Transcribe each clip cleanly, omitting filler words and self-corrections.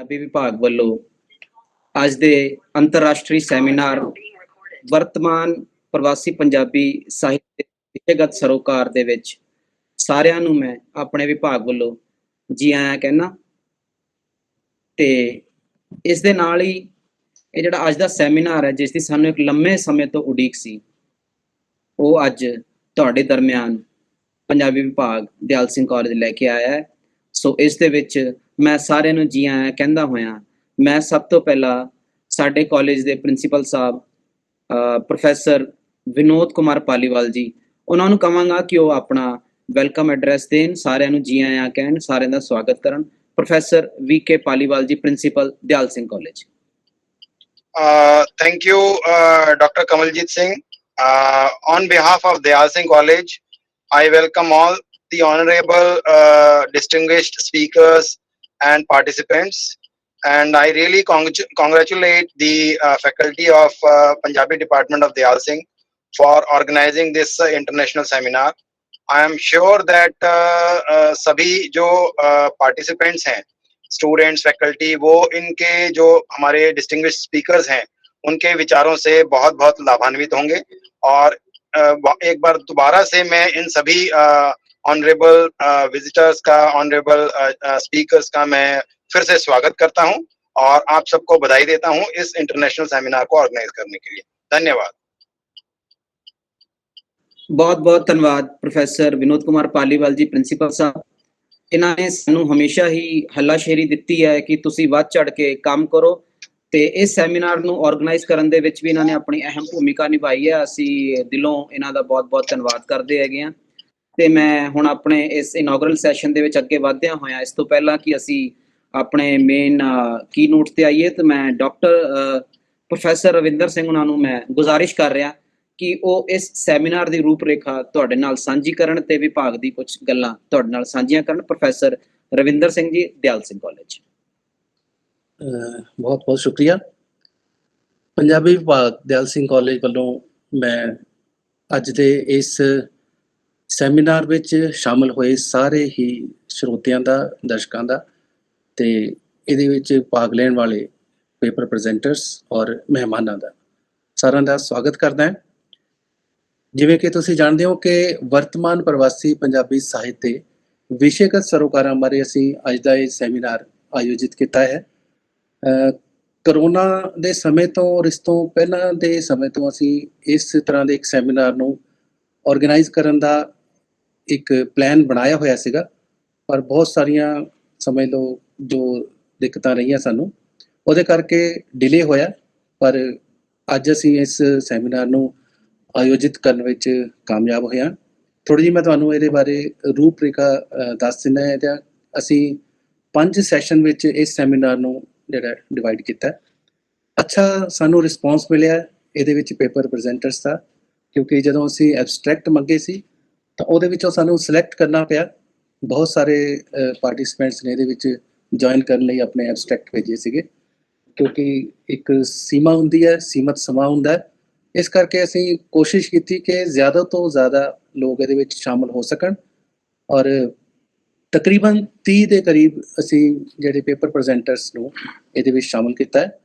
ਪੰਜਾਬੀ ਵਿਭਾਗ ਵੱਲੋਂ ਅੱਜ ਦੇ ਅੰਤਰਰਾਸ਼ਟਰੀ ਸੈਮੀਨਾਰ ਵਰਤਮਾਨ ਪ੍ਰਵਾਸੀ ਪੰਜਾਬੀ ਸਾਹਿਤ ਵਿਸ਼ੇਗਤ ਸਰੋਕਾਰ ਦੇ ਵਿੱਚ ਸਾਰਿਆਂ ਨੂੰ ਮੈਂ ਆਪਣੇ ਵਿਭਾਗ ਵੱਲੋਂ ਜੀ ਆਇਆਂ ਕਹਿਣਾ। ਤੇ ਇਸ ਦੇ ਨਾਲ ਹੀ ਇਹ ਜਿਹੜਾ ਅੱਜ ਦਾ ਸੈਮੀਨਾਰ ਹੈ, ਜਿਸ ਦੀ ਸਾਨੂੰ ਇੱਕ ਲੰਮੇ ਸਮੇਂ ਤੋਂ ਉਡੀਕ ਸੀ, ਉਹ ਅੱਜ ਤੁਹਾਡੇ ਦਰਮਿਆਨ ਪੰਜਾਬੀ ਵਿਭਾਗ ਦਿਆਲ ਸਿੰਘ ਕਾਲਜ ਲੈ ਕੇ ਆਇਆ ਹੈ। ਸੋ ਇਸ ਦੇ ਵਿੱਚ ਮੈਂ ਸਾਰਿਆਂ ਨੂੰ ਜੀ ਆਇਆਂ ਕਹਿੰਦਾ ਹੋਇਆ, ਮੈਂ ਸਭ ਤੋਂ ਪਹਿਲਾਂ ਸਾਡੇ ਕਾਲਜ ਦੇ ਪ੍ਰਿੰਸੀਪਲ ਸਾਹਿਬ ਪ੍ਰੋਫੈਸਰ ਵਿਨੋਦ ਕੁਮਾਰ ਪਾਲੀਵਾਲ ਜੀ, ਉਹਨਾਂ ਨੂੰ ਕਹਾਂਗਾ ਕਿ ਉਹ ਆਪਣਾ ਵੈਲਕਮ ਐਡਰੈਸ ਦੇਣ, ਸਾਰਿਆਂ ਨੂੰ ਜੀ ਆਇਆਂ ਕਹਿਣ, ਸਾਰਿਆਂ ਦਾ ਸਵਾਗਤ ਕਰਨ। Professor VK Paliwal ji, principal Dyal Singh college. Thank you, Dr. Kamaljeet Singh. On behalf of Dayal Singh College, I welcome all the honorable distinguished speakers and participants, and I really congratulate the faculty of Punjabi Department of Dayal Singh for organizing this international seminar. I am sure that sabhi jo participants hain, students, faculty, वो इनके जो हमारे distinguished speakers हैं उनके विचारों से बहुत बहुत लाभान्वित होंगे। और एक बार दोबारा से मैं इन सभी ऑनरेबल विजिटर्स का, ऑनरेबल स्पीकर्स का मैं फिर से स्वागत करता हूं और आप सबको बधाई देता हूं इस इंटरनेशनल सेमिनार को ऑर्गेनाइज करने के लिए। धन्यवाद। बहुत बहुत धन्यवाद प्रोफेसर विनोद कुमार पालीवाल जी, प्रिंसीपल साहब। ਇਹਨਾਂ ਨੇ ਸਾਨੂੰ ਹਮੇਸ਼ਾ ਹੀ ਹੱਲਾਸ਼ੇਰੀ ਦਿੱਤੀ ਹੈ ਕਿ ਤੁਸੀਂ ਵੱਧ ਚੜ ਕੇ ਕੰਮ ਕਰੋ, ਤੇ ਇਸ ਸੈਮੀਨਾਰ ਨੂੰ ਆਰਗੇਨਾਈਜ਼ ਕਰਨ ਦੇ ਵਿੱਚ ਵੀ ਇਹਨਾਂ ਨੇ ਆਪਣੀ ਅਹਿਮ ਭੂਮਿਕਾ ਨਿਭਾਈ ਹੈ। ਅਸੀਂ ਦਿਲੋਂ ਇਹਨਾਂ ਦਾ ਬਹੁਤ ਬਹੁਤ ਧੰਨਵਾਦ ਕਰਦੇ ਹੈਗੇ ਹਾਂ। ਤੇ ਮੈਂ ਹੁਣ ਆਪਣੇ ਇਸ ਇਨੌਗਰਲ ਸੈਸ਼ਨ ਦੇ ਵਿੱਚ ਅੱਗੇ ਵਧਦਿਆਂ ਹੋਇਆ, ਇਸ ਤੋਂ ਪਹਿਲਾਂ ਕਿ ਅਸੀਂ ਆਪਣੇ ਮੇਨ ਕੀ ਨੋਟ ਤੇ ਆਈਏ, ਤੇ ਮੈਂ ਡਾਕਟਰ ਪ੍ਰੋਫੈਸਰ ਰਵਿੰਦਰ ਸਿੰਘ ਉਹਨਾਂ ਨੂੰ ਮੈਂ ਗੁਜ਼ਾਰਿਸ਼ ਕਰ ਰਿਹਾ ਕਿ ਉਹ ਇਸ ਸੈਮੀਨਾਰ ਦੀ ਰੂਪਰੇਖਾ ਤੁਹਾਡੇ ਨਾਲ ਸਾਂਝੀ ਕਰਨ ਤੇ ਵਿਭਾਗ ਦੀ ਕੁਝ ਗੱਲਾਂ ਤੁਹਾਡੇ ਨਾਲ ਸਾਂਝੀਆਂ ਕਰਨ। ਪ੍ਰੋਫੈਸਰ ਰਵਿੰਦਰ ਸਿੰਘ ਜੀ, ਦਿਆਲ ਸਿੰਘ ਕਾਲਜ। ਬਹੁਤ ਬਹੁਤ ਸ਼ੁਕਰੀਆ। ਪੰਜਾਬੀ ਵਿਭਾਗ ਦਿਆਲ ਸਿੰਘ ਕਾਲਜ ਵੱਲੋਂ ਮੈਂ ਅੱਜ ਦੇ ਇਸ ਸੈਮੀਨਾਰ ਵਿੱਚ ਸ਼ਾਮਲ ਹੋਏ ਸਾਰੇ ਹੀ ਸਰੋਤਿਆਂ ਦਾ, ਦਰਸ਼ਕਾਂ ਦਾ, ਤੇ ਇਹਦੇ ਵਿੱਚ ਭਾਗ ਲੈਣ ਵਾਲੇ ਪੇਪਰ ਪ੍ਰੈਜ਼ੈਂਟਰਸ ਔਰ ਮਹਿਮਾਨਾਂ ਦਾ ਸਾਰਿਆਂ ਦਾ ਸਵਾਗਤ ਕਰਦਾ ਹਾਂ। ਜਿਵੇਂ ਕਿ ਤੁਸੀਂ ਜਾਣਦੇ ਹੋ ਕਿ ਵਰਤਮਾਨ ਪ੍ਰਵਾਸੀ ਪੰਜਾਬੀ ਸਾਹਿਤ ਦੇ ਵਿਸ਼ੇਗਤ ਸਰੋਕਾਰਾਂ ਬਾਰੇ ਅਸੀਂ ਅੱਜ ਦਾ ਇਹ ਸੈਮੀਨਾਰ ਆਯੋਜਿਤ ਕੀਤਾ ਹੈ। ਕਰੋਨਾ ਦੇ ਸਮੇਂ ਤੋਂ ਔਰ ਇਸ ਤੋਂ ਪਹਿਲਾਂ ਦੇ ਸਮੇਂ ਤੋਂ ਅਸੀਂ ਇਸ ਤਰ੍ਹਾਂ ਦੇ ਇੱਕ ਸੈਮੀਨਾਰ ਨੂੰ ਆਰਗੇਨਾਈਜ਼ ਕਰਨ ਦਾ ਇੱਕ ਪਲਾਨ ਬਣਾਇਆ ਹੋਇਆ ਸੀਗਾ, ਪਰ ਬਹੁਤ ਸਾਰੀਆਂ ਸਮਝ ਲਓ ਜੋ ਦਿੱਕਤਾਂ ਰਹੀਆਂ ਸਾਨੂੰ, ਉਹਦੇ ਕਰਕੇ ਡਿਲੇ ਹੋਇਆ। ਪਰ ਅੱਜ ਅਸੀਂ ਇਸ ਸੈਮੀਨਾਰ ਨੂੰ ਆਯੋਜਿਤ ਕਰਨ ਵਿੱਚ ਕਾਮਯਾਬ ਹੋਏ ਹਾਂ। ਥੋੜ੍ਹੀ ਜਿਹੀ ਮੈਂ ਤੁਹਾਨੂੰ ਇਹਦੇ ਬਾਰੇ ਰੂਪਰੇਖਾ ਦੱਸ ਦਿੰਦਾ ਹੈ। ਜਾਂ ਅਸੀਂ 5 ਸੈਸ਼ਨ ਵਿੱਚ ਇਸ ਸੈਮੀਨਾਰ ਨੂੰ ਜਿਹੜਾ ਡਿਵਾਈਡ ਕੀਤਾ। ਅੱਛਾ ਸਾਨੂੰ ਰਿਸਪੌਂਸ ਮਿਲਿਆ ਇਹਦੇ ਵਿੱਚ ਪੇਪਰ ਪ੍ਰੈਜ਼ੈਂਟਰਸ ਦਾ, ਕਿਉਂਕਿ ਜਦੋਂ ਅਸੀਂ ਐਬਸਟਰੈਕਟ ਮੰਗੇ ਸੀ ਤਾਂ ਉਹਦੇ ਵਿੱਚੋਂ ਸਾਨੂੰ ਸਿਲੈਕਟ ਕਰਨਾ ਪਿਆ। ਬਹੁਤ ਸਾਰੇ ਪਾਰਟੀਸਪੈਂਟਸ ਨੇ ਇਹਦੇ ਵਿੱਚ ਜੁਆਇਨ ਕਰਨ ਲਈ ਆਪਣੇ ਐਬਸਟਰੈਕਟ ਭੇਜੇ ਸੀਗੇ, ਕਿਉਂਕਿ ਇੱਕ ਸੀਮਾ ਹੁੰਦੀ ਹੈ, ਸੀਮਤ ਸਮਾਂ ਹੁੰਦਾ ਹੈ। ਇਸ ਕਰਕੇ ਅਸੀਂ ਕੋਸ਼ਿਸ਼ ਕੀਤੀ ਕਿ ਜ਼ਿਆਦਾ ਤੋਂ ਜ਼ਿਆਦਾ ਲੋਕ ਇਹਦੇ ਵਿੱਚ ਸ਼ਾਮਲ ਹੋ ਸਕਣ, ਔਰ ਤਕਰੀਬਨ 30 ਦੇ ਕਰੀਬ ਅਸੀਂ ਜਿਹੜੇ ਪੇਪਰ ਪ੍ਰੈਜ਼ੈਂਟਰਸ ਨੂੰ ਇਹਦੇ ਵਿੱਚ ਸ਼ਾਮਲ ਕੀਤਾ ਹੈ।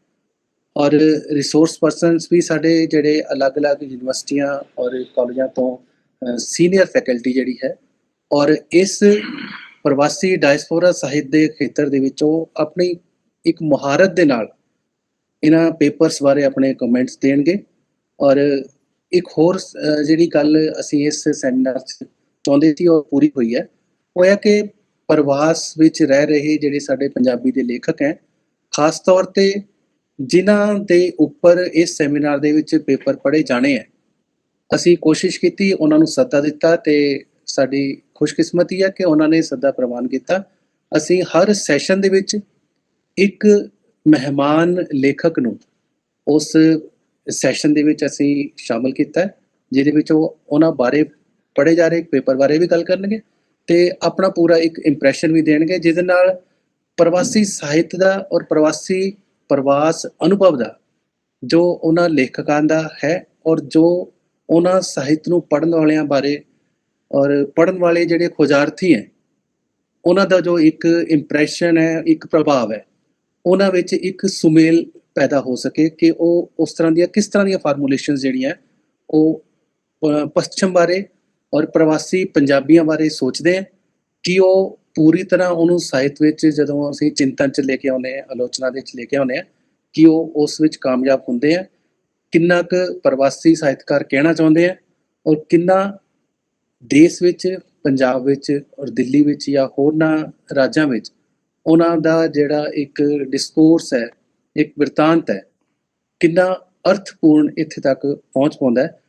ਔਰ ਰਿਸੋਰਸ ਪਰਸਨਸ ਵੀ ਸਾਡੇ ਜਿਹੜੇ ਅਲੱਗ-ਅਲੱਗ ਯੂਨੀਵਰਸਿਟੀਆਂ ਔਰ ਕਾਲਜਾਂ ਤੋਂ ਸੀਨੀਅਰ ਫੈਕਲਟੀ ਜਿਹੜੀ ਹੈ, ਔਰ ਇਸ ਪ੍ਰਵਾਸੀ ਡਾਇਸਪੋਰਾ ਸਾਹਿਤ ਦੇ ਖੇਤਰ ਦੇ ਵਿੱਚ ਉਹ ਆਪਣੀ ਇੱਕ ਮੁਹਾਰਤ ਦੇ ਨਾਲ ਇਹਨਾਂ ਪੇਪਰਸ ਬਾਰੇ ਆਪਣੇ ਕਮੈਂਟਸ ਦੇਣਗੇ। ਔਰ ਇੱਕ ਹੋਰ ਜਿਹੜੀ ਗੱਲ ਅਸੀਂ ਇਸ ਸੈਮੀਨਾਰ 'ਚ ਚਾਹੁੰਦੇ ਸੀ ਉਹ ਪੂਰੀ ਹੋਈ ਹੈ। ਉਹ ਹੈ ਕਿ ਪ੍ਰਵਾਸ ਵਿੱਚ ਰਹਿ ਰਹੇ ਜਿਹੜੇ ਸਾਡੇ ਪੰਜਾਬੀ ਦੇ ਲੇਖਕ ਹੈ, ਖਾਸ ਤੌਰ 'ਤੇ ਜਿਨ੍ਹਾਂ ਦੇ ਉੱਪਰ ਇਸ ਸੈਮੀਨਾਰ ਦੇ ਵਿੱਚ ਪੇਪਰ ਪੜ੍ਹੇ ਜਾਣੇ ਹੈ, ਅਸੀਂ ਕੋਸ਼ਿਸ਼ ਕੀਤੀ, ਉਹਨਾਂ ਨੂੰ ਸੱਦਾ ਦਿੱਤਾ, ਤੇ ਸਾਡੀ ਖੁਸ਼ਕਿਸਮਤੀ ਹੈ ਕਿ ਉਹਨਾਂ ਨੇ ਸੱਦਾ ਪ੍ਰਵਾਨ ਕੀਤਾ। ਅਸੀਂ ਹਰ ਸੈਸ਼ਨ ਦੇ ਵਿੱਚ ਇੱਕ ਮਹਿਮਾਨ ਲੇਖਕ ਨੂੰ ਉਸ ਸੈਸ਼ਨ ਦੇ ਵਿੱਚ ਅਸੀਂ ਸ਼ਾਮਲ ਕੀਤਾ, ਜਿਹਦੇ ਵਿੱਚ ਉਹ ਉਹਨਾਂ ਬਾਰੇ ਪੜ੍ਹੇ ਜਾ ਰਹੇ ਪੇਪਰ ਬਾਰੇ ਵੀ ਗੱਲ ਕਰਨਗੇ ਤੇ ਆਪਣਾ ਪੂਰਾ ਇੱਕ ਇੰਪ੍ਰੈਸ਼ਨ ਵੀ ਦੇਣਗੇ, ਜਿਹਦੇ ਨਾਲ ਪ੍ਰਵਾਸੀ ਸਾਹਿਤ ਦਾ ਔਰ ਪ੍ਰਵਾਸੀ ਪ੍ਰਵਾਸ ਅਨੁਭਵ ਦਾ ਜੋ ਉਹਨਾਂ ਲੇਖਕਾਂ ਦਾ ਹੈ, ਔਰ ਜੋ ਉਹਨਾਂ ਸਾਹਿਤ ਨੂੰ ਪੜ੍ਹਨ ਵਾਲਿਆਂ ਬਾਰੇ ਔਰ ਪੜ੍ਹਨ ਵਾਲੇ ਜਿਹੜੇ ਖੋਜਾਰਥੀ ਹੈ, ਉਹਨਾਂ ਦਾ ਜੋ ਇੱਕ ਇੰਪ੍ਰੈਸ਼ਨ ਹੈ, ਇੱਕ ਪ੍ਰਭਾਵ ਹੈ, ਉਹਨਾਂ ਵਿੱਚ ਇੱਕ ਸੁਮੇਲ ਪੈਦਾ ਹੋ ਸਕੇ ਕਿ ਉਹ ਉਸ ਤਰ੍ਹਾਂ ਦੀਆਂ ਕਿਸ ਤਰ੍ਹਾਂ ਦੀਆਂ ਫਾਰਮੂਲੇਸ਼ਨਸ ਜਿਹੜੀਆਂ ਉਹ ਪੱਛਮ ਬਾਰੇ ਔਰ ਪ੍ਰਵਾਸੀ ਪੰਜਾਬੀਆਂ ਬਾਰੇ ਸੋਚਦੇ ਆ ਕਿ ਉਹ ਪੂਰੀ ਤਰ੍ਹਾਂ ਉਹਨੂੰ ਸਾਹਿਤ ਵਿੱਚ ਜਦੋਂ ਅਸੀਂ ਚਿੰਤਨ 'ਚ ਲੈ ਕੇ ਆਉਂਦੇ ਹਾਂ, ਆਲੋਚਨਾ ਦੇ ਵਿੱਚ ਲੈ ਕੇ ਆਉਂਦੇ ਹਾਂ, ਕਿ ਉਹ ਉਸ ਵਿੱਚ ਕਾਮਯਾਬ ਹੁੰਦੇ ਆ। ਕਿੰਨਾ ਕੁ ਪ੍ਰਵਾਸੀ ਸਾਹਿਤਕਾਰ ਕਹਿਣਾ ਚਾਹੁੰਦੇ ਆ ਔਰ ਕਿੰਨਾ ਦੇਸ਼ ਵਿੱਚ, ਪੰਜਾਬ ਵਿੱਚ ਔਰ ਦਿੱਲੀ ਵਿੱਚ ਜਾਂ ਹੋਰਨਾਂ ਰਾਜਾਂ ਵਿੱਚ ਉਹਨਾਂ ਦਾ ਜਿਹੜਾ ਇੱਕ ਡਿਸਕੋਰਸ ਹੈ, ਇੱਕ ਬਿਰਤਾਂਤ ਹੈ, ਕਿੰਨਾ ਅਰਥਪੂਰਨ ਇੱਥੇ ਤੱਕ ਪਹੁੰਚ ਪਾਉਂਦਾ ਹੈ।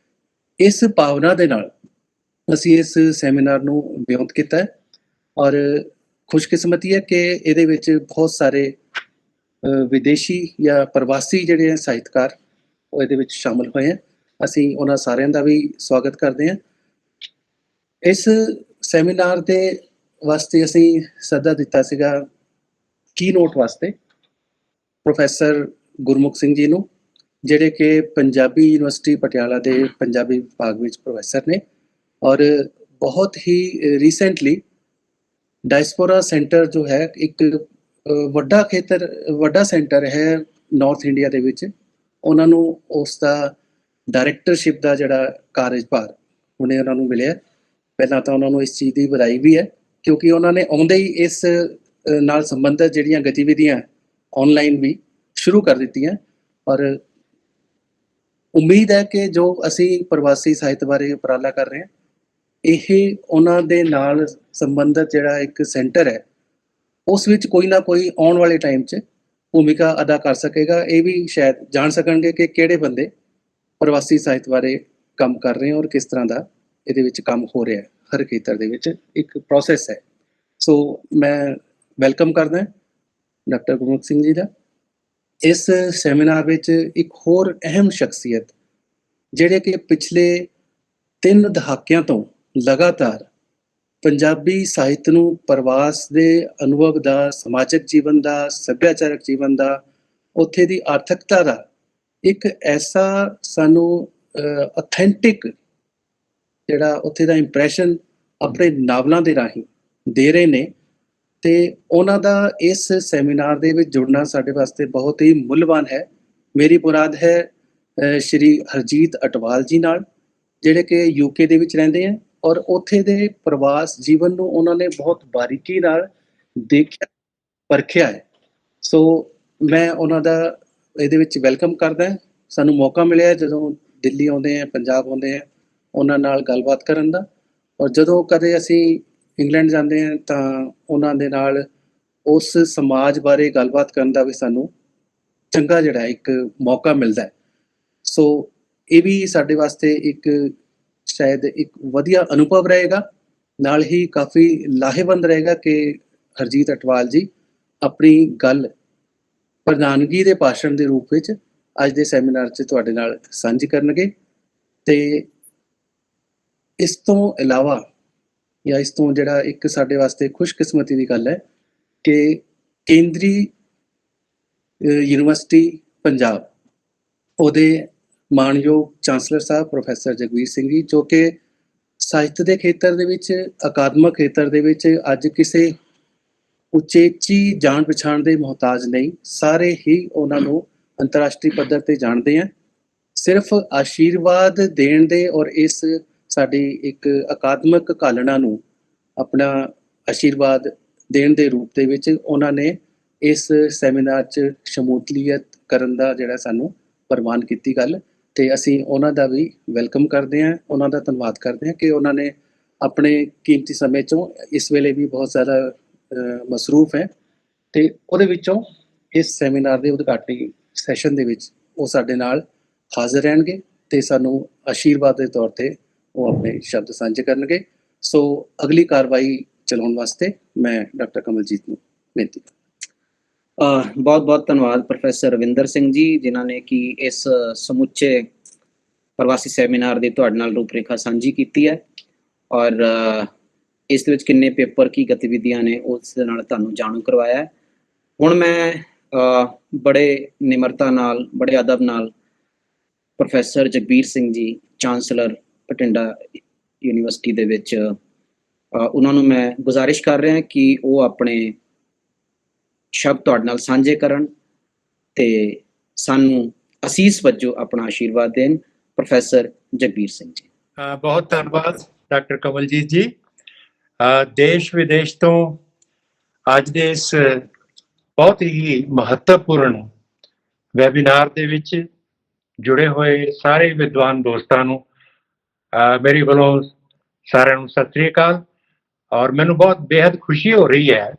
ਇਸ ਭਾਵਨਾ ਦੇ ਨਾਲ ਅਸੀਂ ਇਸ ਸੈਮੀਨਾਰ ਨੂੰ ਬੇਅੰਤ ਕੀਤਾ ਹੈ ਔਰ ਖੁਸ਼ਕਿਸਮਤੀ ਹੈ ਕਿ ਇਹਦੇ ਵਿੱਚ ਬਹੁਤ ਸਾਰੇ ਵਿਦੇਸ਼ੀ ਜਾਂ ਪ੍ਰਵਾਸੀ ਜਿਹੜੇ ਸਾਹਿਤਕਾਰ ਉਹ ਇਹਦੇ ਵਿੱਚ ਸ਼ਾਮਲ ਹੋਏ ਹਨ। ਅਸੀਂ ਉਹਨਾਂ ਸਾਰਿਆਂ ਦਾ ਵੀ ਸਵਾਗਤ ਕਰਦੇ ਹਾਂ। ਇਸ ਸੈਮੀਨਾਰ ਦੇ ਵਾਸਤੇ ਅਸੀਂ ਸੱਦਾ ਦਿੱਤਾ ਸੀਗਾ ਕੀ ਨੋਟ ਵਾਸਤੇ ਪ੍ਰੋਫੈਸਰ ਗੁਰਮੁਖ ਸਿੰਘ ਜੀ ਨੂੰ, ਜਿਹੜੇ ਕਿ ਪੰਜਾਬੀ ਯੂਨੀਵਰਸਿਟੀ ਪਟਿਆਲਾ ਦੇ ਪੰਜਾਬੀ ਵਿਭਾਗ ਵਿੱਚ ਪ੍ਰੋਫੈਸਰ ਨੇ ਔਰ ਬਹੁਤ ਹੀ ਰੀਸੈਂਟਲੀ ਡਾਇਸਪੋਰਾ ਸੈਂਟਰ ਜੋ ਹੈ ਇੱਕ ਵੱਡਾ ਸੈਂਟਰ ਹੈ ਨਾਰਥ ਇੰਡੀਆ ਦੇ ਵਿੱਚ, ਉਹਨਾਂ ਨੂੰ ਉਸ ਦਾ ਡਾਇਰੈਕਟਰਸ਼ਿਪ ਦਾ ਜਿਹੜਾ ਕਾਰਜਭਾਰ ਹੁਣੇ ਉਹਨਾਂ ਨੂੰ ਮਿਲਿਆ। ਪਹਿਲਾਂ ਤਾਂ ਉਹਨਾਂ ਨੂੰ ਇਸ ਚੀਜ਼ ਦੀ ਵਧਾਈ ਵੀ ਹੈ ਕਿਉਂਕਿ ਉਹਨਾਂ ਨੇ ਆਉਂਦੇ ਹੀ ਇਸ ਨਾਲ ਸੰਬੰਧਿਤ ਜਿਹੜੀਆਂ ਗਤੀਵਿਧੀਆਂ ਆਨਲਾਈਨ ਵੀ ਸ਼ੁਰੂ ਕਰ ਦਿੱਤੀਆਂ ਔਰ ਉਮੀਦ ਹੈ ਕਿ ਜੋ ਅਸੀਂ ਪ੍ਰਵਾਸੀ ਸਾਹਿਤ ਬਾਰੇ ਉਪਰਾਲਾ ਕਰ ਰਹੇ ਹਾਂ, ਇਹ ਉਹਨਾਂ ਦੇ ਨਾਲ ਸੰਬੰਧਿਤ ਜਿਹੜਾ ਇੱਕ ਸੈਂਟਰ ਹੈ ਉਸ ਵਿੱਚ ਕੋਈ ਨਾ ਕੋਈ ਆਉਣ ਵਾਲੇ ਟਾਈਮ 'ਚ ਭੂਮਿਕਾ ਅਦਾ ਕਰ ਸਕੇਗਾ। ਇਹ ਵੀ ਸ਼ਾਇਦ ਜਾਣ ਸਕਣਗੇ ਕਿ ਕਿਹੜੇ ਬੰਦੇ ਪ੍ਰਵਾਸੀ ਸਾਹਿਤ ਬਾਰੇ ਕੰਮ ਕਰ ਰਹੇ ਹਨ ਔਰ ਕਿਸ ਤਰ੍ਹਾਂ ਦਾ ਇਹਦੇ ਵਿੱਚ ਕੰਮ ਹੋ ਰਿਹਾ ਹੈ। ਹਰ ਖੇਤਰ ਦੇ ਵਿੱਚ ਇੱਕ ਪ੍ਰੋਸੈਸ ਹੈ। ਸੋ ਮੈਂ ਵੈਲਕਮ ਕਰਦਾ ਡਾਕਟਰ ਗੁਰਮੁਖ ਸਿੰਘ ਜੀ ਦਾ। ਇਸ ਸੈਮੀਨਾਰ ਵਿੱਚ ਇੱਕ ਹੋਰ ਅਹਿਮ ਸ਼ਖਸੀਅਤ, ਜਿਹੜੇ ਕਿ ਪਿਛਲੇ 3 ਦਹਾਕਿਆਂ ਤੋਂ ਲਗਾਤਾਰ ਪੰਜਾਬੀ ਸਾਹਿਤ ਨੂੰ ਪ੍ਰਵਾਸ ਦੇ ਅਨੁਭਵ ਦਾ, ਸਮਾਜਿਕ ਜੀਵਨ ਦਾ, ਸੱਭਿਆਚਾਰਕ ਜੀਵਨ ਦਾ, ਉੱਥੇ ਦੀ ਆਰਥਿਕਤਾ ਦਾ ਇੱਕ ਐਸਾ ਸਾਨੂੰ ਅਥੈਂਟਿਕ ਜਿਹੜਾ ਉੱਥੇ ਦਾ ਇੰਪ੍ਰੈਸ਼ਨ ਆਪਣੇ ਨਾਵਲਾਂ ਦੇ ਰਾਹੀਂ ਦੇ ਰਹੇ ਨੇ, ਤੇ ਉਹਨਾਂ ਦਾ ਇਸ ਸੈਮੀਨਾਰ ਦੇ ਵਿੱਚ ਜੁੜਨਾ ਸਾਡੇ ਵਾਸਤੇ ਬਹੁਤ ਹੀ ਮੁੱਲਵਾਨ ਹੈ। ਮੇਰੀ ਮੁਰਾਦ ਹੈ ਸ਼੍ਰੀ ਹਰਜੀਤ ਅਟਵਾਲ ਜੀ ਨਾਲ, ਜਿਹੜੇ ਕਿ ਯੂਕੇ ਦੇ ਵਿੱਚ ਰਹਿੰਦੇ ਆ ਔਰ ਉੱਥੇ ਦੇ ਪ੍ਰਵਾਸ ਜੀਵਨ ਨੂੰ ਉਹਨਾਂ ਨੇ ਬਹੁਤ ਬਾਰੀਕੀ ਨਾਲ ਦੇਖਿਆ, ਪਰਖਿਆ ਹੈ। ਸੋ ਮੈਂ ਉਹਨਾਂ ਦਾ ਇਹਦੇ ਵਿੱਚ ਵੈਲਕਮ ਕਰਦਾ। ਸਾਨੂੰ ਮੌਕਾ ਮਿਲਿਆ ਜਦੋਂ ਦਿੱਲੀ ਆਉਂਦੇ ਆ, ਪੰਜਾਬ ਆਉਂਦੇ ਆ, ਉਹਨਾਂ ਨਾਲ ਗੱਲਬਾਤ ਕਰਨ ਦਾ, ਔਰ ਜਦੋਂ ਕਦੇ ਅਸੀਂ ਇੰਗਲੈਂਡ ਜਾਂਦੇ ਹਾਂ ਤਾਂ ਉਹਨਾਂ ਦੇ ਨਾਲ ਉਸ ਸਮਾਜ ਬਾਰੇ ਗੱਲਬਾਤ ਕਰਨ ਦਾ ਵੀ ਸਾਨੂੰ ਚੰਗਾ ਜਿਹੜਾ ਇੱਕ ਮੌਕਾ ਮਿਲਦਾ ਹੈ। ਸੋ ਇਹ ਵੀ ਸਾਡੇ ਵਾਸਤੇ ਇੱਕ ਸ਼ਾਇਦ ਇੱਕ ਵਧੀਆ ਅਨੁਭਵ ਰਹੇਗਾ, ਨਾਲ ਹੀ ਕਾਫੀ ਲਾਹੇਵੰਦ ਰਹੇਗਾ ਕਿ ਹਰਜੀਤ ਅਟਵਾਲ ਜੀ ਆਪਣੀ ਗੱਲ ਪ੍ਰਧਾਨਗੀ ਦੇ ਭਾਸ਼ਣ ਦੇ ਰੂਪ ਵਿੱਚ ਅੱਜ ਦੇ ਸੈਮੀਨਾਰ 'ਚ ਤੁਹਾਡੇ ਨਾਲ ਸਾਂਝੀ ਕਰਨਗੇ। ਤੇ ਇਸ ਤੋਂ ਇਲਾਵਾ ਜਾਂ ਇਸ ਤੋਂ ਜਿਹੜਾ ਇੱਕ ਸਾਡੇ ਵਾਸਤੇ ਖੁਸ਼ਕਿਸਮਤੀ ਦੀ ਗੱਲ ਹੈ ਕਿ ਕੇਂਦਰੀ ਯੂਨੀਵਰਸਿਟੀ ਪੰਜਾਬ, ਉਹਦੇ ਮਾਣਯੋਗ ਚਾਂਸਲਰ ਸਾਹਿਬ ਪ੍ਰੋਫੈਸਰ ਜਗਵੀਰ ਸਿੰਘ ਜੀ, ਜੋ ਕਿ ਸਾਹਿਤ ਦੇ ਖੇਤਰ ਦੇ ਵਿੱਚ, ਅਕਾਦਮਿਕ ਖੇਤਰ ਦੇ ਵਿੱਚ ਅੱਜ ਕਿਸੇ ਉਚੇਚੀ ਜਾਣ ਪਛਾਣ ਦੇ ਮੁਹਤਾਜ ਨਹੀਂ, ਸਾਰੇ ਹੀ ਉਹਨਾਂ ਨੂੰ ਅੰਤਰਰਾਸ਼ਟਰੀ ਪੱਧਰ ਤੇ ਜਾਣਦੇ ਆ। ਸਿਰਫ ਆਸ਼ੀਰਵਾਦ ਦੇਣ ਦੇ ਔਰ ਇਸ ਸਾਡੀ ਇੱਕ ਅਕਾਦਮਿਕ ਘਾਲਣਾ ਨੂੰ ਆਪਣਾ ਆਸ਼ੀਰਵਾਦ ਦੇਣ ਦੇ ਰੂਪ ਦੇ ਵਿੱਚ ਉਹਨਾਂ ਨੇ ਇਸ ਸੈਮੀਨਾਰ 'ਚ ਸ਼ਮੂਲੀਅਤ ਕਰਨ ਦਾ ਜਿਹੜਾ ਸਾਨੂੰ ਪ੍ਰਵਾਨ ਕੀਤੀ ਗੱਲ, ਤੇ ਅਸੀਂ ਉਹਨਾਂ ਦਾ ਵੀ ਵੈਲਕਮ ਕਰਦੇ ਹਾਂ, ਉਹਨਾਂ ਦਾ ਧੰਨਵਾਦ ਕਰਦੇ ਹਾਂ ਕਿ ਉਹਨਾਂ ਨੇ ਆਪਣੇ ਕੀਮਤੀ ਸਮੇਂ 'ਚੋਂ, ਇਸ ਵੇਲੇ ਵੀ ਬਹੁਤ ਜ਼ਿਆਦਾ ਮਸਰੂਫ ਹੈ, ਤੇ ਉਹਦੇ ਵਿੱਚੋਂ ਇਸ ਸੈਮੀਨਾਰ ਦੇ ਉਦਘਾਟਨੀ ਸੈਸ਼ਨ ਦੇ ਵਿੱਚ ਉਹ ਸਾਡੇ ਨਾਲ ਹਾਜ਼ਰ ਰਹਿਣਗੇ ਤੇ ਸਾਨੂੰ ਆਸ਼ੀਰਵਾਦ ਦੇ ਤੌਰ ਤੇ ਉਹ ਆਪਣੇ ਸ਼ਬਦ ਸਾਂਝੇ ਕਰਨਗੇ। ਸੋ ਅਗਲੀ ਕਾਰਵਾਈ ਚਲਾਉਣ ਵਾਸਤੇ ਮੈਂ ਡਾਕਟਰ ਕਮਲਜੀਤ ਨੂੰ ਬੇਨਤੀ ਬਹੁਤ ਬਹੁਤ ਧੰਨਵਾਦ ਪ੍ਰੋਫੈਸਰ ਰਵਿੰਦਰ ਸਿੰਘ ਜੀ, ਜਿਨ੍ਹਾਂ ਨੇ ਕਿ ਇਸ ਸਮੁੱਚੇ ਪ੍ਰਵਾਸੀ ਸੈਮੀਨਾਰ ਦੀ ਤੁਹਾਡੇ ਨਾਲ ਰੂਪਰੇਖਾ ਸਾਂਝੀ ਕੀਤੀ ਹੈ ਔਰ ਇਸ ਦੇ ਵਿੱਚ ਕਿੰਨੇ ਪੇਪਰ, ਕੀ ਗਤੀਵਿਧੀਆਂ ਨੇ ਉਸ ਦੇ ਨਾਲ ਤੁਹਾਨੂੰ ਜਾਣੂ ਕਰਵਾਇਆ ਹੈ। ਹੁਣ ਮੈਂ ਬੜੇ ਨਿਮਰਤਾ ਨਾਲ, ਬੜੇ ਅਦਬ ਨਾਲ professor Jagbir Singh ji, chancellor Bathinda university ਦੇ ਵਿੱਚ, ਉਹਨਾਂ ਨੂੰ ਮੈਂ ਗੁਜ਼ਾਰਿਸ਼ ਕਰ ਰਿਹਾ ਕਿ ਉਹ ਆਪਣੇ ਸ਼ਬਦ ਤੁਹਾਡੇ ਨਾਲ ਸਾਂਝੇ ਕਰਨ ਤੇ ਸਾਨੂੰ ਅਸੀਸ ਵਜੋਂ ਆਪਣਾ ਆਸ਼ੀਰਵਾਦ ਦੇਣ। ਪ੍ਰੋਫੈਸਰ ਜਗਬੀਰ ਸਿੰਘ ਜੀ। ਬਹੁਤ ਧੰਨਵਾਦ ਡਾਕਟਰ ਕਮਲਜੀਤ ਜੀ। ਦੇਸ਼ ਵਿਦੇਸ਼ ਤੋਂ ਅੱਜ ਦੇ ਇਸ ਬਹੁਤ ਹੀ ਮਹੱਤਵਪੂਰਨ ਵੈਬੀਨਾਰ ਦੇ ਵਿੱਚ ਜੁੜੇ ਹੋਏ ਸਾਰੇ ਵਿਦਵਾਨ ਦੋਸਤਾਂ ਨੂੰ ਮੇਰੀ ਵੱਲੋਂ ਸਾਰਿਆਂ ਨੂੰ ਸਤਿ ਸ੍ਰੀ ਅਕਾਲ। ਔਰ ਮੈਨੂੰ ਬਹੁਤ ਬੇहद ਖੁਸ਼ੀ ਹੋ ਰਹੀ ਹੈ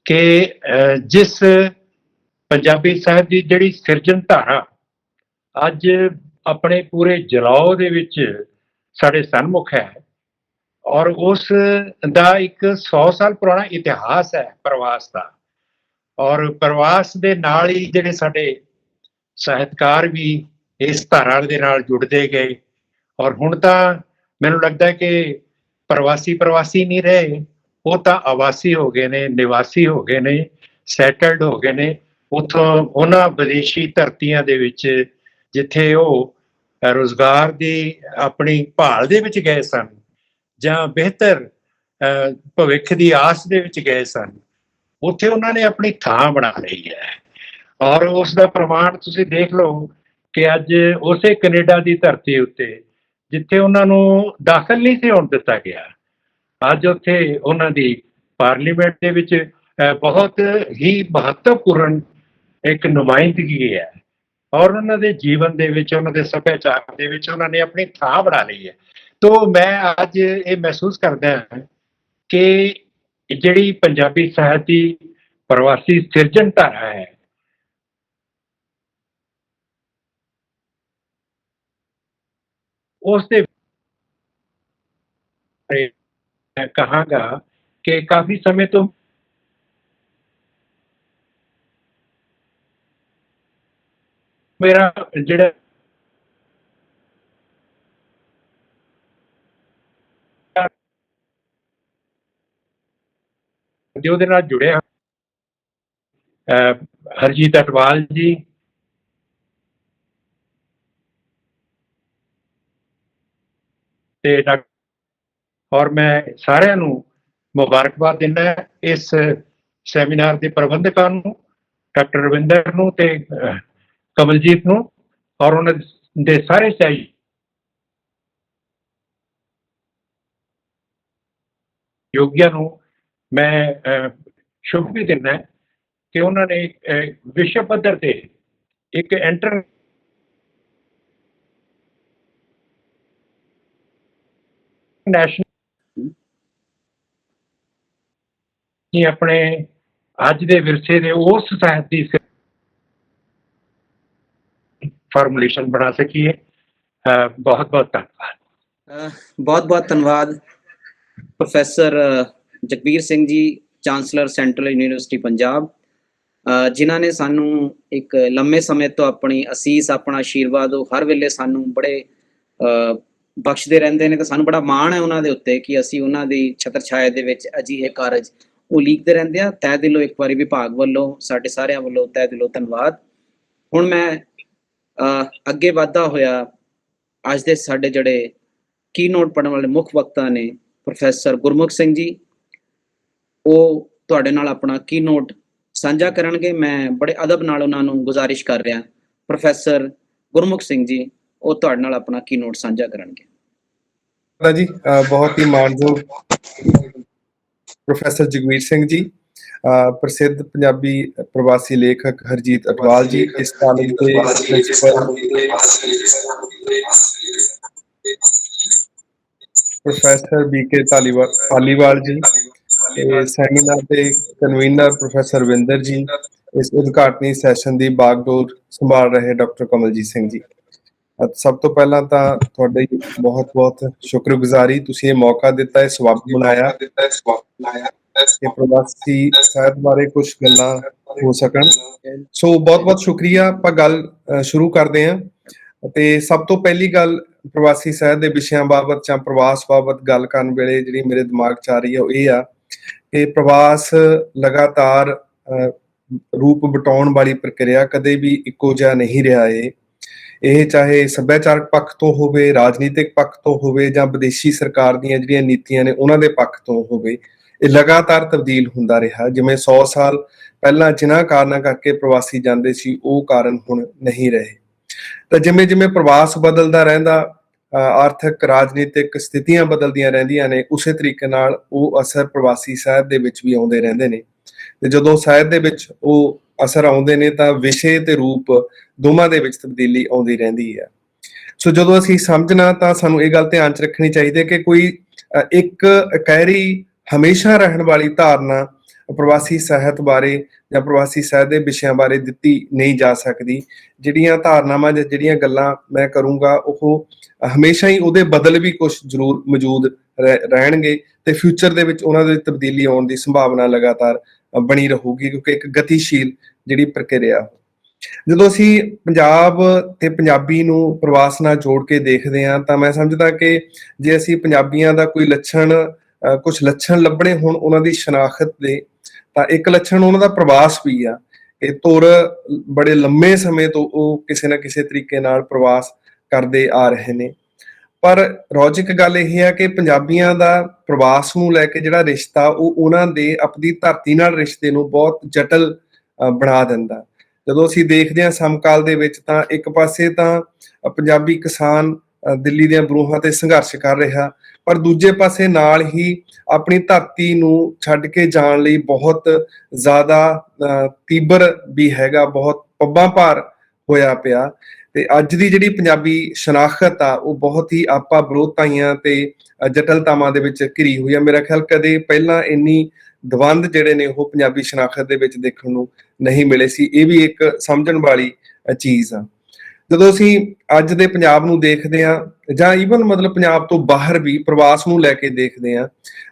ਕਿ ਜਿਸ ਪੰਜਾਬੀ ਸਾਹਿਤ ਦੀ ਜਿਹੜੀ ਸਿਰਜਣ ਧਾਰਾ ਅੱਜ ਆਪਣੇ ਪੂਰੇ ਜਲਾਓ ਦੇ ਵਿੱਚ ਸਾਡੇ ਸਨਮੁਖ ਹੈ, ਔਰ ਉਸ ਦਾ ਇੱਕ 100 ਸਾਲ ਪੁਰਾਣਾ ਇਤਿਹਾਸ ਹੈ ਪ੍ਰਵਾਸ ਦਾ। ਔਰ ਪ੍ਰਵਾਸ ਦੇ ਨਾਲ ਹੀ ਜਿਹੜੇ ਸਾਡੇ ਸਾਹਿਤਕਾਰ ਵੀ ਇਸ ਧਾਰਾ ਦੇ ਨਾਲ ਜੁੜਦੇ ਗਏ, ਔਰ ਹੁਣ ਤਾਂ ਮੈਨੂੰ ਲੱਗਦਾ ਕਿ ਪ੍ਰਵਾਸੀ ਨਹੀਂ ਰਹੇ, ਉਹ ਤਾਂ ਆਵਾਸੀ ਹੋ ਗਏ ਨੇ, ਨਿਵਾਸੀ ਹੋ ਗਏ ਨੇ, ਸੈਟਲਡ ਹੋ ਗਏ ਨੇ ਉੱਥੋਂ ਉਹਨਾਂ ਵਿਦੇਸ਼ੀ ਧਰਤੀਆਂ ਦੇ ਵਿੱਚ ਜਿੱਥੇ ਉਹ ਰੁਜ਼ਗਾਰ ਦੀ ਆਪਣੀ ਭਾਲ ਦੇ ਵਿੱਚ ਗਏ ਸਨ ਜਾਂ ਬਿਹਤਰ ਭਵਿੱਖ ਦੀ ਆਸ ਦੇ ਵਿੱਚ ਗਏ ਸਨ, ਉੱਥੇ ਉਹਨਾਂ ਨੇ ਆਪਣੀ ਥਾਂ ਬਣਾ ਲਈ ਹੈ। ਔਰ ਉਸ ਦਾ ਪ੍ਰਮਾਣ ਤੁਸੀਂ ਦੇਖ ਲਓ ਕਿ ਅੱਜ ਉਸੇ ਕੈਨੇਡਾ ਦੀ ਧਰਤੀ ਉੱਤੇ ਜਿੱਥੇ ਉਹਨਾਂ ਨੂੰ ਦਾਖਲ ਨਹੀਂ ਸੀ ਹੋਣ ਦਿੱਤਾ ਗਿਆ, ਅੱਜ ਉੱਥੇ ਉਹਨਾਂ ਦੀ ਪਾਰਲੀਮੈਂਟ ਦੇ ਵਿੱਚ ਬਹੁਤ ਹੀ ਮਹੱਤਵਪੂਰਨ ਇੱਕ ਨੁਮਾਇੰਦਗੀ ਹੈ, ਔਰ ਉਹਨਾਂ ਦੇ ਜੀਵਨ ਦੇ ਵਿੱਚ, ਉਹਨਾਂ ਦੇ ਸੱਭਿਆਚਾਰ ਦੇ ਵਿੱਚ ਉਹਨਾਂ ਨੇ ਆਪਣੀ ਥਾਂ ਬਣਾ ਲਈ ਹੈ। ਤੋ ਮੈਂ ਅੱਜ ਇਹ ਮਹਿਸੂਸ ਕਰਦਾ ਹਾਂ ਕਿ ਜਿਹੜੀ ਪੰਜਾਬੀ ਸਾਹਿਤ ਦੀ ਪ੍ਰਵਾਸੀ ਸਿਰਜਣ ਧਾਰਾ ਹੈ, ਉਸ ਦੇ ਮੈਂ ਕਹਾਂਗਾ ਕਿ ਕਾਫੀ ਸਮੇਂ ਤੋਂ ਮੇਰਾ ਜਿਹੜਾ ਉਹਦੇ ਨਾਲ ਜੁੜਿਆ ਹਰਜੀਤ ਅਟਵਾਲ ਜੀ, ਤੇ ਔਰ ਮੈਂ ਸਾਰਿਆਂ ਨੂੰ ਮੁਬਾਰਕਬਾਦ ਦਿੰਦਾ ਇਸ ਸੈਮੀਨਾਰ ਦੇ ਪ੍ਰਬੰਧਕਾਂ ਨੂੰ, ਡਾਕਟਰ ਰਵਿੰਦਰ ਨੂੰ ਤੇ ਕਮਲਜੀਤ ਨੂੰ, ਔਰ ਉਹਨਾਂ ਦੇ ਸਾਰੇ ਸਹਿਯੋਗੀਆਂ ਨੂੰ ਮੈਂ ਸ਼ੁਭ ਵੀ ਦਿੰਦਾ ਕਿ ਉਹਨਾਂ ਨੇ ਵਿਸ਼ਵ ਪੱਧਰ ਤੇ ਇੱਕ ਇੰਟਰਨੈਸ਼ਨਲ ਆਪਣੇ ਅੱਜ ਦੇ ਵਿਰਸੇ ਦੇ ਉਸ ਸਾਹਿਤ ਦੀ ਫਾਰਮੂਲੇਸ਼ਨ ਬਣਾ ਸਕੀਏ। ਬਹੁਤ ਬਹੁਤ ਧੰਨਵਾਦ। ਬਹੁਤ ਬਹੁਤ ਧੰਨਵਾਦ professor Jagbir Singh ji, chancellor central university Punjab, ਜਿਨ੍ਹਾਂ ਨੇ ਸਾਨੂੰ ਇੱਕ ਲੰਮੇ ਸਮੇਂ ਤੋਂ ਆਪਣੀ ਅਸੀਸ, ਆਪਣਾ ਆਸ਼ੀਰਵਾਦ ਉਹ ਹਰ ਵੇਲੇ ਸਾਨੂੰ ਬੜੇ ਬਖਸ਼ਦੇ ਰਹਿੰਦੇ ਨੇ, ਤੇ ਸਾਨੂੰ ਬੜਾ ਮਾਣ ਹੈ ਉਹਨਾਂ ਦੇ ਉੱਤੇ ਕਿ ਅਸੀਂ ਉਹਨਾਂ ਦੀ ਛਤਰ ਛਾਇਆ ਦੇ ਵਿੱਚ ਅਜਿਹੇ ਕਾਰਜ ਉਲੀਕਦੇ ਰਹਿੰਦੇ ਹਾਂ। ਤਹਿ ਦਿਲੋਂ ਇੱਕ ਵਾਰੀ ਵਿਭਾਗ ਵੱਲੋਂ, ਸਾਡੇ ਸਾਰਿਆਂ ਵੱਲੋਂ ਤਹਿ ਦਿਲੋਂ ਧੰਨਵਾਦ। ਹੁਣ ਮੈਂ ਅੱਗੇ ਵਧਦਾ ਹੋਇਆ ਅੱਜ ਦੇ ਸਾਡੇ ਜਿਹੜੇ ਕੀ ਨੋਟ ਪੜ੍ਹਨ ਵਾਲੇ ਮੁੱਖ ਵਕਤਾ ਨੇ ਪ੍ਰੋਫੈਸਰ ਗੁਰਮੁਖ ਸਿੰਘ ਜੀ, ਉਹ ਤੁਹਾਡੇ ਨਾਲ ਆਪਣਾ ਕੀ ਨੋਟ ਸਾਂਝਾ ਕਰਨਗੇ। ਮੈਂ ਬੜੇ ਅਦਬ ਨਾਲ ਉਹਨਾਂ ਨੂੰ ਗੁਜ਼ਾਰਿਸ਼ ਕਰ ਰਿਹਾ, ਪ੍ਰੋਫੈਸਰ ਗੁਰਮੁਖ ਸਿੰਘ ਜੀ, ਉਹ ਤੁਹਾਡੇ ਨਾਲ ਆਪਣਾ ਕੀ ਨੋਟ ਸਾਂਝਾ ਕਰਨਗੇ। ਜੀ ਬਹੁਤ ਹੀ ਮਾਣਯੋਗ ਪ੍ਰੋਫੈਸਰ ਜਗਬੀਰ ਸਿੰਘ ਜੀ, ਪ੍ਰਸਿੱਧ ਪੰਜਾਬੀ ਪ੍ਰਵਾਸੀ ਲੇਖਕ ਹਰਜੀਤ ਅਟਵਾਲ ਜੀ, ਇਸ ਕਾਲਜ ਦੇ ਪ੍ਰੋਫੈਸਰ BK ਧਾਲੀਵਾਲ ਜੀ, ਸੈਮੀਨਾਰ ਦੇ ਕਨਵੀਨਰ ਪ੍ਰੋਫੈਸਰ ਵਿੰਦਰ ਜੀ, ਇਸ ਉਦਘਾਟਨੀ ਸੈਸ਼ਨ ਦੀ ਬਾਗਡੋਰ ਸੰਭਾਲ ਰਹੇ ਡਾਕਟਰ ਕਮਲਜੀਤ ਸਿੰਘ ਜੀ। ਸਭ ਤੋਂ ਪਹਿਲਾਂ ਤਾਂ ਤੁਹਾਡੀ ਬਹੁਤ ਬਹੁਤ ਸ਼ੁਕਰਗੁਜ਼ਾਰੀ, ਤੁਸੀਂ ਇਹ ਮੌਕਾ ਦਿੱਤਾ, ਇਹ ਸਬੱਬ ਬਣਾਇਆ ਕਿ ਪ੍ਰਵਾਸੀ ਸਾਹਿਤ ਬਾਰੇ ਕੁਝ ਗੱਲਾਂ ਹੋ ਸਕਣ। ਸੋ ਬਹੁਤ ਬਹੁਤ ਸ਼ੁਕਰੀਆ। ਆਪਾਂ ਗੱਲ ਸ਼ੁਰੂ ਕਰਦੇ ਹਾਂ, ਤੇ ਸਭ ਤੋਂ ਪਹਿਲੀ ਗੱਲ ਪ੍ਰਵਾਸੀ ਸਾਹਿਤ ਦੇ ਵਿਸ਼ਿਆਂ ਬਾਬਤ ਜਾਂ ਪ੍ਰਵਾਸ ਬਾਬਤ ਗੱਲ ਕਰਨ ਵੇਲੇ ਜਿਹੜੀ ਮੇਰੇ ਦਿਮਾਗ 'ਚ ਆ ਰਹੀ ਹੈ ਉਹ ਇਹ ਆ ਕਿ ਪ੍ਰਵਾਸ ਲਗਾਤਾਰ ਰੂਪ ਵਟਾਉਣ ਵਾਲੀ ਪ੍ਰਕਿਰਿਆ ਕਦੇ ਵੀ ਇੱਕੋ ਜਿਹਾ ਨਹੀਂ ਰਿਹਾ। ਇਹ ਚਾਹੇ ਸੱਭਿਆਚਾਰਕ ਪੱਖ ਤੋਂ ਹੋਵੇ, ਰਾਜਨੀਤਿਕ ਪੱਖ ਤੋਂ ਹੋਵੇ, ਜਾਂ ਵਿਦੇਸ਼ੀ ਸਰਕਾਰ ਦੀਆਂ ਜਿਹੜੀਆਂ ਨੀਤੀਆਂ ਨੇ ਉਹਨਾਂ ਦੇ ਪੱਖ ਤੋਂ ਹੋਵੇ, ਇਹ ਲਗਾਤਾਰ ਤਬਦੀਲ ਹੁੰਦਾ ਰਿਹਾ। ਜਿਵੇਂ 100 ਸਾਲ ਪਹਿਲਾਂ ਜਿਨ੍ਹਾਂ ਕਾਰਨਾਂ ਕਰਕੇ ਪ੍ਰਵਾਸੀ ਜਾਂਦੇ ਸੀ, ਉਹ ਕਾਰਨ ਹੁਣ ਨਹੀਂ ਰਹੇ। ਤਾਂ ਜਿਵੇਂ ਜਿਵੇਂ ਪ੍ਰਵਾਸ ਬਦਲਦਾ ਰਹਿੰਦਾ, ਆਰਥਿਕ ਰਾਜਨੀਤਿਕ ਸਥਿਤੀਆਂ ਬਦਲਦੀਆਂ ਰਹਿੰਦੀਆਂ ਨੇ, ਉਸੇ ਤਰੀਕੇ ਨਾਲ ਉਹ ਅਸਰ ਪ੍ਰਵਾਸੀ ਸਾਹਿਤ ਦੇ ਵਿੱਚ ਵੀ ਆਉਂਦੇ ਰਹਿੰਦੇ ਨੇ। ਤੇ ਜਦੋਂ ਸਾਹਿਤ ਦੇ ਵਿੱਚ ਉਹ ਅਸਰ ਆਉਂਦੇ ਨੇ ਤਾਂ ਵਿਸ਼ੇ ਤੇ ਰੂਪ ਦੋਵਾਂ ਦੇ ਵਿੱਚ ਤਬਦੀਲੀ ਆਉਂਦੀ ਰਹਿੰਦੀ ਹੈ। ਸੋ ਜਦੋਂ ਅਸੀਂ ਸਮਝਣਾ ਤਾਂ ਸਾਨੂੰ ਇਹ ਗੱਲ ਧਿਆਨ 'ਚ ਰੱਖਣੀ ਚਾਹੀਦੀ ਹੈ ਕਿ ਕੋਈ ਇੱਕ ਇਕਹਿਰੀ ਹਮੇਸ਼ਾ ਰਹਿਣ ਵਾਲੀ ਧਾਰਨਾ ਪ੍ਰਵਾਸੀ ਸਾਹਿਤ ਬਾਰੇ ਜਾਂ ਪ੍ਰਵਾਸੀ ਸਾਹਿਤ ਦੇ ਵਿਸ਼ਿਆਂ ਬਾਰੇ ਦਿੱਤੀ ਨਹੀਂ ਜਾ ਸਕਦੀ। ਜਿਹੜੀਆਂ ਧਾਰਨਾਵਾਂ ਜਾਂ ਜਿਹੜੀਆਂ ਗੱਲਾਂ ਮੈਂ ਕਰੂੰਗਾ ਉਹ ਹਮੇਸ਼ਾ ਹੀ ਉਹਦੇ ਬਦਲ ਵੀ ਕੁਝ ਜ਼ਰੂਰ ਮੌਜੂਦ ਰਹਿਣਗੇ ਤੇ ਫਿਊਚਰ ਦੇ ਵਿੱਚ ਉਹਨਾਂ ਦੇ ਤਬਦੀਲੀ ਆਉਣ ਦੀ ਸੰਭਾਵਨਾ ਲਗਾਤਾਰ ਬਣੀ ਰਹੂਗੀ, ਕਿਉਂਕਿ ਇੱਕ ਗਤੀਸ਼ੀਲ ਜਿਹੜੀ ਪ੍ਰਕਿਰਿਆ। ਜਦੋਂ ਅਸੀਂ ਪੰਜਾਬ ਤੇ ਪੰਜਾਬੀ ਨੂੰ ਪ੍ਰਵਾਸ ਨਾਲ ਜੋੜ ਕੇ ਦੇਖਦੇ ਹਾਂ ਤਾਂ ਮੈਂ ਸਮਝਦਾ ਕਿ ਜੇ ਅਸੀਂ ਪੰਜਾਬੀਆਂ ਦਾ ਕੋਈ ਕੁਝ ਲੱਛਣ ਲੱਭਣੇ ਹੋਣ ਉਹਨਾਂ ਦੀ ਸ਼ਨਾਖਤ ਦੇ, ਤਾਂ ਇੱਕ ਲੱਛਣ ਉਹਨਾਂ ਦਾ ਪ੍ਰਵਾਸ ਵੀ ਆ। ਇਹ ਤੁਰ ਬੜੇ ਲੰਮੇ ਸਮੇਂ ਤੋਂ ਉਹ ਕਿਸੇ ਨਾ ਕਿਸੇ ਤਰੀਕੇ ਨਾਲ ਪ੍ਰਵਾਸ ਕਰਦੇ ਆ ਰਹੇ ਨੇ। ਪਰ ਰੌਚਕ ਗੱਲ ਇਹ ਹੈ ਕਿ ਪੰਜਾਬੀਆਂ ਦਾ ਪ੍ਰਵਾਸ ਨੂੰ ਲੈ ਕੇ ਜਿਹੜਾ ਰਿਸ਼ਤਾ ਉਹ ਉਹਨਾਂ ਦੇ ਆਪਣੀ ਧਰਤੀ ਨਾਲ ਰਿਸ਼ਤੇ ਨੂੰ ਬਹੁਤ ਜਟਲ ਬਣਾ ਦਿੰਦਾ। ਜਦੋਂ ਅਸੀਂ ਦੇਖਦੇ ਹਾਂ ਸਮਕਾਲ ਦੇ ਵਿੱਚ ਤਾਂ ਇੱਕ ਪਾਸੇ ਤਾਂ ਪੰਜਾਬੀ ਕਿਸਾਨ ਦਿੱਲੀ ਦੀਆਂ ਬਰੂਹਾਂ ਤੇ ਸੰਘਰਸ਼ ਕਰ ਰਿਹਾ, ਪਰ ਦੂਜੇ ਪਾਸੇ ਨਾਲ ਹੀ ਆਪਣੀ ਧਰਤੀ ਨੂੰ ਛੱਡ ਕੇ ਜਾਣ ਲਈ ਬਹੁਤ ਜ਼ਿਆਦਾ ਤੀਬਰ ਵੀ ਹੈਗਾ, ਬਹੁਤ ਪੱਬਾਂ ਭਾਰ ਹੋਇਆ ਪਿਆ। ਤੇ ਅੱਜ ਦੀ ਜਿਹੜੀ ਪੰਜਾਬੀ ਸ਼ਨਾਖਤ ਆ ਉਹ ਬਹੁਤ ਹੀ ਆਪਾ ਵਿਰੋਧਤਾਈਆਂ ਤੇ ਜਟਲਤਾਵਾਂ ਦੇ ਵਿੱਚ ਘਿਰੀ ਹੋਈ ਆ। ਮੇਰਾ ਖਿਆਲ ਕਦੇ ਪਹਿਲਾਂ ਇੰਨੀ ਦਵੰਦ ਜਿਹੜੇ ਨੇ ਉਹ ਪੰਜਾਬੀ ਸ਼ਨਾਖਤ ਦੇ ਵਿੱਚ ਦੇਖਣ ਨੂੰ ਨਹੀਂ ਮਿਲੇ ਸੀ। ਇਹ ਵੀ ਇੱਕ ਸਮਝਣ ਵਾਲੀ ਚੀਜ਼ ਆ। ਜਦੋਂ ਅਸੀਂ ਅੱਜ ਦੇ ਪੰਜਾਬ ਨੂੰ ਦੇਖਦੇ ਹਾਂ ਜਾਂ ਈਵਨ ਮਤਲਬ ਪੰਜਾਬ ਤੋਂ ਬਾਹਰ ਵੀ ਪ੍ਰਵਾਸ ਨੂੰ ਲੈ ਕੇ ਦੇਖਦੇ ਹਾਂ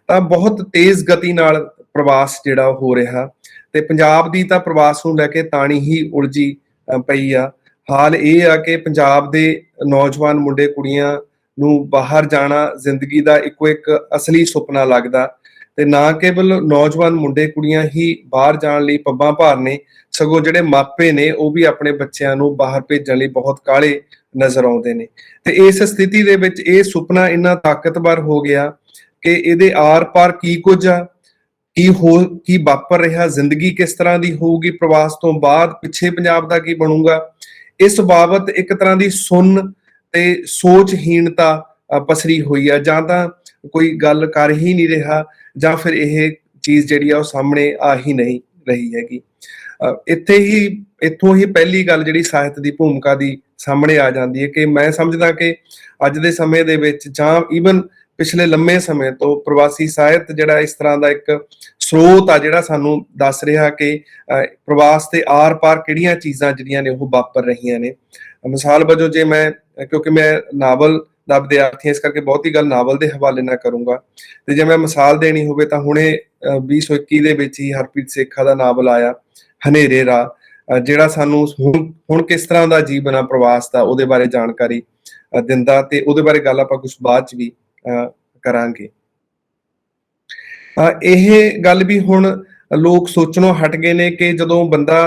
ਤਾਂ ਬਹੁਤ ਤੇਜ਼ ਗਤੀ ਨਾਲ ਪ੍ਰਵਾਸ ਜਿਹੜਾ ਹੋ ਰਿਹਾ, ਤੇ ਪੰਜਾਬ ਦੀ ਤਾਂ ਪ੍ਰਵਾਸ ਨੂੰ ਲੈ ਕੇ ਤਾਣੀ ਹੀ ਉਲਝੀ ਪਈ ਆ। ਹਾਲ ਇਹ ਆ ਕਿ ਪੰਜਾਬ ਦੇ ਨੌਜਵਾਨ ਮੁੰਡੇ ਕੁੜੀਆਂ ਨੂੰ ਬਾਹਰ ਜਾਣਾ ਜ਼ਿੰਦਗੀ ਦਾ ਇੱਕੋ ਇੱਕ ਅਸਲੀ ਸੁਪਨਾ ਲੱਗਦਾ, ਤੇ ਨਾ ਕੇਵਲ ਨੌਜਵਾਨ ਮੁੰਡੇ ਕੁੜੀਆਂ ਹੀ ਬਾਹਰ ਜਾਣ ਲਈ ਪੱਬਾਂ ਭਾਰ ਨੇ, ਸਗੋਂ ਜਿਹੜੇ ਮਾਪੇ ਨੇ ਉਹ ਵੀ ਆਪਣੇ ਬੱਚਿਆਂ ਨੂੰ ਬਾਹਰ ਭੇਜਣ ਲਈ ਬਹੁਤ ਕਾਹਲੇ ਨਜ਼ਰ ਆਉਂਦੇ ਨੇ। ਤੇ ਇਸ ਸਥਿਤੀ ਦੇ ਵਿੱਚ ਇਹ ਸੁਪਨਾ ਇੰਨਾ ਤਾਕਤਵਰ ਹੋ ਗਿਆ ਕਿ ਇਹਦੇ ਆਰ ਪਾਰ ਕੀ ਕੁਝ ਆ, ਕੀ ਵਾਪਰ ਰਿਹਾ, ਜ਼ਿੰਦਗੀ ਕਿਸ ਤਰ੍ਹਾਂ ਦੀ ਹੋਊਗੀ ਪ੍ਰਵਾਸ ਤੋਂ ਬਾਅਦ, ਪਿੱਛੇ ਪੰਜਾਬ ਦਾ ਕੀ ਬਣੂਗਾ, ਇਸ ਬਾਬਤ ਇੱਕ ਤਰ੍ਹਾਂ ਦੀ ਸੁੰਨ ਤੇ ਸੋਚਹੀਣਤਾ ਪਸਰੀ ਹੋਈ ਆ। ਜਾਂ ਤਾਂ ਕੋਈ ਗੱਲ ਕਰ ਹੀ ਨਹੀਂ ਰਿਹਾ ਜਾਂ ਫਿਰ ਇਹ ਚੀਜ਼ ਜਿਹੜੀ ਆ ਉਹ ਸਾਹਮਣੇ ਆ ਹੀ ਨਹੀਂ ਰਹੀ ਹੈਗੀ। ਇੱਥੋਂ ਹੀ ਪਹਿਲੀ ਗੱਲ ਜਿਹੜੀ ਸਾਹਿਤ ਦੀ ਭੂਮਿਕਾ ਦੀ ਸਾਹਮਣੇ ਆ ਜਾਂਦੀ ਹੈ ਕਿ ਮੈਂ ਸਮਝਦਾ ਕਿ ਅੱਜ ਦੇ ਸਮੇਂ ਦੇ ਵਿੱਚ ਜਾਂ ਈਵਨ ਪਿਛਲੇ ਲੰਮੇ ਸਮੇਂ ਤੋਂ ਪ੍ਰਵਾਸੀ ਸਾਹਿਤ ਜਿਹੜਾ ਇਸ ਤਰ੍ਹਾਂ ਦਾ ਇੱਕ ਸਰੋਤ ਆ ਜਿਹੜਾ ਸਾਨੂੰ ਦੱਸ ਰਿਹਾ ਕਿ ਪ੍ਰਵਾਸ ਤੇ ਆਰ ਪਾਰ ਕਿਹੜੀਆਂ ਚੀਜ਼ਾਂ ਜਿਹੜੀਆਂ ਨੇ ਉਹ ਵਾਪਰ ਰਹੀਆਂ ਨੇ। ਮਿਸਾਲ ਵਜੋਂ ਜੇ ਕਿਉਂਕਿ ਮੈਂ ਨਾਵਲ ਦਾ ਵਿਦਿਆਰਥੀ ਇਸ ਕਰਕੇ ਬਹੁਤੀ ਗੱਲ ਨਾਵਲ ਦੇ ਹਵਾਲੇ ਨਾਲ ਕਰੂੰਗਾ, ਤੇ ਜੇ ਮੈਂ ਮਿਸਾਲ ਦੇਣੀ ਹੋਵੇ ਤਾਂ ਹੁਣੇ 2021 ਦੇ ਵਿੱਚ ਹੀ ਹਰਪ੍ਰੀਤ ਸੇਖਾ ਦਾ ਨਾਵਲ ਆਇਆ ਹਨੇਰੇ ਰਾਹ, ਜਿਹੜਾ ਸਾਨੂੰ ਹੁਣ ਕਿਸ ਤਰ੍ਹਾਂ ਦਾ ਜੀਵਨ ਆ ਪ੍ਰਵਾਸ ਦਾ ਉਹਦੇ ਬਾਰੇ ਜਾਣਕਾਰੀ ਦਿੰਦਾ, ਤੇ ਉਹਦੇ ਬਾਰੇ ਗੱਲ ਆਪਾਂ ਕੁਝ ਬਾਅਦ ਚ ਵੀ ਕਰਾਂਗੇ। ਇਹ ਗੱਲ ਵੀ ਹੁਣ ਲੋਕ ਸੋਚਣੋਂ ਹਟ ਗਏ ਨੇ ਕਿ ਜਦੋਂ ਬੰਦਾ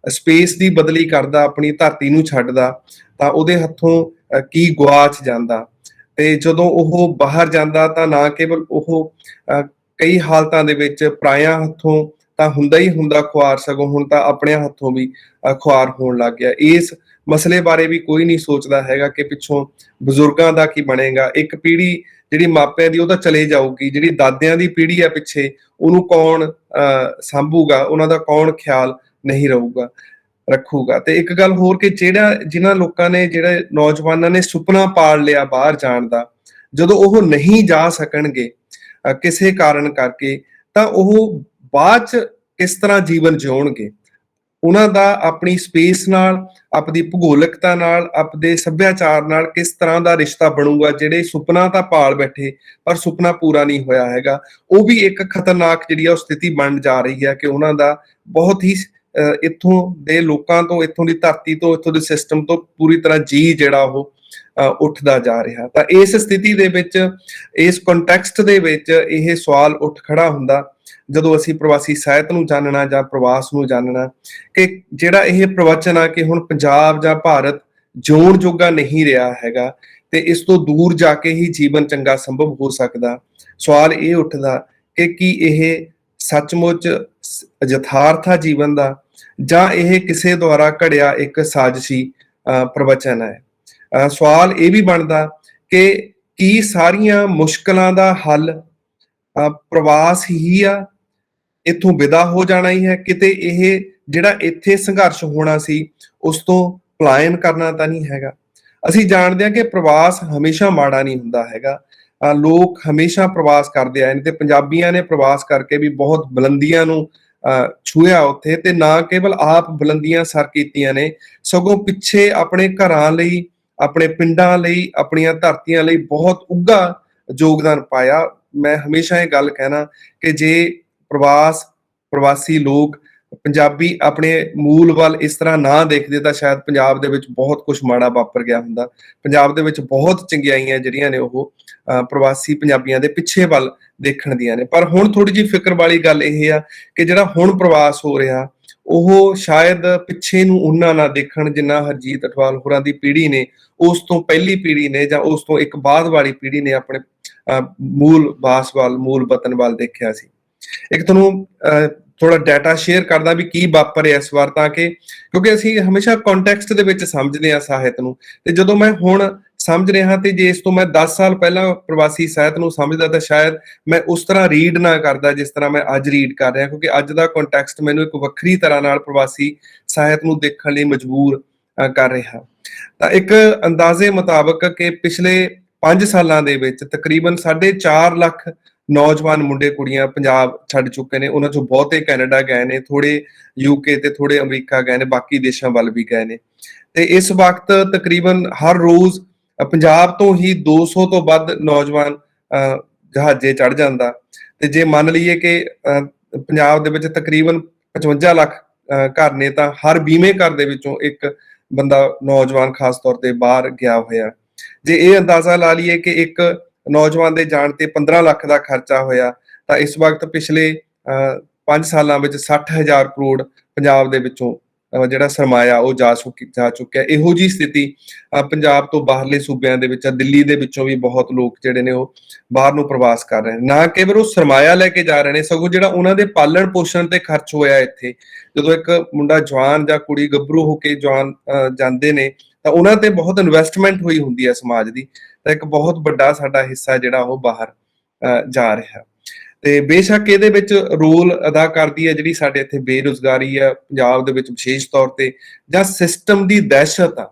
ਸਪੇਸ ਦੀ ਬਦਲੀ ਕਰਦਾ, ਆਪਣੀ ਧਰਤੀ ਨੂੰ ਛੱਡਦਾ, ਤਾਂ ਉਹਦੇ ਹੱਥੋਂ ਕੀ ਗੁਆਚ ਜਾਂਦਾ। ਤੇ ਜਦੋਂ ਉਹ ਬਾਹਰ ਜਾਂਦਾ ਤਾਂ ਨਾ ਕੇਵਲ ਉਹ ਕਈ ਹਾਲਤਾਂ ਦੇ ਵਿੱਚ ਪਰਾਇਆਂ ਹੱਥੋਂ ਤਾਂ ਹੁੰਦਾ ਹੀ ਹੁੰਦਾ ਖੁਆਰ, ਸਗੋਂ ਹੁਣ ਤਾਂ ਆਪਣਿਆਂ ਹੱਥੋਂ ਵੀ ਖੁਆਰ ਹੋਣ ਲੱਗ ਗਿਆ। ਇਸ ਮਸਲੇ ਬਾਰੇ ਵੀ ਕੋਈ ਨਹੀਂ ਸੋਚਦਾ ਹੈਗਾ ਕਿ ਪਿੱਛੋਂ ਬਜ਼ੁਰਗਾਂ ਦਾ ਕੀ ਬਣੇਗਾ। ਇੱਕ ਪੀੜ੍ਹੀ ਜਿਹੜੀ ਮਾਪਿਆਂ ਦੀ ਉਹ ਤਾਂ ਚਲੇ ਜਾਊਗੀ, ਜਿਹੜੀ ਦਾਦਿਆਂ ਦੀ ਪੀੜ੍ਹੀ ਆ ਪਿੱਛੇ ਉਹਨੂੰ ਕੌਣ ਸਾਂਭੂਗਾ, ਉਹਨਾਂ ਦਾ ਕੌਣ ਖਿਆਲ ਨਹੀਂ ਰੱਖੂਗਾ। ਤੇ ਇੱਕ ਗੱਲ ਹੋਰ ਕਿ ਜਿਨ੍ਹਾਂ ਲੋਕਾਂ ਨੇ, ਜਿਹੜੇ ਨੌਜਵਾਨਾਂ ਨੇ ਸੁਪਨਾ ਪਾਲ ਲਿਆ ਬਾਹਰ ਜਾਣ ਦਾ, ਜਦੋਂ ਉਹ ਨਹੀਂ ਜਾ ਸਕਣਗੇ ਕਿਸੇ ਕਾਰਨ ਕਰਕੇ, ਤਾਂ ਉਹ ਬਾਅਦ ਚ ਕਿਸ ਤਰ੍ਹਾਂ ਜੀਵਨ ਜਿਉਣਗੇ। ਉਹਨਾਂ ਦਾ ਆਪਣੀ ਸਪੇਸ ਨਾਲ, ਆਪਣੀ ਭੂਗੋਲਿਕਤਾ ਨਾਲ, ਆਪਣੇ ਸੱਭਿਆਚਾਰ ਨਾਲ ਕਿਸ ਤਰ੍ਹਾਂ ਦਾ ਰਿਸ਼ਤਾ ਬਣੂਗਾ। ਜਿਹੜੇ ਸੁਪਨਾ ਤਾਂ ਪਾਲ ਬੈਠੇ ਪਰ ਸੁਪਨਾ ਪੂਰਾ ਨਹੀਂ ਹੋਇਆ ਹੈਗਾ, ਉਹ ਵੀ ਇੱਕ ਖਤਰਨਾਕ ਜਿਹੜੀ ਆ ਉਹ ਸਥਿਤੀ ਬਣ ਜਾ ਰਹੀ ਹੈ ਕਿ ਉਹਨਾਂ ਦਾ ਬਹੁਤ ਹੀ ਇੱਥੋਂ ਦੇ ਲੋਕਾਂ ਤੋਂ, ਇੱਥੋਂ ਦੀ ਧਰਤੀ ਤੋਂ, ਇੱਥੋਂ ਦੇ ਸਿਸਟਮ ਤੋਂ ਪੂਰੀ ਤਰ੍ਹਾਂ ਜਿਹੜਾ ਉਹ ਉੱਠਦਾ ਜਾ ਰਿਹਾ। ਤਾਂ ਇਸ ਸਥਿਤੀ ਦੇ ਵਿੱਚ, ਇਸ ਕੰਟੈਕਸਟ ਦੇ ਵਿੱਚ ਇਹ ਸਵਾਲ ਉੱਠ ਖੜਾ ਹੁੰਦਾ ਜਦੋਂ ਅਸੀਂ ਪ੍ਰਵਾਸੀ ਸਾਹਿਤ ਨੂੰ ਜਾਣਨਾ ਜਾਂ ਪ੍ਰਵਾਸ ਨੂੰ ਜਾਣਨਾ, ਕਿ ਜਿਹੜਾ ਇਹ ਪ੍ਰਵਚਨ ਆ ਕਿ ਹੁਣ ਪੰਜਾਬ ਜਾਂ ਭਾਰਤ ਜਿਉਣ ਜੋਗਾ ਨਹੀਂ ਰਿਹਾ ਹੈਗਾ ਤੇ ਇਸ ਤੋਂ ਦੂਰ ਜਾ ਕੇ ਹੀ ਜੀਵਨ ਚੰਗਾ ਸੰਭਵ ਹੋ ਸਕਦਾ। ਸਵਾਲ ਇਹ ਉੱਠਦਾ ਕਿ ਕੀ ਇਹ ਸੱਚਮੁੱਚ ਯਥਾਰਥ ਆ ਜੀਵਨ ਦਾ, ਜਾਂ ਇਹ ਕਿਸੇ ਦੁਆਰਾ ਘੜਿਆ ਇੱਕ ਸਾਜ਼ਿਸ਼ੀ ਪ੍ਰਵਚਨ ਹੈ। ਸਵਾਲ ਇਹ ਵੀ ਬਣਦਾ ਕਿ ਕੀ ਸਾਰੀਆਂ ਮੁਸ਼ਕਲਾਂ ਦਾ ਹੱਲ ਪ੍ਰਵਾਸ ਹੀ ਆ, ਇੱਥੋਂ ਵਿਦਾ ਹੋ ਜਾਣਾ ਹੀ ਹੈ? ਕਿਤੇ ਇਹ ਜਿਹੜਾ ਇੱਥੇ ਸੰਘਰਸ਼ ਹੋਣਾ ਸੀ ਉਸ ਤੋਂ ਪਲਾਇਨ ਕਰਨਾ ਤਾਂ ਨਹੀਂ ਹੈਗਾ? ਅਸੀਂ ਜਾਣਦੇ ਹਾਂ ਕਿ ਪ੍ਰਵਾਸ ਹਮੇਸ਼ਾ ਮਾੜਾ ਨਹੀਂ ਹੁੰਦਾ ਹੈਗਾ। ਲੋਕ ਹਮੇਸ਼ਾ ਪ੍ਰਵਾਸ ਕਰਦੇ ਆਏ ਨੇ ਤੇ ਪੰਜਾਬੀਆਂ ਨੇ ਪ੍ਰਵਾਸ ਕਰਕੇ ਵੀ ਬਹੁਤ ਬੁਲੰਦੀਆਂ ਨੂੰ ਛੂਹਿਆ ਉੱਥੇ, ਤੇ ਨਾ ਕੇਵਲ ਆਪ ਬੁਲੰਦੀਆਂ ਸਰ ਕੀਤੀਆਂ ਨੇ, ਸਗੋਂ ਪਿੱਛੇ ਆਪਣੇ ਘਰਾਂ ਲਈ, ਆਪਣੇ ਪਿੰਡਾਂ ਲਈ, ਆਪਣੀਆਂ ਧਰਤੀਆਂ ਲਈ ਬਹੁਤ ਉੱਘਾ ਯੋਗਦਾਨ ਪਾਇਆ। ਮੈਂ ਹਮੇਸ਼ਾ ਇਹ ਗੱਲ ਕਹਿਣਾ ਕਿ ਜੇ ਪ੍ਰਵਾਸੀ ਲੋਕ ਪੰਜਾਬੀ ਆਪਣੇ ਮੂਲ ਵੱਲ ਇਸ ਤਰ੍ਹਾਂ ਨਾ ਦੇਖਦੇ ਤਾਂ ਸ਼ਾਇਦ ਪੰਜਾਬ ਦੇ ਵਿੱਚ ਬਹੁਤ ਕੁਝ ਮਾੜਾ ਵਾਪਰ ਗਿਆ ਹੁੰਦਾ। ਪੰਜਾਬ ਦੇ ਵਿੱਚ ਬਹੁਤ ਚੰਗਿਆਈਆਂ ਜਿਹੜੀਆਂ ਨੇ ਉਹ ਪ੍ਰਵਾਸੀ ਪੰਜਾਬੀਆਂ ਦੇ ਪਿੱਛੇ ਵੱਲ ਦੇਖਣ ਦੀਆਂ ਨੇ। ਪਰ ਹੁਣ ਥੋੜੀ ਜਿਹੀ ਫਿਕਰ ਵਾਲੀ ਗੱਲ ਇਹ ਆ ਕਿ ਜਿਹੜਾ ਹੁਣ ਪ੍ਰਵਾਸ ਹੋ ਰਿਹਾ ਉਹ ਸ਼ਾਇਦ ਪਿੱਛੇ ਨੂੰ ਉਹਨਾਂ ਨਾ ਦੇਖਣ ਜਿੰਨਾ ਹਰਜੀਤ ਅਠਵਾਲ ਹੋਰਾਂ ਦੀ ਪੀੜ੍ਹੀ ਨੇ, ਉਸ ਤੋਂ ਪਹਿਲੀ ਪੀੜ੍ਹੀ ਨੇ, ਜਾਂ ਉਸ ਤੋਂ ਇੱਕ ਬਾਅਦ ਵਾਲੀ ਪੀੜ੍ਹੀ ਨੇ ਆਪਣੇ ਮੂਲ ਬਾਸ ਵੱਲ, ਮੂਲ ਵਤਨ ਵੱਲ ਦੇਖਿਆ ਸੀ। ਇੱਕ ਤੁਹਾਨੂੰ ਥੋੜਾ ਡਾਟਾ ਸ਼ੇਅਰ ਕਰਦਾ ਵੀ ਕੀ ਵਾਪਰਿਆ ਇਸ ਵਾਰ, ਤਾਂ ਕਿ ਕਿਉਂਕਿ ਅਸੀਂ ਹਮੇਸ਼ਾ ਕੰਟੈਕਸਟ ਦੇ ਵਿੱਚ ਸਮਝਦੇ ਹਾਂ ਸਾਹਿਤ ਨੂੰ, ਤੇ ਜਦੋਂ ਮੈਂ ਹੁਣ ਸਮਝ ਰਿਹਾ ਤੇ ਜੇ ਇਸ ਤੋਂ ਮੈਂ 10 ਸਾਲ ਪਹਿਲਾਂ ਪ੍ਰਵਾਸੀ ਸਾਹਿਤ ਨੂੰ ਸਮਝਦਾ ਤਾਂ ਸ਼ਾਇਦ ਮੈਂ ਉਸ ਤਰ੍ਹਾਂ ਰੀਡ ਨਾ ਕਰਦਾ ਜਿਸ ਤਰ੍ਹਾਂ ਮੈਂ ਅੱਜ ਰੀਡ ਕਰ ਰਿਹਾ, ਕਿਉਂਕਿ ਅੱਜ ਦਾ ਕੰਟੈਕਸਟ ਮੈਨੂੰ ਇੱਕ ਵੱਖਰੀ ਤਰ੍ਹਾਂ ਨਾਲ ਪ੍ਰਵਾਸੀ ਸਾਹਿਤ ਨੂੰ ਦੇਖਣ ਲਈ ਮਜਬੂਰ ਕਰ ਰਿਹਾ। ਤਾਂ ਇੱਕ ਅੰਦਾਜ਼ੇ ਮੁਤਾਬਕ ਕਿ ਪਿਛਲੇ 5 ਸਾਲਾਂ ਦੇ ਵਿੱਚ ਤਕਰੀਬਨ 4.5 ਲੱਖ ਨੌਜਵਾਨ ਮੁੰਡੇ ਕੁੜੀਆਂ ਪੰਜਾਬ ਛੱਡ ਚੁੱਕੇ ਨੇ। ਉਹਨਾਂ ਚੋਂ ਬਹੁਤੇ ਕੈਨੇਡਾ ਗਏ ਨੇ, ਥੋੜੇ UK ਤੇ ਥੋੜੇ ਅਮਰੀਕਾ ਗਏ ਨੇ, ਬਾਕੀ ਦੇਸ਼ਾਂ ਵੱਲ ਵੀ ਗਏ ਨੇ। ਤੇ ਇਸ ਵਕਤ ਤਕਰੀਬਨ ਹਰ ਰੋਜ਼ ਪੰਜਾਬ ਤੋਂ ਹੀ 200 ਤੋਂ ਵੱਧ ਨੌਜਵਾਨ ਜਹਾਜ਼ੇ ਚੜ ਜਾਂਦਾ। ਤੇ ਜੇ ਮੰਨ ਲਈਏ ਕਿ ਪੰਜਾਬ ਦੇ ਵਿੱਚ ਤਕਰੀਬਨ 55 ਲੱਖ ਘਰ ਨੇ, ਤਾਂ ਹਰ 20ਵੇਂ ਘਰ ਦੇ ਵਿੱਚੋਂ ਇੱਕ ਬੰਦਾ ਨੌਜਵਾਨ ਖਾਸ ਤੌਰ ਤੇ ਬਾਹਰ ਗਿਆ ਹੋਇਆ। ਜੇ ਇਹ ਅੰਦਾਜ਼ਾ ਲਾ ਲਈਏ ਕਿ ਇੱਕ ਨੌਜਵਾਨ ਦੇ ਜਾਣ ਤੇ 15 ਲੱਖ ਦਾ ਖਰਚਾ ਹੋਇਆ, ਤਾਂ ਇਸ ਵਕਤ ਪਿਛਲੇ 5 ਸਾਲਾਂ ਵਿੱਚ 60,000 ਕਰੋੜ ਪੰਜਾਬ ਦੇ ਵਿੱਚੋਂ ਜਿਹੜਾ ਸਰਮਾਇਆ ਉਹ ਜਾ ਚੁੱਕਿਆ। ਇਹੋ ਜਿਹੀ ਸਥਿਤੀ ਪੰਜਾਬ ਤੋਂ ਬਾਹਰਲੇ ਸੂਬਿਆਂ ਦੇ ਵਿੱਚ, ਦਿੱਲੀ ਦੇ ਵਿੱਚੋਂ ਵੀ ਬਹੁਤ ਲੋਕ ਜਿਹੜੇ ਨੇ ਉਹ ਬਾਹਰ ਨੂੰ ਪ੍ਰਵਾਸ ਕਰ ਰਹੇ ਨੇ। ਨਾ ਕੇਵਲ ਉਹ ਸਰਮਾਇਆ ਲੈ ਕੇ ਜਾ ਰਹੇ ਨੇ, ਸਗੋਂ ਜਿਹੜਾ ਉਹਨਾਂ ਦੇ ਪਾਲਣ ਪੋਸ਼ਣ ਤੇ ਖਰਚ ਹੋਇਆ ਇੱਥੇ, ਜਦੋਂ ਇੱਕ ਮੁੰਡਾ ਜਵਾਨ ਜਾਂ ਕੁੜੀ ਗੱਭਰੂ ਹੋ ਕੇ ਜਵਾਨ ਜਾਂਦੇ ਨੇ ਤਾਂ ਉਹਨਾਂ ਤੇ ਬਹੁਤ ਇਨਵੈਸਟਮੈਂਟ ਹੋਈ ਹੁੰਦੀ ਹੈ ਸਮਾਜ ਦੀ, ਤਾਂ ਇੱਕ ਬਹੁਤ ਵੱਡਾ ਸਾਡਾ ਹਿੱਸਾ ਜਿਹੜਾ ਉਹ ਬਾਹਰ ਜਾ ਰਿਹਾ। ਤੇ ਬੇਸ਼ੱਕ ਇਹਦੇ ਵਿੱਚ ਰੋਲ ਅਦਾ ਕਰਦੀ ਹੈ ਜਿਹੜੀ ਸਾਡੇ ਇੱਥੇ ਬੇਰੁਜ਼ਗਾਰੀ ਆ ਪੰਜਾਬ ਦੇ ਵਿੱਚ ਵਿਸ਼ੇਸ਼ ਤੌਰ ਤੇ, ਜਾਂ ਸਿਸਟਮ ਦੀ ਦਹਿਸ਼ਤ ਆ,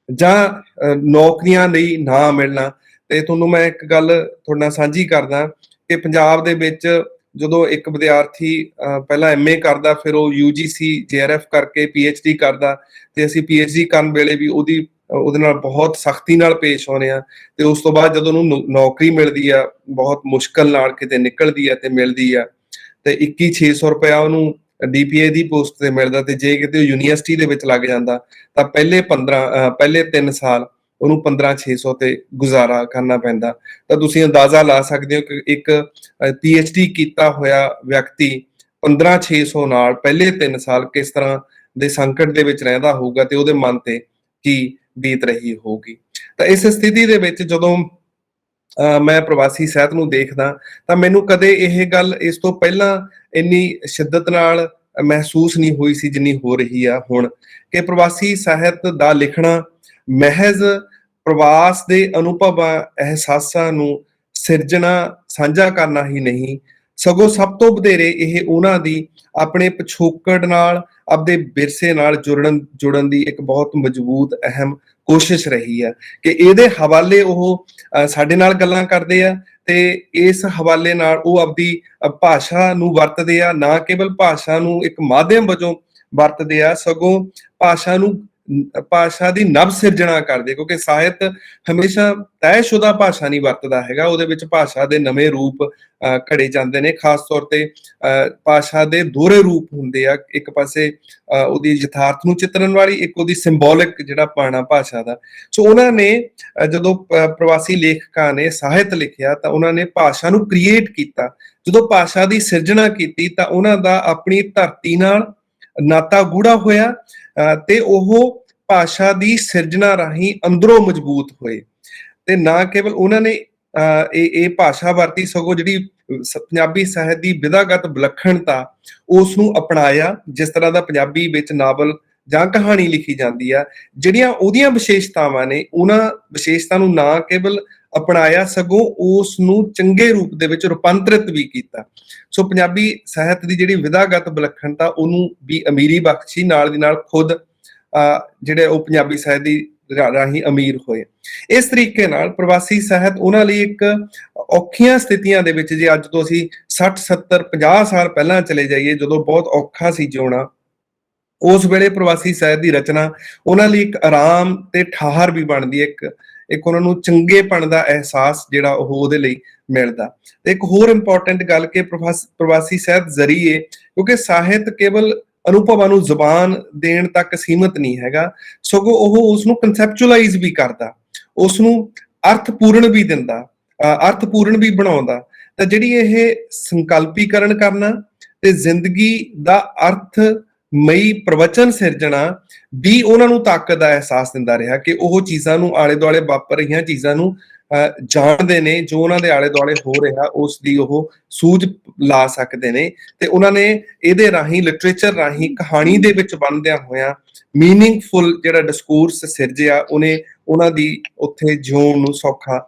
ਜਾਂ ਨੌਕਰੀਆਂ ਲਈ ਨਾ ਮਿਲਣਾ। ਤੇ ਤੁਹਾਨੂੰ ਮੈਂ ਇੱਕ ਗੱਲ ਤੁਹਾਡੇ ਨਾਲ ਸਾਂਝੀ ਕਰਦਾ ਕਿ ਪੰਜਾਬ ਦੇ ਵਿੱਚ ਜਦੋਂ ਇੱਕ ਵਿਦਿਆਰਥੀ ਪਹਿਲਾਂ MA ਕਰਦਾ, ਫਿਰ ਉਹ UGC JRF ਕਰਕੇ PhD ਕਰਦਾ, ਤੇ ਅਸੀਂ PhD ਕਰਨ ਵੇਲੇ ਵੀ ਉਹਦੇ ਨਾਲ ਬਹੁਤ ਸਖਤੀ ਨਾਲ ਪੇਸ਼ ਆਉਂਦੇ ਆ। ਤੇ ਉਸ ਤੋਂ ਬਾਅਦ ਜਦੋਂ ਉਹਨੂੰ ਨੌਕਰੀ ਮਿਲਦੀ ਆ, ਬਹੁਤ ਮੁਸ਼ਕਲ ਨਾਲ ਕਿਤੇ ਨਿਕਲਦੀ ਆ ਤੇ ਮਿਲਦੀ ਆ, ਤੇ 21,600 ਰੁਪਇਆ ਉਹਨੂੰ DPA ਦੀ ਪੋਸਟ ਤੇ ਮਿਲਦਾ। ਤੇ ਜੇ ਕਿਤੇ ਯੂਨੀਵਰਸਿਟੀ ਦੇ ਵਿੱਚ ਲੱਗ ਜਾਂਦਾ ਤਾਂ ਪਹਿਲੇ 3 ਸਾਲ ਉਹਨੂੰ 15,600 ਤੇ ਗੁਜ਼ਾਰਾ ਕਰਨਾ ਪੈਂਦਾ। ਤਾਂ ਤੁਸੀਂ ਅੰਦਾਜ਼ਾ ਲਾ ਸਕਦੇ ਹੋ ਕਿ ਇੱਕ PhD ਕੀਤਾ ਹੋਇਆ ਵਿਅਕਤੀ 15,600 ਨਾਲ ਪਹਿਲੇ 3 ਸਾਲ ਕਿਸ ਤਰ੍ਹਾਂ ਦੇ ਸੰਕਟ ਦੇ ਵਿੱਚ ਰਹਿੰਦਾ ਹੋਊਗਾ, ਤੇ ਉਹਦੇ ਮਨ ਤੇ ਕੀ ਬੀਤ ਰਹੀ ਹੋਊਗੀ। ਤਾਂ ਇਸ ਸਥਿਤੀ ਦੇ ਵਿੱਚ ਜਦੋਂ ਮੈਂ ਪ੍ਰਵਾਸੀ ਸਾਹਿਤ ਨੂੰ ਦੇਖਦਾ ਤਾਂ ਮੈਨੂੰ ਕਦੇ ਇਹ ਗੱਲ ਇਸ ਤੋਂ ਪਹਿਲਾਂ ਇੰਨੀ ਸ਼ਿੱਦਤ ਨਾਲ ਮਹਿਸੂਸ ਨਹੀਂ ਹੋਈ ਸੀ ਜਿੰਨੀ ਹੋ ਰਹੀ ਆ ਹੁਣ, ਕਿ ਪ੍ਰਵਾਸੀ ਸਾਹਿਤ ਦਾ ਲਿਖਣਾ ਮਹਿਜ਼ ਪ੍ਰਵਾਸ ਦੇ ਅਨੁਭਵਾਂ, ਅਹਿਸਾਸਾਂ ਨੂੰ ਸਿਰਜਣਾ, ਸਾਂਝਾ ਕਰਨਾ ਹੀ ਨਹੀਂ, ਸਗੋਂ ਸਭ ਤੋਂ ਵਧੇਰੇ ਇਹ ਉਹਨਾਂ ਦੀ ਆਪਣੇ ਪਿਛੋਕੜ ਨਾਲ, ਆਪਦੇ ਵਿਰਸੇ ਨਾਲ ਜੁੜਨ ਦੀ ਇੱਕ ਬਹੁਤ ਮਜ਼ਬੂਤ ਅਹਿਮ ਕੋਸ਼ਿਸ਼ ਰਹੀ ਆ ਕਿ ਇਹਦੇ ਹਵਾਲੇ ਉਹ ਸਾਡੇ ਨਾਲ ਗੱਲਾਂ ਕਰਦੇ ਆ, ਤੇ ਇਸ ਹਵਾਲੇ ਨਾਲ ਉਹ ਆਪਦੀ ਭਾਸ਼ਾ ਨੂੰ ਵਰਤਦੇ ਆ। ਨਾ ਕੇਵਲ ਭਾਸ਼ਾ ਨੂੰ ਇੱਕ ਮਾਧਿਅਮ ਵਜੋਂ ਵਰਤਦੇ ਆ, ਸਗੋਂ ਭਾਸ਼ਾ ਦੀ ਨਵ ਸਿਰਜਣਾ ਕਰਦੇ, ਕਿਉਂਕਿ ਸਾਹਿਤ ਹਮੇਸ਼ਾ ਤੈਅਸ਼ੁਦਾ ਭਾਸ਼ਾ ਨਹੀਂ ਵਰਤਦਾ ਹੈਗਾ, ਉਹਦੇ ਵਿੱਚ ਭਾਸ਼ਾ ਦੇ ਨਵੇਂ ਰੂਪ ਘੜੇ ਜਾਂਦੇ ਨੇ। ਖਾਸ ਤੌਰ ਤੇ ਭਾਸ਼ਾ ਦੇ ਦੋਹਰੇ ਰੂਪ ਹੁੰਦੇ ਆ, ਇੱਕ ਪਾਸੇ ਉਹਦੀ ਯਥਾਰਥ ਨੂੰ ਚਿਤਰਨ ਵਾਲੀ, ਇੱਕ ਉਹਦੀ ਸਿੰਬੋਲਿਕ ਜਿਹੜਾ ਪਾਣਾ ਭਾਸ਼ਾ ਦਾ। ਸੋ ਉਹਨਾਂ ਨੇ ਜਦੋਂ ਪ੍ਰਵਾਸੀ ਲੇਖਕਾਂ ਨੇ ਸਾਹਿਤ ਲਿਖਿਆ ਤਾਂ ਉਹਨਾਂ ਨੇ ਭਾਸ਼ਾ ਨੂੰ ਕ੍ਰੀਏਟ ਕੀਤਾ। ਜਦੋਂ ਭਾਸ਼ਾ ਦੀ ਸਿਰਜਣਾ ਕੀਤੀ ਤਾਂ ਉਹਨਾਂ ਦਾ ਆਪਣੀ ਧਰਤੀ ਨਾਲ ਨਾਤਾ ਗੂੜਾ ਹੋਇਆ, ਤੇ ਉਹ ਭਾਸ਼ਾ ਦੀ ਸਿਰਜਣਾ ਰਾਹੀਂ ਅੰਦਰੋਂ ਮਜ਼ਬੂਤ ਹੋਏ। ਤੇ ਨਾ ਕੇਵਲ ਉਹਨਾਂ ਨੇ ਇਹ ਭਾਸ਼ਾ ਵਰਤੀ, ਸਗੋਂ ਜਿਹੜੀ ਪੰਜਾਬੀ ਸਾਹਿਤ ਦੀ ਵਿਧਾਗਤ ਵਿਲੱਖਣਤਾ ਉਸ ਨੂੰ ਅਪਣਾਇਆ। ਜਿਸ ਤਰ੍ਹਾਂ ਦਾ ਪੰਜਾਬੀ ਵਿੱਚ ਨਾਵਲ ਜਾਂ ਕਹਾਣੀ ਲਿਖੀ ਜਾਂਦੀ ਆ, ਜਿਹੜੀਆਂ ਉਹਦੀਆਂ ਵਿਸ਼ੇਸ਼ਤਾਵਾਂ ਨੇ, ਉਹਨਾਂ ਵਿਸ਼ੇਸ਼ਤਾ ਨੂੰ ਨਾ ਕੇਵਲ ਅਪਣਾਇਆ ਸਗੋਂ ਉਸ ਨੂੰ ਚੰਗੇ ਰੂਪ ਦੇ ਵਿੱਚ ਰੂਪਾਂਤਰਿਤ ਵੀ ਕੀਤਾ। ਸੋ ਪੰਜਾਬੀ ਸਾਹਿਤ ਦੀ ਜਿਹੜੀ ਵਿਧਾਗਤ ਵਿਲੱਖਣਤਾ ਉਹਨੂੰ ਵੀ ਅਮੀਰੀ ਬਖਸ਼ੀ, ਨਾਲ ਦੀ ਨਾਲ ਖੁਦ ਜਿਹੜੇ ਉਹ ਪੰਜਾਬੀ ਸਾਹਿਤ ਦੀ ਰਾਹੀਂ ਅਮੀਰ ਹੋਏ। ਇਸ ਤਰੀਕੇ ਨਾਲ ਪ੍ਰਵਾਸੀ ਸਾਹਿਤ ਉਹਨਾਂ ਲਈ ਇੱਕ ਔਖੀਆਂ ਸਥਿਤੀਆਂ ਦੇ ਵਿੱਚ, ਜੇ ਅੱਜ ਤੋਂ ਅਸੀਂ 60 70 50 ਸਾਲ ਪਹਿਲਾਂ ਚਲੇ ਜਾਈਏ, ਜਦੋਂ ਬਹੁਤ ਔਖਾ ਸੀ ਜਿਉਣਾ, ਉਸ ਵੇਲੇ ਪ੍ਰਵਾਸੀ ਸਾਹਿਤ ਦੀ ਰਚਨਾ ਉਹਨਾਂ ਲਈ ਇੱਕ ਆਰਾਮ ਤੇ ਠਾਹਰ ਵੀ ਬਣਦੀ ਹੈ, ਇੱਕ ਉਹਨਾਂ ਨੂੰ ਚੰਗੇਪਣ ਦਾ ਅਹਿਸਾਸ ਜਿਹੜਾ ਉਹ ਉਹਦੇ ਲਈ ਮਿਲਦਾ। ਤੇ ਇੱਕ ਹੋਰ ਇੰਪੋਰਟੈਂਟ ਗੱਲ ਕਿ ਪ੍ਰਵਾਸੀ ਸਾਹਿਤ ਜ਼ਰੀਏ, ਕਿਉਂਕਿ ਸਾਹਿਤ ਕੇਵਲ ਅਨੁਭਵਾਂ ਨੂੰ ਜ਼ੁਬਾਨ ਦੇਣ ਤੱਕ ਸੀਮਤ ਨਹੀਂ ਹੈਗਾ, ਸਗੋਂ ਉਹ ਉਸ ਨੂੰ ਕਨਸੈਪਚੁਅਲਾਈਜ਼ ਵੀ ਕਰਦਾ, ਉਸ ਨੂੰ ਅਰਥਪੂਰਨ ਵੀ ਦਿੰਦਾ, ਅਰਥਪੂਰਨ ਵੀ ਬਣਾਉਂਦਾ। ਤਾਂ ਜਿਹੜੀ ਇਹ ਸੰਕਲਪੀਕਰਨ ਕਰਨਾ ਤੇ ਜ਼ਿੰਦਗੀ ਦਾ ਅਰਥਮਈ ਪ੍ਰਵਚਨ ਸਿਰਜਣਾ ਵੀ ਉਹਨਾਂ ਨੂੰ ਤਾਕਤ ਦਾ ਅਹਿਸਾਸ ਦਿੰਦਾ ਰਿਹਾ ਕਿ ਉਹ ਚੀਜ਼ਾਂ ਨੂੰ, ਆਲੇ ਦੁਆਲੇ ਵਾਪਰ ਰਹੀਆਂ ਚੀਜ਼ਾਂ ਨੂੰ ਜਾਣਦੇ ਨੇ, ਜੋ ਉਹਨਾਂ ਦੇ ਆਲੇ ਦੁਆਲੇ ਹੋ ਰਿਹਾ ਉਸ ਦੀ ਉਹ ਸੂਝ ਲਾ ਸਕਦੇ ਨੇ। ਤੇ ਉਹਨਾਂ ਨੇ ਇਹਦੇ ਰਾਹੀਂ, ਲਿਟਰੇਚਰ ਰਾਹੀਂ, ਕਹਾਣੀ ਦੇ ਵਿੱਚ ਬਣਦਿਆਂ ਹੋਇਆਂ ਮੀਨਿੰਗਫੁਲ ਜਿਹੜਾ ਡਿਸਕੋਰਸ ਸਿਰਜਿਆ, ਉਹਨੇ ਉਹਨਾਂ ਦੀ ਉੱਥੇ ਜਿਉਣ ਨੂੰ ਸੌਖਾ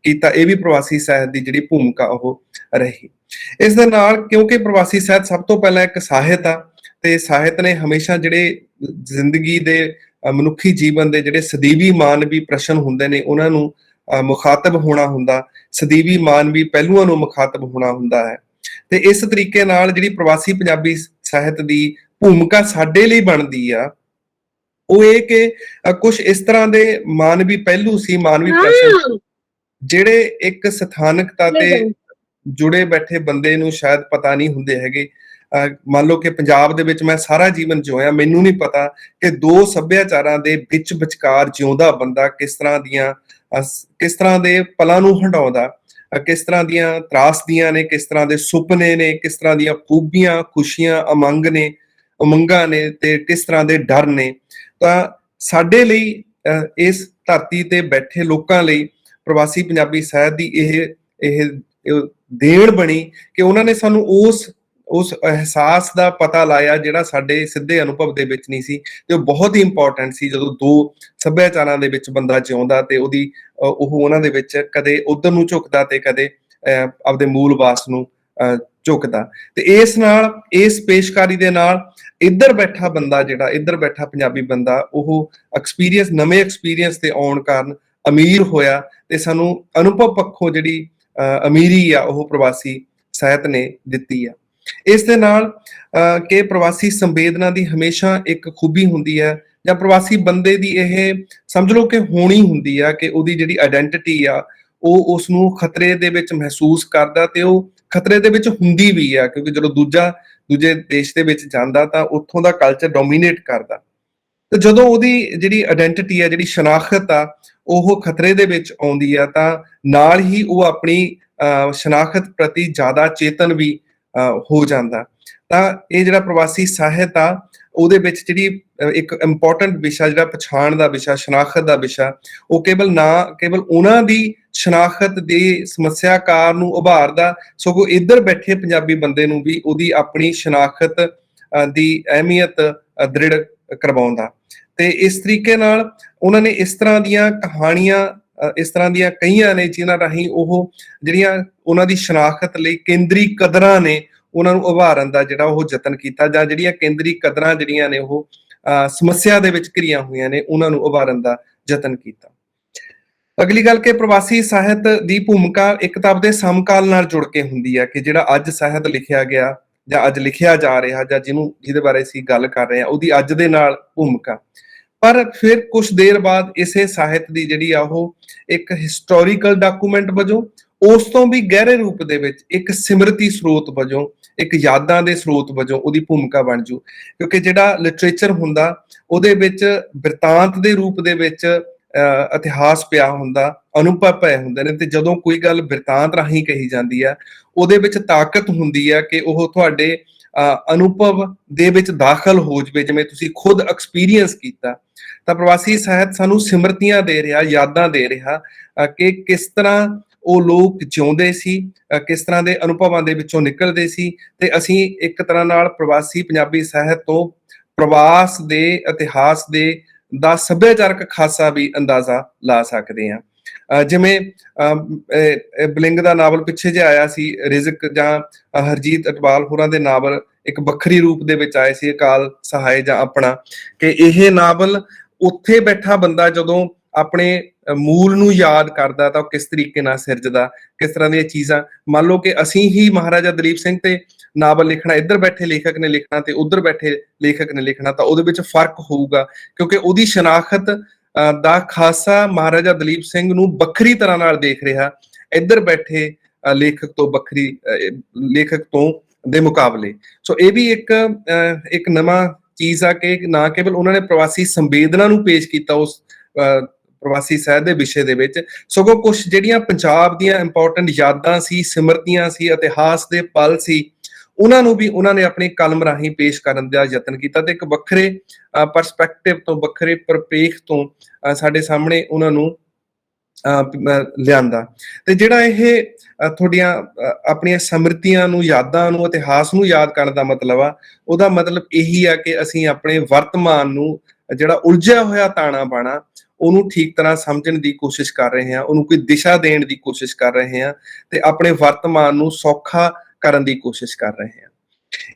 ਕੀਤਾ। ਇਹ ਵੀ ਪ੍ਰਵਾਸੀ ਸਾਹਿਤ ਦੀ ਜਿਹੜੀ ਭੂਮਿਕਾ ਉਹ ਰਹੀ। ਇਸ ਦੇ ਨਾਲ, ਕਿਉਂਕਿ ਪ੍ਰਵਾਸੀ ਸਾਹਿਤ ਸਭ ਤੋਂ ਪਹਿਲਾਂ ਇੱਕ ਸਾਹਿਤ ਆ, ਤੇ ਸਾਹਿਤ ਨੇ ਹਮੇਸ਼ਾ ਜਿਹੜੇ ਜ਼ਿੰਦਗੀ ਦੇ, ਮਨੁੱਖੀ ਜੀਵਨ ਦੇ ਜਿਹੜੇ ਸਦੀਵੀ ਮਾਨਵੀ ਪ੍ਰਸ਼ਨ ਹੁੰਦੇ ਨੇ ਉਹਨਾਂ ਨੂੰ ਮੁਖਾਤਬ ਹੋਣਾ ਹੁੰਦਾ, ਸਦੀਵੀ ਮਾਨਵੀ ਪਹਿਲੂਆਂ ਨੂੰ ਮੁਖਾਤਬ ਹੋਣਾ ਹੁੰਦਾ ਹੈ। ਤੇ ਇਸ ਤਰੀਕੇ ਨਾਲ ਜਿਹੜੀ ਪ੍ਰਵਾਸੀ ਪੰਜਾਬੀ ਸਾਹਿਤ ਦੀ ਭੂਮਿਕਾ ਸਾਡੇ ਲਈ ਬਣਦੀ ਆ, ਉਹ ਇਹ ਕਿ ਕੁਝ ਇਸ ਤਰ੍ਹਾਂ ਦੇ ਮਾਨਵੀ ਪਹਿਲੂ ਸੀ, ਮਾਨਵੀ ਪ੍ਰਸ਼ਨ, ਜਿਹੜੇ ਇੱਕ ਸਥਾਨਕਤਾ ਤੇ ਜੁੜੇ ਬੈਠੇ ਬੰਦੇ ਨੂੰ ਸ਼ਾਇਦ ਪਤਾ ਨਹੀਂ ਹੁੰਦੇ ਹੈਗੇ। ਮੰਨ ਲਓ ਕਿ ਪੰਜਾਬ ਦੇ ਵਿੱਚ ਮੈਂ ਸਾਰਾ ਜੀਵਨ ਜਿਉਇਆ, ਮੈਨੂੰ ਨਹੀਂ ਪਤਾ ਕਿ ਦੋ ਸੱਭਿਆਚਾਰਾਂ ਦੇ ਵਿੱਚ ਵਿਚਕਾਰ ਜਿਉਂਦਾ ਬੰਦਾ ਕਿਸ ਤਰ੍ਹਾਂ ਦੇ ਪਲਾਂ ਨੂੰ ਹੰਡਾਉਂਦਾ, ਕਿਸ ਤਰ੍ਹਾਂ ਦੀਆਂ ਤਰਾਸਦੀਆਂ ਨੇ, ਕਿਸ ਤਰ੍ਹਾਂ ਦੇ ਸੁਪਨੇ ਨੇ, ਕਿਸ ਤਰ੍ਹਾਂ ਦੀਆਂ ਖੂਬੀਆਂ, ਖੁਸ਼ੀਆਂ, ਉਮੰਗਾਂ ਨੇ, ਤੇ ਕਿਸ ਤਰ੍ਹਾਂ ਦੇ ਡਰ ਨੇ। ਤਾਂ ਸਾਡੇ ਲਈ, ਇਸ ਧਰਤੀ ਤੇ ਬੈਠੇ ਲੋਕਾਂ ਲਈ ਪ੍ਰਵਾਸੀ ਪੰਜਾਬੀ ਸਾਹਿਤ ਦੀ ਇਹ ਦੇਣ ਬਣੀ ਕਿ ਉਹਨਾਂ ਨੇ ਸਾਨੂੰ ਉਸ ਅਹਿਸਾਸ ਦਾ ਪਤਾ ਲਾਇਆ ਜਿਹੜਾ ਸਾਡੇ ਸਿੱਧੇ ਅਨੁਭਵ ਦੇ ਵਿੱਚ ਨਹੀਂ ਸੀ। ਤੇ ਉਹ ਬਹੁਤ ਹੀ ਇੰਪੋਰਟੈਂਟ ਸੀ ਜਦੋਂ ਦੋ ਸੱਭਿਆਚਾਰਾਂ ਦੇ ਵਿੱਚ ਬੰਦਾ ਜਿਉਂਦਾ ਤੇ ਉਹ ਉਹਨਾਂ ਦੇ ਵਿੱਚ ਕਦੇ ਉਧਰ ਨੂੰ ਝੁਕਦਾ ਤੇ ਕਦੇ ਆਪਦੇ ਮੂਲ ਵਾਸ ਨੂੰ ਝੁਕਦਾ। ਤੇ ਇਸ ਨਾਲ, ਇਸ ਪੇਸ਼ਕਾਰੀ ਦੇ ਨਾਲ ਇੱਧਰ ਬੈਠਾ ਬੰਦਾ, ਜਿਹੜਾ ਇੱਧਰ ਬੈਠਾ ਪੰਜਾਬੀ ਬੰਦਾ, ਉਹ ਨਵੇਂ ਐਕਸਪੀਰੀਅੰਸ ਤੇ ਆਉਣ ਕਾਰਨ ਅਮੀਰ ਹੋਇਆ। ਤੇ ਸਾਨੂੰ ਅਨੁਭਵ ਪੱਖੋਂ ਜਿਹੜੀ ਅਮੀਰੀ ਆ ਉਹ ਪ੍ਰਵਾਸੀ ਸਾਹਿਤ ਨੇ ਦਿੱਤੀ ਆ। ਇਸ ਦੇ ਨਾਲ ਕਿ ਪ੍ਰਵਾਸੀ ਸੰਵੇਦਨਾ ਦੀ ਹਮੇਸ਼ਾ ਇੱਕ ਖੂਬੀ ਹੁੰਦੀ ਹੈ, ਜਾਂ ਪ੍ਰਵਾਸੀ ਬੰਦੇ ਦੀ ਇਹ ਸਮਝ ਲਓ ਕਿ ਹੋਣੀ ਹੁੰਦੀ ਆ ਕਿ ਉਹਦੀ ਜਿਹੜੀ ਆਇਡੈਂਟੀਟੀ ਆ ਉਹ ਉਸ ਨੂੰ ਖਤਰੇ ਦੇ ਵਿੱਚ ਮਹਿਸੂਸ ਕਰਦਾ, ਤੇ ਉਹ ਖਤਰੇ ਦੇ ਵਿੱਚ ਹੁੰਦੀ ਵੀ ਆ, ਕਿਉਂਕਿ ਜਦੋਂ ਦੂਜੇ ਦੇਸ਼ ਦੇ ਵਿੱਚ ਜਾਂਦਾ ਤਾਂ ਉੱਥੋਂ ਦਾ ਕਲਚਰ ਡੋਮੀਨੇਟ ਕਰਦਾ। ਤੇ ਜਦੋਂ ਉਹਦੀ ਜਿਹੜੀ ਆਇਡੈਂਟੀਟੀ ਆ, ਜਿਹੜੀ ਸ਼ਨਾਖਤ ਆ, ਉਹ ਖਤਰੇ ਦੇ ਵਿੱਚ ਆਉਂਦੀ ਆ, ਤਾਂ ਨਾਲ ਹੀ ਉਹ ਆਪਣੀ ਸ਼ਨਾਖਤ ਪ੍ਰਤੀ ਜ਼ਿਆਦਾ ਚੇਤਨ ਵੀ ਹੋ ਜਾਂਦਾ। ਤਾਂ ਇਹ ਜਿਹੜਾ ਪ੍ਰਵਾਸੀ ਸਾਹਿਤ ਆ, ਉਹਦੇ ਵਿੱਚ ਜਿਹੜੀ ਇੱਕ ਇੰਪੋਰਟੈਂਟ ਵਿਸ਼ਾ, ਜਿਹੜਾ ਪਛਾਣ ਦਾ ਵਿਸ਼ਾ, ਸ਼ਨਾਖਤ ਦਾ ਵਿਸ਼ਾ, ਉਹ ਕੇਵਲ ਉਹਨਾਂ ਦੀ ਸ਼ਨਾਖਤ ਦੀ ਸਮੱਸਿਆਕਾਰ ਨੂੰ ਉਭਾਰਦਾ, ਸਗੋਂ ਇੱਧਰ ਬੈਠੇ ਪੰਜਾਬੀ ਬੰਦੇ ਨੂੰ ਵੀ ਉਹਦੀ ਆਪਣੀ ਸ਼ਨਾਖਤ ਦੀ ਅਹਿਮੀਅਤ ਦ੍ਰਿੜ ਕਰਵਾਉਂਦਾ। ਤੇ ਇਸ ਤਰੀਕੇ ਨਾਲ ਉਹਨਾਂ ਨੇ ਇਸ ਤਰ੍ਹਾਂ ਦੀਆਂ ਕਹਾਣੀਆਂ, ਇਸ ਤਰ੍ਹਾਂ ਦੀਆਂ ਕਈਆਂ ਨੇ ਜਿਨ੍ਹਾਂ ਰਾਹੀਂ ਉਹ ਜਿਹੜੀਆਂ ਉਹਨਾਂ ਦੀ ਸ਼ਨਾਖਤ ਲਈ ਕੇਂਦਰੀ ਕਦਰਾਂ ਨੇ ਉਹਨਾਂ ਨੂੰ ਉਭਾਰਨ ਦਾ ਜਿਹੜਾ ਉਹ ਯਤਨ ਕੀਤਾ, ਜਾਂ ਜਿਹੜੀਆਂ ਕੇਂਦਰੀ ਕਦਰਾਂ ਜਿਹੜੀਆਂ ਨੇ ਉਹ ਸਮੱਸਿਆ ਦੇ ਵਿੱਚ ਘਿਰੀਆਂ ਹੋਈਆਂ ਨੇ ਉਹਨਾਂ ਨੂੰ ਉਭਾਰਨ ਦਾ ਯਤਨ ਕੀਤਾ। ਅਗਲੀ ਗੱਲ ਕਿ ਪ੍ਰਵਾਸੀ ਸਾਹਿਤ ਦੀ ਭੂਮਿਕਾ ਇੱਕ ਤਾਂ ਆਪਦੇ ਸਮਕਾਲ ਨਾਲ ਜੁੜ ਕੇ ਹੁੰਦੀ ਹੈ, ਕਿ ਜਿਹੜਾ ਅੱਜ ਸਾਹਿਤ ਲਿਖਿਆ ਗਿਆ ਜਾਂ ਅੱਜ ਲਿਖਿਆ ਜਾ ਰਿਹਾ, ਜਾਂ ਜਿਹਦੇ ਬਾਰੇ ਅਸੀਂ ਗੱਲ ਕਰ ਰਹੇ ਹਾਂ, ਉਹਦੀ ਅੱਜ ਦੇ ਨਾਲ ਭੂਮਿਕਾ। ਪਰ ਫਿਰ ਕੁਝ ਦੇਰ ਬਾਅਦ ਇਸੇ ਸਾਹਿਤ ਦੀ ਜਿਹੜੀ ਆ ਉਹ ਇੱਕ ਹਿਸਟੋਰੀਕਲ ਡਾਕੂਮੈਂਟ ਵਜੋਂ, ਉਸ ਤੋਂ ਵੀ ਗਹਿਰੇ ਰੂਪ ਦੇ ਵਿੱਚ ਇੱਕ ਸਿਮਰਤੀ ਸਰੋਤ ਵਜੋਂ, ਇੱਕ ਯਾਦਾਂ ਦੇ ਸਰੋਤ ਵਜੋਂ ਉਹਦੀ ਭੂਮਿਕਾ ਬਣ ਜੂ। ਕਿਉਂਕਿ ਜਿਹੜਾ ਲਿਟਰੇਚਰ ਹੁੰਦਾ ਉਹਦੇ ਵਿੱਚ ਬਿਰਤਾਂਤ ਦੇ ਰੂਪ ਦੇ ਵਿੱਚ ਇਤਿਹਾਸ ਪਿਆ ਹੁੰਦਾ, ਅਨੁਭਵ ਪਏ ਹੁੰਦੇ ਨੇ, ਤੇ ਜਦੋਂ ਕੋਈ ਗੱਲ ਬਿਰਤਾਂਤ ਰਾਹੀਂ ਕਹੀ ਜਾਂਦੀ ਆ ਉਹਦੇ ਵਿੱਚ ਤਾਕਤ ਹੁੰਦੀ ਆ ਕਿ ਉਹ ਤੁਹਾਡੇ ਅਨੁਭਵ ਦੇ ਵਿੱਚ ਦਾਖਲ ਹੋ ਜਾਵੇ, ਜਿਵੇਂ ਤੁਸੀਂ ਖੁਦ ਐਕਸਪੀਰੀਅੰਸ ਕੀਤਾ। ਤਾਂ ਪ੍ਰਵਾਸੀ ਸਾਹਿਤ ਸਾਨੂੰ ਸਿਮਰਤੀਆਂ ਦੇ ਰਿਹਾ, ਯਾਦਾਂ ਦੇ ਰਿਹਾ ਕਿ ਕਿਸ ਤਰ੍ਹਾਂ ਉਹ ਲੋਕ ਜਿਉਂਦੇ ਸੀ, ਕਿਸ ਤਰ੍ਹਾਂ ਦੇ ਅਨੁਭਵਾਂ ਦੇ ਵਿੱਚੋਂ ਨਿਕਲਦੇ ਸੀ, ਤੇ ਅਸੀਂ ਇੱਕ ਤਰ੍ਹਾਂ ਨਾਲ ਪ੍ਰਵਾਸੀ ਪੰਜਾਬੀ ਸਾਹਿਤ ਤੋਂ ਪ੍ਰਵਾਸ ਦੇ ਇਤਿਹਾਸ ਦਾ ਸੱਭਿਆਚਾਰਕ ਖਾਸਾ ਵੀ ਅੰਦਾਜ਼ਾ ਲਾ ਸਕਦੇ ਹਾਂ। ਜਿਵੇਂ ਬਲਿੰਗ ਦਾ ਨਾਵਲ ਪਿੱਛੇ ਜੇ ਆਇਆ ਸੀ, ਰਿਜ਼ਕ, ਜਾਂ ਹਰਜੀਤ ਅਟਵਾਲ ਹੋਰਾਂ ਦੇ ਨਾਵਲ ਇੱਕ ਵੱਖਰੀ ਰੂਪ ਦੇ ਵਿੱਚ ਆਏ ਸੀ, ਅਕਾਲ ਸਹਾਇ ਜਾਂ ਆਪਣਾ, ਕਿ ਇਹ ਨਾਵਲ ਉੱਥੇ ਬੈਠਾ ਬੰਦਾ ਜਦੋਂ ਆਪਣੇ ਮੂਲ ਨੂੰ ਯਾਦ ਕਰਦਾ ਤਾਂ ਉਹ ਕਿਸ ਤਰੀਕੇ ਨਾਲ ਸਿਰਜਦਾ, ਕਿਸ ਤਰ੍ਹਾਂ ਦੀਆਂ ਚੀਜ਼ਾਂ। ਮੰਨ ਲਓ ਕਿ ਅਸੀਂ ਹੀ ਮਹਾਰਾਜਾ ਦਲੀਪ ਸਿੰਘ ਤੇ ਨਾਵਲ ਲਿਖਣਾ, ਇੱਧਰ ਬੈਠੇ ਲੇਖਕ ਨੇ ਲਿਖਣਾ ਤੇ ਉੱਧਰ ਬੈਠੇ ਲੇਖਕ ਨੇ ਲਿਖਣਾ, ਤਾਂ ਉਹਦੇ ਵਿੱਚ ਫਰਕ ਹੋਊਗਾ, ਕਿਉਂਕਿ ਉਹਦੀ ਸ਼ਨਾਖਤ ਦਾ ਖਾਸਾ ਮਹਾਰਾਜਾ ਦਲੀਪ ਸਿੰਘ ਨੂੰ ਵੱਖਰੀ ਤਰ੍ਹਾਂ ਨਾਲ ਦੇਖ ਰਿਹਾ, ਇੱਧਰ ਬੈਠੇ ਲੇਖਕ ਤੋਂ ਵੱਖਰੀ ਲੇਖਕ ਤੋਂ ਦੇ ਮੁਕਾਬਲੇ। ਸੋ ਇਹ ਵੀ ਇੱਕ ਨਵਾਂ ਚੀਜ਼ ਆ ਕਿ ਨਾ ਕੇਵਲ ਉਹਨਾਂ ਨੇ ਪ੍ਰਵਾਸੀ ਸੰਵੇਦਨਾ ਨੂੰ ਪੇਸ਼ ਕੀਤਾ ਉਸ ਪ੍ਰਵਾਸੀ ਸਾਹਿਤ ਦੇ ਵਿਸ਼ੇ ਦੇ ਵਿੱਚ, ਸਗੋਂ ਕੁਝ ਜਿਹੜੀਆਂ ਪੰਜਾਬ ਦੀਆਂ ਇੰਪੋਰਟੈਂਟ ਯਾਦਾਂ ਸੀ, ਸਿਮਰਤੀਆਂ ਸੀ, ਇਤਿਹਾਸ ਦੇ ਪਲ ਸੀ, ਉਹਨਾਂ ਨੂੰ ਵੀ ਉਹਨਾਂ ਨੇ ਆਪਣੀ ਕਲਮ ਰਾਹੀਂ ਪੇਸ਼ ਕਰਨ ਦਾ ਯਤਨ ਕੀਤਾ ਤੇ ਇੱਕ ਵੱਖਰੇ ਪਰਸਪੈਕਟਿਵ ਤੋਂ, ਵੱਖਰੇ ਪ੍ਰਪੇਖ ਤੋਂ ਸਾਡੇ ਸਾਹਮਣੇ ਉਹਨਾਂ ਨੂੰ ਲਿਆਂਦਾ। ਤੇ ਜਿਹੜਾ ਇਹ ਤੁਹਾਡੀਆਂ ਆਪਣੀਆਂ ਸਮ੍ਰਿਤੀਆਂ ਨੂੰ, ਯਾਦਾਂ ਨੂੰ, ਇਤਿਹਾਸ ਨੂੰ ਯਾਦ ਕਰਨ ਦਾ ਮਤਲਬ ਆ, ਉਹਦਾ ਮਤਲਬ ਇਹੀ ਆ ਕਿ ਅਸੀਂ ਆਪਣੇ ਵਰਤਮਾਨ ਨੂੰ, ਜਿਹੜਾ ਉਲਝਿਆ ਹੋਇਆ ਤਾਣਾ ਬਾਣਾ, ਉਹਨੂੰ ਠੀਕ ਤਰ੍ਹਾਂ ਸਮਝਣ ਦੀ ਕੋਸ਼ਿਸ਼ ਕਰ ਰਹੇ ਹਾਂ, ਉਹਨੂੰ ਕੋਈ ਦਿਸ਼ਾ ਦੇਣ ਦੀ ਕੋਸ਼ਿਸ਼ ਕਰ ਰਹੇ ਹਾਂ ਤੇ ਆਪਣੇ ਵਰਤਮਾਨ ਨੂੰ ਸੌਖਾ ਕਰਨ ਦੀ ਕੋਸ਼ਿਸ਼ ਕਰ ਰਹੇ ਹਾਂ।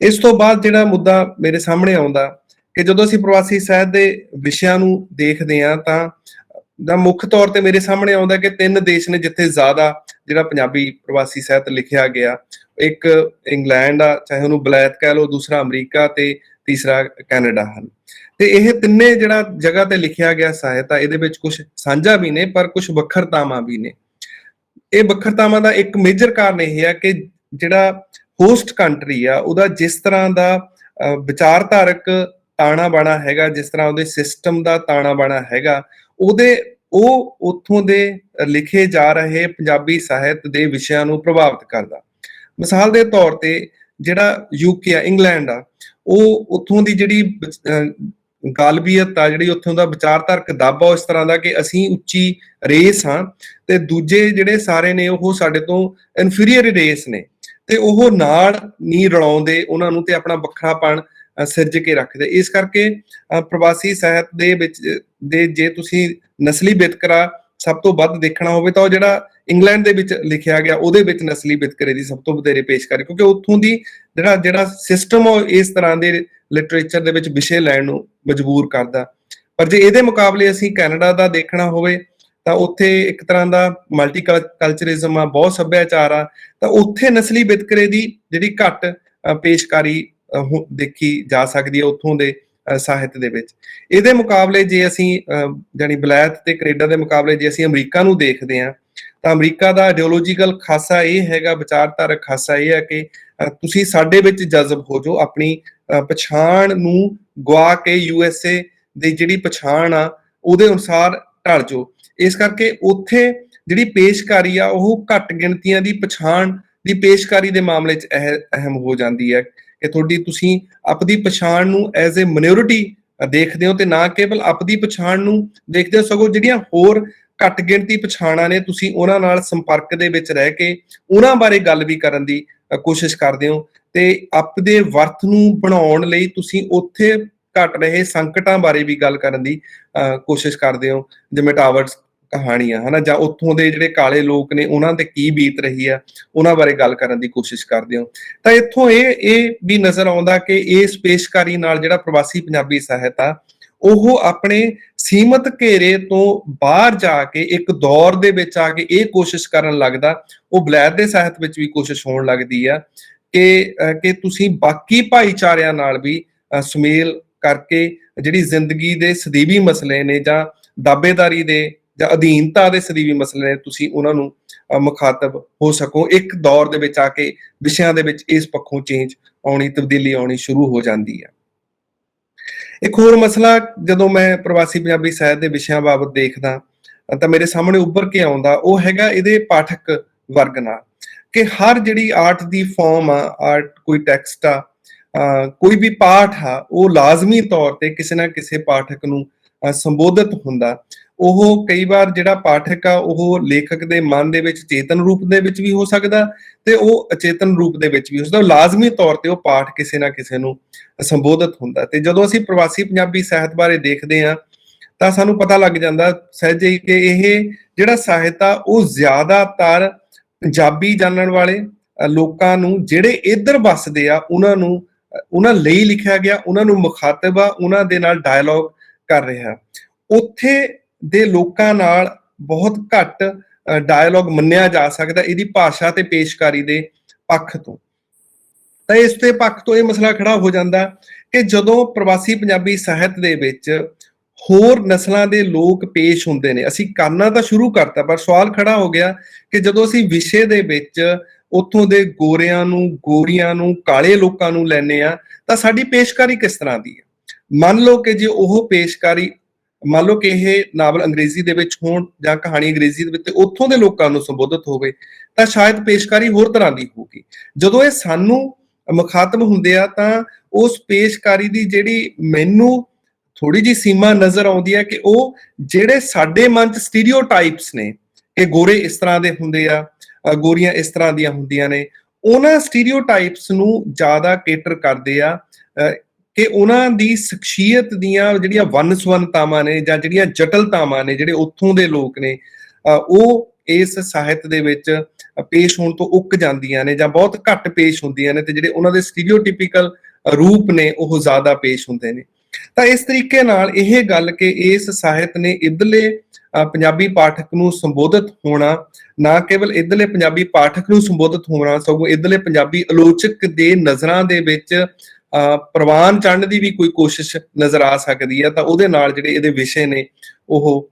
ਇਸ ਤੋਂ ਬਾਅਦ ਜਿਹੜਾ ਮੁੱਦਾ ਮੇਰੇ ਸਾਹਮਣੇ ਆਉਂਦਾ ਕਿ ਜਦੋਂ ਅਸੀਂ ਪ੍ਰਵਾਸੀ ਸਾਹਿਤ ਦੇ ਵਿਸ਼ਿਆਂ ਨੂੰ ਦੇਖਦੇ ਹਾਂ ਤਾਂ ਮੁੱਖ ਤੌਰ ਤੇ ਮੇਰੇ ਸਾਹਮਣੇ ਆਉਂਦਾ ਕਿ 3 ਦੇਸ਼ ਨੇ ਜਿੱਥੇ ਜ਼ਿਆਦਾ ਜਿਹੜਾ ਪੰਜਾਬੀ ਪ੍ਰਵਾਸੀ ਸਾਹਿਤ ਲਿਖਿਆ ਗਿਆ। ਇੱਕ ਇੰਗਲੈਂਡ ਆ, ਚਾਹੇ ਉਹਨੂੰ ਬਲੈਤ ਕਹਿ ਲਓ, ਦੂਸਰਾ ਅਮਰੀਕਾ ਤੇ ਤੀਸਰਾ ਕੈਨੇਡਾ ਹਨ। ਤੇ ਇਹ ਤਿੰਨੇ ਜਿਹੜਾ ਜਗ੍ਹਾ ਤੇ ਲਿਖਿਆ ਗਿਆ ਸਾਹਿਤ ਆ, ਇਹਦੇ ਵਿੱਚ ਕੁਝ ਸਾਂਝਾ ਵੀ ਨੇ ਪਰ ਕੁਝ ਵੱਖਰਤਾਵਾਂ ਵੀ ਨੇ। ਇਹ ਵੱਖਰਤਾਵਾਂ ਦਾ ਇੱਕ ਮੇਜਰ ਕਾਰਨ ਇਹ ਹੈ ਕਿ ਜਿਹੜਾ ਹੋਸਟ ਕੰਟਰੀ ਆ, ਉਹਦਾ ਜਿਸ ਤਰ੍ਹਾਂ ਦਾ ਵਿਚਾਰਧਾਰਕ ਤਾਣਾ ਬਾਣਾ ਹੈਗਾ, ਜਿਸ ਤਰ੍ਹਾਂ ਉਹਦੇ ਸਿਸਟਮ ਦਾ ਤਾਣਾ ਬਾਣਾ ਹੈਗਾ, ਉਹ ਉੱਥੋਂ ਦੇ ਲਿਖੇ ਜਾ ਰਹੇ ਪੰਜਾਬੀ ਸਾਹਿਤ ਦੇ ਵਿਸ਼ਿਆਂ ਨੂੰ ਪ੍ਰਭਾਵਿਤ ਕਰਦਾ। ਮਿਸਾਲ ਦੇ ਤੌਰ ਤੇ ਜਿਹੜਾ ਯੂਕੇ ਆ, ਇੰਗਲੈਂਡ ਆ, ਉਹ ਉੱਥੋਂ ਦੀ ਜਿਹੜੀ ਗਾਲਬੀਅਤ ਆ, ਜਿਹੜੀ ਉੱਥੋਂ ਦਾ ਵਿਚਾਰਧਾਰਕ ਦਾਬਾ ਇਸ ਤਰ੍ਹਾਂ ਦਾ ਕਿ ਅਸੀਂ ਉੱਚੀ ਰੇਸ ਹਾਂ ਤੇ ਦੂਜੇ ਜਿਹੜੇ ਸਾਰੇ ਨੇ ਉਹ ਸਾਡੇ ਤੋਂ ਇਨਫੀਰੀਅਰ ਰੇਸ ਨੇ, ਤੇ ਉਹ ਨਾਲ ਨਹੀਂ ਰਲਾਉਂਦੇ ਉਹਨਾਂ ਨੂੰ ਤੇ ਆਪਣਾ ਵੱਖਰਾਪਣ ਸਿਰਜ ਕੇ ਰੱਖਦੇ। ਇਸ ਕਰਕੇ ਪ੍ਰਵਾਸੀ ਸਾਹਿਤ ਦੇ ਵਿੱਚ ਜੇ ਤੁਸੀਂ ਨਸਲੀ ਵਿਤਕਰਾ ਸਭ ਤੋਂ ਵੱਧ ਦੇਖਣਾ ਹੋਵੇ ਤਾਂ ਉਹ ਜਿਹੜਾ ਇੰਗਲੈਂਡ ਦੇ ਵਿੱਚ ਲਿਖਿਆ ਗਿਆ, ਉਹਦੇ ਵਿੱਚ ਨਸਲੀ ਵਿਤਕਰੇ ਦੀ ਸਭ ਤੋਂ ਵਧੇਰੇ ਪੇਸ਼ਕਾਰੀ, ਕਿਉਂਕਿ ਉੱਥੋਂ ਦੀ ਜਿਹੜਾ ਸਿਸਟਮ ਉਹ ਇਸ ਤਰ੍ਹਾਂ ਦੇ ਲਿਟਰੇਚਰ ਦੇ ਵਿੱਚ ਵਿਸ਼ੇ ਲੈਣ ਨੂੰ ਮਜਬੂਰ ਕਰਦਾ। ਪਰ ਜੇ ਇਹਦੇ ਮੁਕਾਬਲੇ ਅਸੀਂ ਕੈਨੇਡਾ ਦਾ ਦੇਖਣਾ ਹੋਵੇ ਤਾਂ ਉੱਥੇ ਇੱਕ ਤਰ੍ਹਾਂ ਦਾ ਮਲਟੀ ਕਲਚਰਿਜ਼ਮ ਆ, ਬਹੁਤ ਸੱਭਿਆਚਾਰ ਆ, ਤਾਂ ਉੱਥੇ ਨਸਲੀ ਵਿਤਕਰੇ ਦੀ ਜਿਹੜੀ ਘੱਟ ਪੇਸ਼ਕਾਰੀ ਦੇਖੀ ਜਾ ਸਕਦੀ ਹੈ ਉੱਥੋਂ ਦੇ ਸਾਹਿਤ ਦੇ ਵਿੱਚ। ਇਹਦੇ ਮੁਕਾਬਲੇ ਜੇ ਅਸੀਂ ਜਾਨੀ ਬਲੈਤ ਤੇ ਕੈਨੇਡਾ ਦੇ ਮੁਕਾਬਲੇ ਜੇ ਅਸੀਂ ਅਮਰੀਕਾ ਨੂੰ ਦੇਖਦੇ ਹਾਂ ਤਾਂ ਅਮਰੀਕਾ ਦਾ ਆਈਡੀਓਲੋਜੀਕਲ ਖਾਸਾ ਇਹ ਹੈਗਾ, ਵਿਚਾਰਧਾਰਕ ਖਾਸਾ ਇਹ ਹੈ ਕਿ ਤੁਸੀਂ ਸਾਡੇ ਵਿੱਚ ਜਜ਼ਬ ਹੋ ਜਾਓ, ਆਪਣੀ ਪਛਾਣ ਨੂੰ ਗਵਾ ਕੇ USA ਦੀ ਜਿਹੜੀ ਪਛਾਣ ਆ ਉਹਦੇ ਅਨੁਸਾਰ ਢਲ ਜਾਓ। ਇਸ ਕਰਕੇ ਉੱਥੇ ਜਿਹੜੀ ਪੇਸ਼ਕਾਰੀ ਆ ਉਹ ਘੱਟ ਗਿਣਤੀਆਂ ਦੀ ਪਛਾਣ ਦੀ ਪੇਸ਼ਕਾਰੀ ਦੇ ਮਾਮਲੇ 'ਚ ਅਹਿਮ ਹੋ ਜਾਂਦੀ ਹੈ ਕਿ ਤੁਸੀਂ ਆਪਣੀ ਪਛਾਣ ਨੂੰ ਐਜ਼ ਏ ਮਾਈਨੋਰਿਟੀ ਦੇਖਦੇ ਹੋ ਤੇ ਨਾ ਕੇਵਲ ਆਪਣੀ ਪਛਾਣ ਨੂੰ ਦੇਖਦੇ ਹੋ, ਸਗੋਂ ਜਿਹੜੀਆਂ ਹੋਰ ਘੱਟ ਗਿਣਤੀ ਪਛਾਣਾਂ ਨੇ ਤੁਸੀਂ ਉਹਨਾਂ ਨਾਲ ਸੰਪਰਕ ਦੇ ਵਿੱਚ ਰਹਿ ਕੇ ਉਹਨਾਂ ਬਾਰੇ ਗੱਲ ਵੀ ਕਰਨ ਦੀ ਕੋਸ਼ਿਸ਼ ਕਰਦੇ ਹੋ ਤੇ ਆਪਣੇ ਵਰਤ ਨੂੰ ਬਣਾਉਣ ਲਈ ਤੁਸੀਂ ਉੱਥੇ ਘਟ ਰਹੇ ਸੰਕਟਾਂ ਬਾਰੇ ਵੀ ਗੱਲ ਕਰਨ ਦੀ ਕੋਸ਼ਿਸ਼ ਕਰਦੇ ਹੋ, ਜਿਵੇਂ ਟਾਵਰਸ ਕਹਾਣੀਆਂ ਹਨਾ, ਜਾਂ ਉੱਥੋਂ ਦੇ ਜਿਹੜੇ ਕਾਲੇ ਲੋਕ ਨੇ ਉਹਨਾਂ ਤੇ ਕੀ ਬੀਤ ਰਹੀ ਆ ਉਹਨਾਂ ਬਾਰੇ ਗੱਲ ਕਰਨ ਦੀ ਕੋਸ਼ਿਸ਼ ਕਰਦੇ ਹੋ। ਤਾਂ ਇੱਥੋਂ ਇਹ ਵੀ ਨਜ਼ਰ ਆਉਂਦਾ ਕਿ ਇਸ ਪੇਸ਼ਕਾਰੀ ਨਾਲ ਜਿਹੜਾ ਪ੍ਰਵਾਸੀ ਪੰਜਾਬੀ ਸਾਹਿਤ ਆ ਉਹ ਆਪਣੇ ਸੀਮਤ ਘੇਰੇ ਤੋਂ ਬਾਹਰ ਜਾ ਕੇ ਇੱਕ ਦੌਰ ਦੇ ਵਿੱਚ ਆ ਕੇ ਇਹ ਕੋਸ਼ਿਸ਼ ਕਰਨ ਲੱਗਦਾ, ਉਹ ਬਲੈਤ ਦੇ ਸਾਹਿਤ ਵਿੱਚ ਵੀ ਕੋਸ਼ਿਸ਼ ਹੋਣ ਲੱਗਦੀ ਆ ਕਿ ਤੁਸੀਂ ਬਾਕੀ ਭਾਈਚਾਰਿਆਂ ਨਾਲ ਵੀ ਸੁਮੇਲ ਕਰਕੇ ਜਿਹੜੀ ਜ਼ਿੰਦਗੀ ਦੇ ਸਦੀਵੀ ਮਸਲੇ ਨੇ ਜਾਂ ਦਾਅਵੇਦਾਰੀ ਦੇ ਜਾਂ ਅਧੀਨਤਾ ਦੇ ਸਦੀਵੀ ਮਸਲੇ ਨੇ ਤੁਸੀਂ ਉਹਨਾਂ ਨੂੰ ਮੁਖਾਤਬ ਹੋ ਸਕੋ। ਇੱਕ ਦੌਰ ਦੇ ਵਿੱਚ ਆ ਕੇ ਵਿਸ਼ਿਆਂ ਦੇ ਵਿੱਚ ਇਸ ਪੱਖੋਂ ਚੇਂਜ ਆਉਣੀ, ਤਬਦੀਲੀ ਆਉਣੀ ਸ਼ੁਰੂ ਹੋ ਜਾਂਦੀ ਹੈ। ਇੱਕ ਹੋਰ ਮਸਲਾ ਜਦੋਂ ਮੈਂ ਪ੍ਰਵਾਸੀ ਪੰਜਾਬੀ ਸਾਹਿਤ ਦੇ ਵਿਸ਼ਿਆਂ ਬਾਬਤ ਦੇਖਦਾ ਤਾਂ ਮੇਰੇ ਸਾਹਮਣੇ ਉੱਭਰ ਕੇ ਆਉਂਦਾ ਉਹ ਹੈਗਾ ਇਹਦੇ ਪਾਠਕ ਵਰਗ ਨਾਲ, ਕਿ ਹਰ ਜਿਹੜੀ ਆਰਟ ਦੀ ਫਾਰਮ ਆ, ਆਰਟ ਕੋਈ ਟੈਕਸਟ ਆ, ਕੋਈ ਵੀ ਪਾਠ ਆ, ਉਹ ਲਾਜ਼ਮੀ ਤੌਰ ਤੇ ਕਿਸੇ ਨਾ ਕਿਸੇ ਪਾਠਕ ਨੂੰ ਸੰਬੋਧਿਤ ਹੁੰਦਾ। ਉਹ ਕਈ ਵਾਰ ਜਿਹੜਾ ਪਾਠਕ ਆ ਉਹ ਲੇਖਕ ਦੇ ਮਨ ਦੇ ਵਿੱਚ ਚੇਤਨ ਰੂਪ ਦੇ ਵਿੱਚ ਵੀ ਹੋ ਸਕਦਾ ਤੇ ਉਹ ਅਚੇਤਨ ਰੂਪ ਦੇ ਵਿੱਚ ਵੀ ਹੋ ਸਕਦਾ। ਲਾਜ਼ਮੀ ਤੌਰ ਤੇ ਉਹ ਪਾਠ ਕਿਸੇ ਨਾ ਕਿਸੇ ਨੂੰ ਸੰਬੋਧਿਤ ਹੁੰਦਾ। ਤੇ ਜਦੋਂ ਅਸੀਂ ਪ੍ਰਵਾਸੀ ਪੰਜਾਬੀ ਸਾਹਿਤ ਬਾਰੇ ਦੇਖਦੇ ਹਾਂ ਤਾਂ ਸਾਨੂੰ ਪਤਾ ਲੱਗ ਜਾਂਦਾ ਸਹਿਜੇ ਹੀ ਕਿ ਇਹ ਜਿਹੜਾ ਸਾਹਿਤ ਆ ਉਹ ਜ਼ਿਆਦਾਤਰ ਪੰਜਾਬੀ ਜਾਣਨ ਵਾਲੇ ਲੋਕਾਂ ਨੂੰ ਜਿਹੜੇ ਇੱਧਰ ਵੱਸਦੇ ਆ ਉਹਨਾਂ ਲਈ ਲਿਖਿਆ ਗਿਆ, ਉਹਨਾਂ ਨੂੰ ਮੁਖਾਤਬ ਆ, ਉਹਨਾਂ ਦੇ ਨਾਲ ਡਾਇਲੋਗ ਕਰ ਰਿਹਾ। ਉੱਥੇ ਦੇ ਲੋਕਾਂ ਨਾਲ ਬਹੁਤ ਘੱਟ ਡਾਇਲੋਗ ਮੰਨਿਆ ਜਾ ਸਕਦਾ ਇਹਦੀ ਭਾਸ਼ਾ ਤੇ ਪੇਸ਼ਕਾਰੀ ਦੇ ਪੱਖ ਤੋਂ। ਤਾਂ ਇਸ ਦੇ ਪੱਖ ਤੋਂ ਇਹ ਮਸਲਾ ਖੜਾ ਹੋ ਜਾਂਦਾ ਕਿ ਜਦੋਂ ਪ੍ਰਵਾਸੀ ਪੰਜਾਬੀ ਸਾਹਿਤ ਦੇ ਵਿੱਚ ਹੋਰ ਨਸਲਾਂ ਦੇ ਲੋਕ ਪੇਸ਼ ਹੁੰਦੇ ਨੇ, ਅਸੀਂ ਕਰਨਾ ਤਾਂ ਸ਼ੁਰੂ ਕਰਤਾ ਪਰ ਸਵਾਲ ਖੜਾ ਹੋ ਗਿਆ ਕਿ ਜਦੋਂ ਅਸੀਂ ਵਿਸ਼ੇ ਦੇ ਵਿੱਚ ਉੱਥੋਂ ਦੇ ਗੋਰਿਆਂ ਨੂੰ, ਗੋਰੀਆਂ ਨੂੰ, ਕਾਲੇ ਲੋਕਾਂ ਨੂੰ ਲੈਨੇ ਆ ਤਾਂ ਸਾਡੀ ਪੇਸ਼ਕਾਰੀ ਕਿਸ ਤਰ੍ਹਾਂ ਦੀ ਹੈ। ਮੰਨ ਲਓ ਕਿ ਜੇ ਉਹ ਪੇਸ਼ਕਾਰੀ, ਮੰਨ ਲਓ ਕਿ ਇਹ ਨਾਵਲ ਅੰਗਰੇਜ਼ੀ ਦੇ ਵਿੱਚ ਹੋਣ ਜਾਂ ਕਹਾਣੀ ਅੰਗਰੇਜ਼ੀ ਦੇ ਵਿੱਚ ਉੱਥੋਂ ਦੇ ਲੋਕਾਂ ਨੂੰ ਸੰਬੋਧਿਤ ਹੋਵੇ ਤਾਂ ਸ਼ਾਇਦ ਪੇਸ਼ਕਾਰੀ ਹੋਰ ਤਰ੍ਹਾਂ ਦੀ ਹੋਊਗੀ। ਜਦੋਂ ਇਹ ਸਾਨੂੰ ਮੁਖਾਤਬ ਹੁੰਦੇ ਆ ਤਾਂ ਉਸ ਪੇਸ਼ਕਾਰੀ ਦੀ ਜਿਹੜੀ ਮੈਨੂੰ ਥੋੜੀ ਜਿਹੀ ਸੀਮਾ ਨਜ਼ਰ ਆਉਂਦੀ ਹੈ ਕਿ ਉਹ ਜਿਹੜੇ ਸਾਡੇ ਮਨ 'ਚ ਸਟੀਰੀਓਟਾਈਪਸ ਨੇ ਕਿ ਗੋਰੇ ਇਸ ਤਰ੍ਹਾਂ ਦੇ ਹੁੰਦੇ ਆ, ਗੋਰੀਆਂ ਇਸ ਤਰ੍ਹਾਂ ਦੀਆਂ ਹੁੰਦੀਆਂ ਨੇ, ਉਹਨਾਂ ਸਟੀਰੀਓਟਾਈਪਸ ਨੂੰ ਜ਼ਿਆਦਾ ਕੇਟਰ ਕਰਦੇ ਆ ਕਿ ਉਹਨਾਂ ਦੀ ਸ਼ਖਸੀਅਤ ਦੀਆਂ ਜਿਹੜੀਆਂ ਵੰਨ-ਸੁਵੰਨਤਾਵਾਂ ਨੇ ਜਾਂ ਜਿਹੜੀਆਂ ਜਟਲਤਾਵਾਂ ਨੇ, ਜਿਹੜੇ ਉੱਥੋਂ ਦੇ ਲੋਕ ਨੇ, ਉਹ ਇਸ ਸਾਹਿਤ ਦੇ ਵਿੱਚ ਪੇਸ਼ ਹੋਣ ਤੋਂ ਉੱਕ ਜਾਂਦੀਆਂ ਨੇ ਜਾਂ ਬਹੁਤ ਘੱਟ ਪੇਸ਼ ਹੁੰਦੀਆਂ ਨੇ ਤੇ ਜਿਹੜੇ ਉਹਨਾਂ ਦੇ ਸਟੀਰੀਓਟਿਪੀਕਲ ਰੂਪ ਨੇ ਉਹ ਜ਼ਿਆਦਾ ਪੇਸ਼ ਹੁੰਦੇ ਨੇ। ਤਾਂ ਇਸ ਤਰੀਕੇ ਨਾਲ ਇਹ ਗੱਲ ਕਿ ਇਸ ਸਾਹਿਤ ਨੇ ਇੱਧਰਲੇ ਪੰਜਾਬੀ ਪਾਠਕ ਨੂੰ ਸੰਬੋਧਿਤ ਹੋਣਾ, ਨਾ ਕੇਵਲ ਇੱਧਰਲੇ ਪੰਜਾਬੀ ਪਾਠਕ ਨੂੰ ਸੰਬੋਧਿਤ ਹੋਣਾ ਸਗੋਂ ਇੱਧਰਲੇ ਪੰਜਾਬੀ ਆਲੋਚਕ ਦੇ ਨਜ਼ਰਾਂ ਦੇ ਵਿੱਚ ਪ੍ਰਵਾਨ ਚੜ੍ਹਨ ਦੀ ਵੀ ਕੋਈ ਕੋਸ਼ਿਸ਼ ਨਜ਼ਰ ਆ ਸਕਦੀ ਹੈ। ਤਾਂ ਉਹਦੇ ਨਾਲ ਜਿਹੜੇ ਇਹਦੇ ਵਿਸ਼ੇ ਨੇ ਉਹ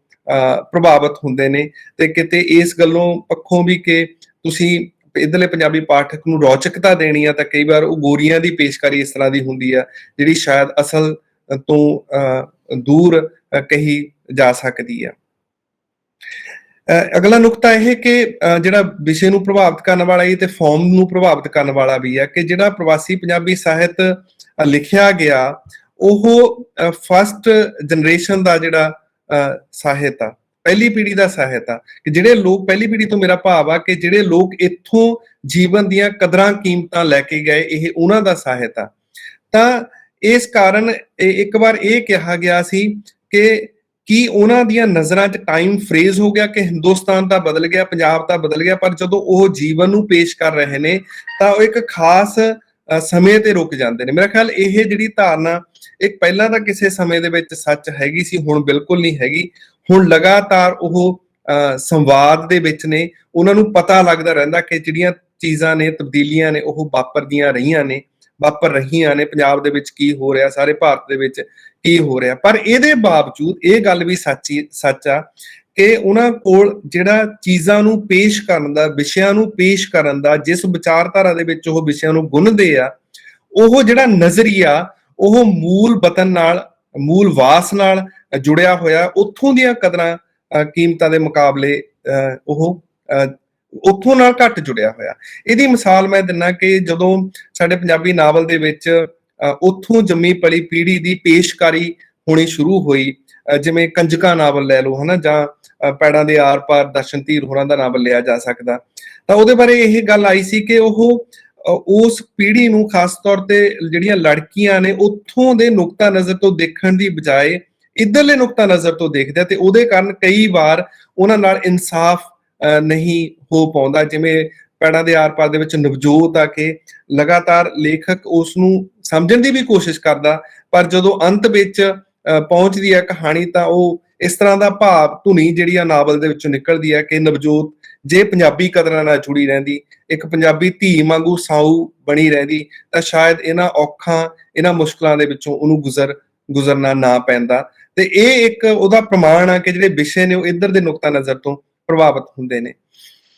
ਪ੍ਰਭਾਵਿਤ ਹੁੰਦੇ ਨੇ ਤੇ ਕਿਤੇ ਇਸ ਗੱਲੋਂ ਪੱਖੋਂ ਵੀ ਕਿ ਤੁਸੀਂ ਇੱਧਰਲੇ ਪੰਜਾਬੀ ਪਾਠਕ ਨੂੰ ਰੌਚਕਤਾ ਦੇਣੀ ਆ ਤਾਂ ਕਈ ਵਾਰ ਉਹ ਗੋਰੀਆਂ ਦੀ ਪੇਸ਼ਕਾਰੀ ਇਸ ਤਰ੍ਹਾਂ ਦੀ ਹੁੰਦੀ ਆ ਜਿਹੜੀ ਸ਼ਾਇਦ ਅਸਲ ਤੋਂ ਦੂਰ ਕਹੀ ਜਾ ਸਕਦੀ ਆ। ਅਗਲਾ ਨੁਕਤਾ ਇਹ ਕਿ ਜਿਹੜਾ ਵਿਸ਼ੇ ਨੂੰ ਪ੍ਰਭਾਵਿਤ ਕਰਨ ਵਾਲਾ ਹੈ ਤੇ ਫਾਰਮ ਨੂੰ ਪ੍ਰਭਾਵਿਤ ਕਰਨ ਵਾਲਾ ਵੀ ਹੈ ਕਿ ਜਿਹੜਾ ਪ੍ਰਵਾਸੀ ਪੰਜਾਬੀ ਸਾਹਿਤ ਲਿਖਿਆ ਗਿਆ ਉਹ ਫਸਟ ਜਨਰੇਸ਼ਨ ਦਾ ਜਿਹੜਾ ਸਾਹਿਤ ਆ, ਪਹਿਲੀ ਪੀੜ੍ਹੀ ਦਾ ਸਾਹਿਤ ਆ ਕਿ ਜਿਹੜੇ ਲੋਕ, ਪਹਿਲੀ ਪੀੜ੍ਹੀ ਤੋਂ ਮੇਰਾ ਭਾਵ ਆ ਕਿ ਜਿਹੜੇ ਲੋਕ ਇੱਥੋਂ ਜੀਵਨ ਦੀਆਂ ਕਦਰਾਂ ਕੀਮਤਾਂ ਲੈ ਕੇ ਗਏ, ਇਹ ਉਹਨਾਂ ਦਾ ਸਾਹਿਤ ਆ। ਤਾਂ ਇਸ ਕਾਰਨ ਇੱਕ ਵਾਰ ਇਹ ਕਿਹਾ ਗਿਆ ਸੀ ਕਿ ਕੀ ਉਹਨਾਂ ਦੀਆਂ ਨਜ਼ਰਾਂ 'ਚ ਟਾਈਮ ਫਰੇਜ਼ ਹੋ ਗਿਆ ਕਿ ਹਿੰਦੁਸਤਾਨ ਤਾਂ ਬਦਲ ਗਿਆ, ਪੰਜਾਬ ਤਾਂ ਬਦਲ ਗਿਆ, ਪਰ ਜਦੋਂ ਉਹ ਜੀਵਨ ਨੂੰ ਪੇਸ਼ ਕਰ ਰਹੇ ਨੇ ਤਾਂ ਉਹ ਇੱਕ ਖਾਸ ਸਮੇਂ ਤੇ ਰੁਕ ਜਾਂਦੇ ਨੇ। ਮੇਰਾ ਖਿਆਲ ਇਹ ਜਿਹੜੀ ਧਾਰਨਾ ਇੱਕ ਪਹਿਲਾਂ ਤਾਂ ਕਿਸੇ ਸਮੇਂ ਦੇ ਵਿੱਚ ਸੱਚ ਹੈਗੀ ਸੀ, ਹੁਣ ਬਿਲਕੁਲ ਨਹੀਂ ਹੈਗੀ। ਹੁਣ ਲਗਾਤਾਰ ਉਹ ਸੰਵਾਦ ਦੇ ਵਿੱਚ ਨੇ, ਉਹਨਾਂ ਨੂੰ ਪਤਾ ਲੱਗਦਾ ਰਹਿੰਦਾ ਕਿ ਜਿਹੜੀਆਂ ਚੀਜ਼ਾਂ ਨੇ, ਤਬਦੀਲੀਆਂ ਨੇ, ਉਹ ਵਾਪਰ ਰਹੀਆਂ ਨੇ, ਪੰਜਾਬ ਦੇ ਵਿੱਚ ਕੀ ਹੋ ਰਿਹਾ, ਸਾਰੇ ਭਾਰਤ ਦੇ ਵਿੱਚ ਕੀ ਹੋ ਰਿਹਾ। ਪਰ ਇਹਦੇ ਬਾਵਜੂਦ ਇਹ ਗੱਲ ਵੀ ਸੱਚ ਆ ਕਿ ਉਹਨਾਂ ਕੋਲ ਜਿਹੜਾ ਚੀਜ਼ਾਂ ਨੂੰ ਪੇਸ਼ ਕਰਨ ਦਾ, ਵਿਸ਼ਿਆਂ ਨੂੰ ਪੇਸ਼ ਕਰਨ ਦਾ, ਜਿਸ ਵਿਚਾਰਧਾਰਾ ਦੇ ਵਿੱਚ ਉਹ ਵਿਸ਼ਿਆਂ ਨੂੰ ਗੁੰਨਦੇ ਆ, ਉਹ ਜਿਹੜਾ ਨਜ਼ਰੀਆ ਉਹ ਮੂਲ ਵਤਨ ਨਾਲ, ਮੂਲ ਵਾਸ ਨਾਲ ਜੁੜਿਆ ਹੋਇਆ, ਉੱਥੋਂ ਦੀਆਂ ਕਦਰਾਂ ਕੀਮਤਾਂ ਦੇ ਮੁਕਾਬਲੇ ਉਹ ਉੱਥੋਂ ਨਾਲ ਘੱਟ ਜੁੜਿਆ ਹੋਇਆ। ਇਹਦੀ ਮਿਸਾਲ ਮੈਂ ਦਿੰਦਾ ਕਿ ਜਦੋਂ ਸਾਡੇ ਪੰਜਾਬੀ ਨਾਵਲ ਦੇ ਵਿੱਚ ਉੱਥੋਂ ਜੰਮੀ ਪਲੀ ਪੀੜ੍ਹੀ ਦੀ ਪੇਸ਼ਕਾਰੀ ਹੋਣੀ ਸ਼ੁਰੂ ਹੋਈ, ਜਿਵੇਂ ਕੰਜਕਾਂ ਨਾਵਲ ਲੈ ਲਓ ਹਨਾ, ਜਾਂ ਪੈੜਾਂ ਦੇ ਆਰ ਪਾਰ ਦਰਸ਼ਨ ਧੀਰ ਹੋਰਾਂ ਦਾ ਨਾਵਲ ਲਿਆ ਜਾ ਸਕਦਾ। ਤਾਂ ਉਹਦੇ ਬਾਰੇ ਇਹ ਗੱਲ ਆਈ ਸੀ ਕਿ ਉਹ ਉਸ ਪੀੜ੍ਹੀ ਨੂੰ ਖਾਸ ਤੌਰ ਤੇ ਜਿਹੜੀਆਂ ਲੜਕੀਆਂ ਨੇ ਉੱਥੋਂ ਦੇ ਨੁਕਤਾ ਨਜ਼ਰ ਤੋਂ ਦੇਖਣ ਦੀ ਬਜਾਏ ਇੱਧਰਲੇ ਨੁਕਤਾ ਨਜ਼ਰ ਤੋਂ ਦੇਖਦੇ ਆ ਤੇ ਉਹਦੇ ਕਾਰਨ ਕਈ ਵਾਰ ਉਹਨਾਂ ਨਾਲ ਇਨਸਾਫ ਨਹੀਂ ਹੋ ਪਾਉਂਦਾ। ਜਿਵੇਂ ਪੈੜਾਂ ਦੇ ਆਰ ਪਾਰ ਦੇ ਵਿੱਚ ਨਵਜੋਤ ਆ ਕੇ ਲਗਾਤਾਰ ਲੇਖਕ ਉਸ ਨੂੰ ਸਮਝਣ ਦੀ ਵੀ ਕੋਸ਼ਿਸ਼ ਕਰਦਾ, ਪਰ ਜਦੋਂ ਅੰਤ ਵਿੱਚ ਪਹੁੰਚਦੀ ਹੈ ਕਹਾਣੀ ਤਾਂ ਉਹ ਇਸ ਤਰ੍ਹਾਂ ਦਾ ਭਾਵ ਧੁਨੀ ਜਿਹੜੀ ਆ ਨਾਵਲ ਦੇ ਵਿੱਚੋਂ ਨਿਕਲਦੀ ਹੈ ਕਿ ਨਵਜੋਤ ਜੇ ਪੰਜਾਬੀ ਕਦਰਾਂ ਨਾਲ ਜੁੜੀ ਰਹਿੰਦੀ, ਇੱਕ ਪੰਜਾਬੀ ਧੀ ਵਾਂਗੂ ਸਾਊ ਬਣੀ ਰਹਿੰਦੀ ਤਾਂ ਸ਼ਾਇਦ ਇਹਨਾਂ ਔਖਾਂ, ਇਹਨਾਂ ਮੁਸ਼ਕਲਾਂ ਦੇ ਵਿੱਚੋਂ ਉਹਨੂੰ ਗੁਜ਼ਰਨਾ ਨਾ ਪੈਂਦਾ। ਤੇ ਇਹ ਇੱਕ ਉਹਦਾ ਪ੍ਰਮਾਣ ਆ ਕਿ ਜਿਹੜੇ ਵਿਸ਼ੇ ਨੇ ਉਹ ਇੱਧਰ ਦੇ ਨੁਕਤਾ ਨਜ਼ਰ ਤੋਂ ਪ੍ਰਭਾਵਿਤ ਹੁੰਦੇ ਨੇ।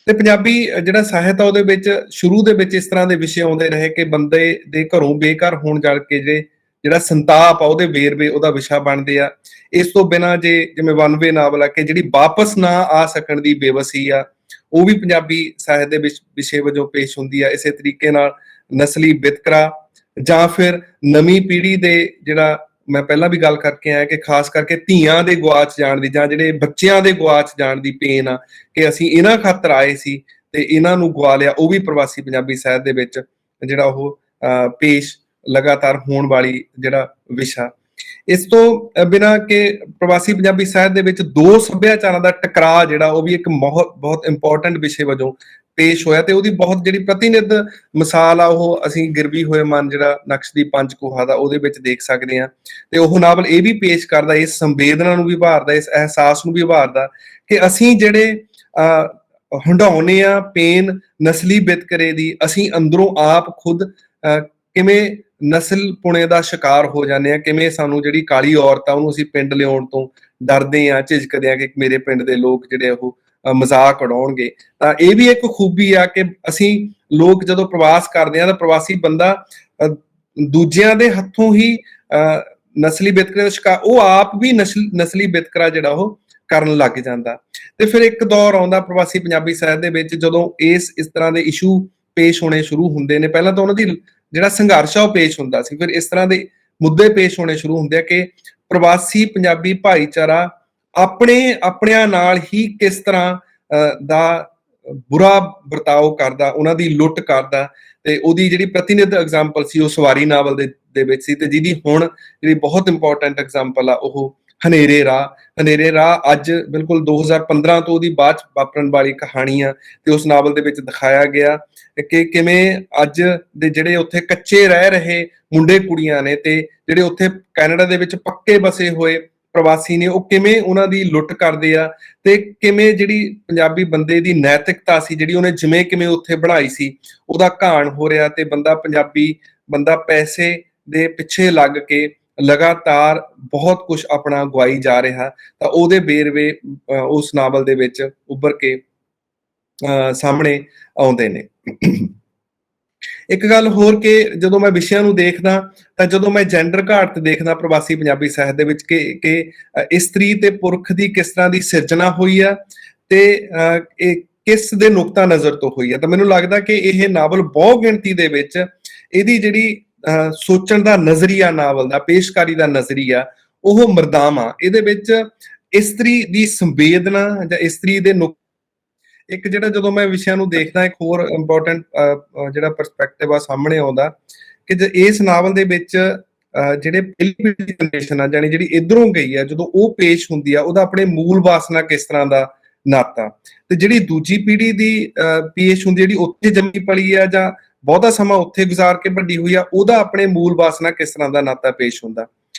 ਤੇ ਪੰਜਾਬੀ ਜਿਹੜਾ ਸਾਹਿਤ ਆ ਉਹਦੇ ਵਿੱਚ ਸ਼ੁਰੂ ਦੇ ਵਿੱਚ ਇਸ ਤਰ੍ਹਾਂ ਦੇ ਵਿਸ਼ੇ ਆਉਂਦੇ ਰਹੇ ਕਿ ਬੰਦੇ ਦੇ ਘਰੋਂ ਬੇਘਰ ਹੋਣ ਜਾ ਕੇ ਜਿਹੜਾ ਸੰਤਾਪ ਆ ਉਹਦੇ ਵੇਰਵੇ ਉਹਦਾ ਵਿਸ਼ਾ ਬਣਦੇ ਆ। ਇਸ ਤੋਂ ਬਿਨਾਂ ਜਿਵੇਂ ਵਨਵੇ ਨਾਵਲ ਆ ਕਿ ਜਿਹੜੀ ਵਾਪਸ ਨਾ ਆ ਸਕਣ ਦੀ ਬੇਵਸੀ ਆ, ਉਹ ਵੀ ਪੰਜਾਬੀ ਸਾਹਿਤ ਦੇ ਵਿੱਚ ਵਿਸ਼ੇ ਵਜੋਂ ਪੇਸ਼ ਹੁੰਦੀ ਆ। ਇਸੇ ਤਰੀਕੇ ਨਾਲ ਨਸਲੀ ਵਿਤਕਰਾ ਜਾਂ ਫਿਰ ਨਵੀਂ ਪੀੜ੍ਹੀ ਦੇ ਜਿਹੜਾ ਮੈਂ ਪਹਿਲਾਂ ਵੀ ਗੱਲ ਕਰਕੇ ਆਇਆ ਕਿ ਖਾਸ ਕਰਕੇ ਧੀਆਂ ਦੇ ਗਵਾਚ ਜਾਣ ਦੀ ਜਾਂ ਜਿਹੜੇ ਬੱਚਿਆਂ ਦੇ ਗਵਾਚ ਜਾਣ ਦੀ ਪੇਨ ਆ ਕਿ ਅਸੀਂ ਇਹਨਾਂ ਖਾਤਰ ਆਏ ਸੀ ਤੇ ਇਹਨਾਂ ਨੂੰ ਗਵਾ ਲਿਆ, ਉਹ ਵੀ ਪ੍ਰਵਾਸੀ ਪੰਜਾਬੀ ਸਾਹਿਤ ਦੇ ਵਿੱਚ ਜਿਹੜਾ ਉਹ ਪੇਸ਼ ਲਗਾਤਾਰ ਹੋਣ ਵਾਲੀ ਜਿਹੜਾ ਵਿਸ਼ਾ। ਇਸ ਤੋਂ ਬਿਨਾਂ ਕਿ ਪ੍ਰਵਾਸੀ ਪੰਜਾਬੀ ਸਾਹਿਤ ਦੇ ਵਿੱਚ ਦੋ ਸੱਭਿਆਚਾਰਾਂ ਦਾ ਟਕਰਾਅ ਜਿਹੜਾ ਉਹ ਵੀ ਇੱਕ ਬਹੁਤ ਇੰਪੋਰਟੈਂਟ ਵਿਸ਼ੇ ਵਜੋਂ ਪੇਸ਼ ਹੋਇਆ ਤੇ ਉਹਦੀ ਬਹੁਤ ਜਿਹੜੀ ਪ੍ਰਤੀਨਿਧ ਮਿਸਾਲ ਆ ਉਹ ਅਸੀਂ ਗਿਰਵੀ ਹੋਏ ਮਨ ਜਿਹੜਾ ਨਕਸ਼ਦੀਪ ਪੰਚਕੂਹਾ ਦਾ ਉਹਦੇ ਵਿੱਚ ਦੇਖ ਸਕਦੇ ਹਾਂ। ਤੇ ਉਹ ਨਾਵਲ ਇਹ ਵੀ ਪੇਸ਼ ਕਰਦਾ, ਇਸ ਸੰਵੇਦਨਾ ਨੂੰ ਵੀ ਉਭਾਰਦਾ, ਇਸ ਅਹਿਸਾਸ ਨੂੰ ਵੀ ਉਭਾਰਦਾ ਕਿ ਅਸੀਂ ਜਿਹੜੇ ਹੰਢਾਉਣੇ ਆ ਪੇਨ ਨਸਲੀ ਵਿਤਕਰੇ ਦੀ, ਅਸੀਂ ਅੰਦਰੋਂ ਆਪ ਖੁਦ ਕਿਵੇਂ ਨਸਲ ਪੁਣੇ ਦਾ ਸ਼ਿਕਾਰ ਹੋ ਜਾਂਦੇ ਆ, ਕਿਵੇਂ ਸਾਨੂੰ ਜਿਹੜੀ ਕਾਲੀ ਔਰਤ ਆ ਉਹਨੂੰ ਅਸੀਂ ਪਿੰਡ ਲਿਆਉਣ ਤੋਂ ਡਰਦੇ ਆ, ਝਿਜਕਦੇ ਆ ਕਿ ਮੇਰੇ ਪਿੰਡ ਦੇ ਲੋਕ ਜਿਹੜੇ ਉਹ ਮਜ਼ਾਕ ਉਡਾਉਣਗੇ। ਤਾਂ ਇਹ ਵੀ ਇੱਕ ਖੂਬੀ ਆ ਕਿ ਅਸੀਂ ਲੋਕ ਜਦੋਂ ਪ੍ਰਵਾਸ ਕਰਦੇ ਆ ਤਾਂ ਪ੍ਰਵਾਸੀ ਬੰਦਾ ਦੂਜਿਆਂ ਦੇ ਹੱਥੋਂ ਹੀ ਨਸਲੀ ਵਿਤਕਰੇ ਦਾ ਸ਼ਿਕਾਰ, ਉਹ ਆਪ ਵੀ ਨਸਲੀ ਵਿਤਕਰਾ ਜਿਹੜਾ ਉਹ ਕਰਨ ਲੱਗ ਜਾਂਦਾ। ਤੇ ਫਿਰ ਇੱਕ ਦੌਰ ਆਉਂਦਾ ਪ੍ਰਵਾਸੀ ਪੰਜਾਬੀ ਸਾਹਿਤ ਦੇ ਵਿੱਚ ਜਦੋਂ ਇਸ ਤਰ੍ਹਾਂ ਦੇ ਇਸ਼ੂ ਪੇਸ਼ ਹੋਣੇ ਸ਼ੁਰੂ ਹੁੰਦੇ ਨੇ। ਪਹਿਲਾਂ ਤਾਂ ਉਹਨਾਂ ਦੀ ਜਿਹੜਾ ਸੰਘਰਸ਼ ਆ ਉਹ ਪੇਸ਼ ਹੁੰਦਾ ਸੀ, ਫਿਰ ਇਸ ਤਰ੍ਹਾਂ ਦੇ ਮੁੱਦੇ ਪੇਸ਼ ਹੋਣੇ ਸ਼ੁਰੂ ਹੁੰਦੇ ਆ ਕਿ ਪ੍ਰਵਾਸੀ ਪੰਜਾਬੀ ਭਾਈਚਾਰਾ ਆਪਣਿਆਂ ਨਾਲ ਹੀ ਕਿਸ ਤਰ੍ਹਾਂ ਦਾ ਬੁਰਾ ਵਰਤਾਓ ਕਰਦਾ, ਉਹਨਾਂ ਦੀ ਲੁੱਟ ਕਰਦਾ। ਤੇ ਉਹਦੀ ਜਿਹੜੀ ਪ੍ਰਤੀਨਿਧ ਐਗਜ਼ਾਮਪਲ ਸੀ ਉਹ ਸਵਾਰੀ ਨਾਵਲ ਦੇ ਵਿੱਚ ਸੀ, ਤੇ ਜਿਹਦੀ ਹੁਣ ਜਿਹੜੀ ਬਹੁਤ ਇੰਪੋਰਟੈਂਟ ਐਗਜ਼ਾਮਪਲ ਆ ਉਹ ਹਨੇਰੇ ਰਾਹ ਅੱਜ ਬਿਲਕੁਲ 2015 ਤੋਂ ਉਹਦੀ ਬਾਅਦ ਵਾਪਰਨ ਵਾਲੀ ਕਹਾਣੀ ਆ। ਤੇ ਉਸ ਨਾਵਲ ਦੇ ਵਿੱਚ ਦਿਖਾਇਆ ਗਿਆ ਕਿ ਕਿਵੇਂ ਅੱਜ ਦੇ ਜਿਹੜੇ ਉੱਥੇ ਕੱਚੇ ਰਹਿ ਰਹੇ ਮੁੰਡੇ ਕੁੜੀਆਂ ਨੇ ਤੇ ਜਿਹੜੇ ਉੱਥੇ ਕੈਨੇਡਾ ਦੇ ਵਿੱਚ ਪੱਕੇ ਬਸੇ ਹੋਏ ਪ੍ਰਵਾਸੀ ਨੇ, ਉਹ ਕਿਵੇਂ ਉਹਨਾਂ ਦੀ ਲੁੱਟ ਕਰਦੇ ਆ ਤੇ ਕਿਵੇਂ ਜਿਹੜੀ ਪੰਜਾਬੀ ਬੰਦੇ ਦੀ ਨੈਤਿਕਤਾ ਸੀ ਜਿਹੜੀ ਉਹਨੇ ਜਿਵੇਂ ਕਿਵੇਂ ਉੱਥੇ ਬਣਾਈ ਸੀ ਉਹਦਾ ਘਾਣ ਹੋ ਰਿਹਾ। ਤੇ ਪੰਜਾਬੀ ਬੰਦਾ ਪੈਸੇ ਦੇ ਪਿੱਛੇ ਲੱਗ ਕੇ ਲਗਾਤਾਰ ਬਹੁਤ ਕੁਝ ਆਪਣਾ ਗਵਾਈ ਜਾ ਰਿਹਾ। ਤਾਂ ਉਹਦੇ ਵੇਰਵੇ ਉਸ ਨਾਵਲ ਦੇ ਵਿੱਚ ਉੱਭਰ ਕੇ ਸਾਹਮਣੇ ਆਉਂਦੇ ਨੇ। ਇੱਕ ਗੱਲ ਹੋਰ ਕਿ ਜਦੋਂ ਮੈਂ ਵਿਸ਼ਿਆਂ ਨੂੰ ਦੇਖਦਾ ਤਾਂ ਜਦੋਂ ਮੈਂ ਜੈਂਡਰ ਘਾਟ ਦੇਖਦਾ ਪ੍ਰਵਾਸੀ ਪੰਜਾਬੀ ਸਾਹਿਤ ਦੇ ਵਿੱਚ ਕਿ ਇਸਤਰੀ ਤੇ ਪੁਰਖ ਦੀ ਕਿਸ ਤਰ੍ਹਾਂ ਦੀ ਸਿਰਜਣਾ ਹੋਈ ਆ ਤੇ ਇਹ ਕਿਸ ਦੇ ਨੁਕਤਾ ਨਜ਼ਰ ਤੋਂ ਹੋਈ ਆ, ਤਾਂ ਮੈਨੂੰ ਲੱਗਦਾ ਕਿ ਇਹ ਨਾਵਲ ਬਹੁ ਗਿਣਤੀ ਦੇ ਵਿੱਚ ਇਹਦੀ ਜਿਹੜੀ ਸੋਚਣ ਦਾ ਨਜ਼ਰੀਆ, ਨਾਵਲ ਦਾ ਪੇਸ਼ਕਾਰੀ ਦਾ ਨਜ਼ਰੀਆ ਉਹ ਮਰਦਾਵਾਂ, ਇਹਦੇ ਵਿੱਚ ਇਸਤਰੀ ਦੀ ਸੰਵੇਦਨਾ ਜਾਂ ਇਸਤਰੀ ਦੇ ਇੱਕ ਜਿਹੜਾ ਜਦੋਂ ਮੈਂ ਵਿਸ਼ਿਆਂ ਨੂੰ ਦੇਖਦਾ ਇੱਕ ਹੋਰ ਇੰਪੋਰਟੈਂਟ ਜਿਹੜਾ ਪਰਸਪੈਕਟਿਵ ਆ ਸਾਹਮਣੇ ਆਉਂਦਾ ਕਿ ਇਸ ਨਾਵਲ ਦੇ ਵਿੱਚ ਜਿਹੜੇ ਪਹਿਲੀ ਜਨਰੇਸ਼ਨ ਆ ਜਾਨੀ ਜਿਹੜੀ ਇਧਰੋਂ ਗਈ ਆ, ਜਦੋਂ ਉਹ ਪੇਸ਼ ਹੁੰਦੀ ਆ ਉਹਦਾ ਆਪਣੇ ਮੂਲ ਵਾਸਨਾ ਕਿਸ ਤਰ੍ਹਾਂ ਦਾ ਨਾਤਾ, ਤੇ ਜਿਹੜੀ ਦੂਜੀ ਪੀੜ੍ਹੀ ਦੀ ਪੇਸ਼ ਹੁੰਦੀ ਜਿਹੜੀ ਉੱਥੇ ਜੰਮੀ ਪਲੀ ਆ ਜਾਂ ਬਹੁਤਾ ਸਮਾਂ ਉੱਥੇ ਗੁਜ਼ਾਰ ਕੇ ਵੱਡੀ ਹੋਈ ਆ, ਉਹਦਾ ਆਪਣੇ ਮੂਲ ਵਾਸਨਾ ਕਿਸ ਤਰ੍ਹਾਂ ਦਾ ਨਾਤਾ ਪੇਸ਼ ਹੁੰਦਾ।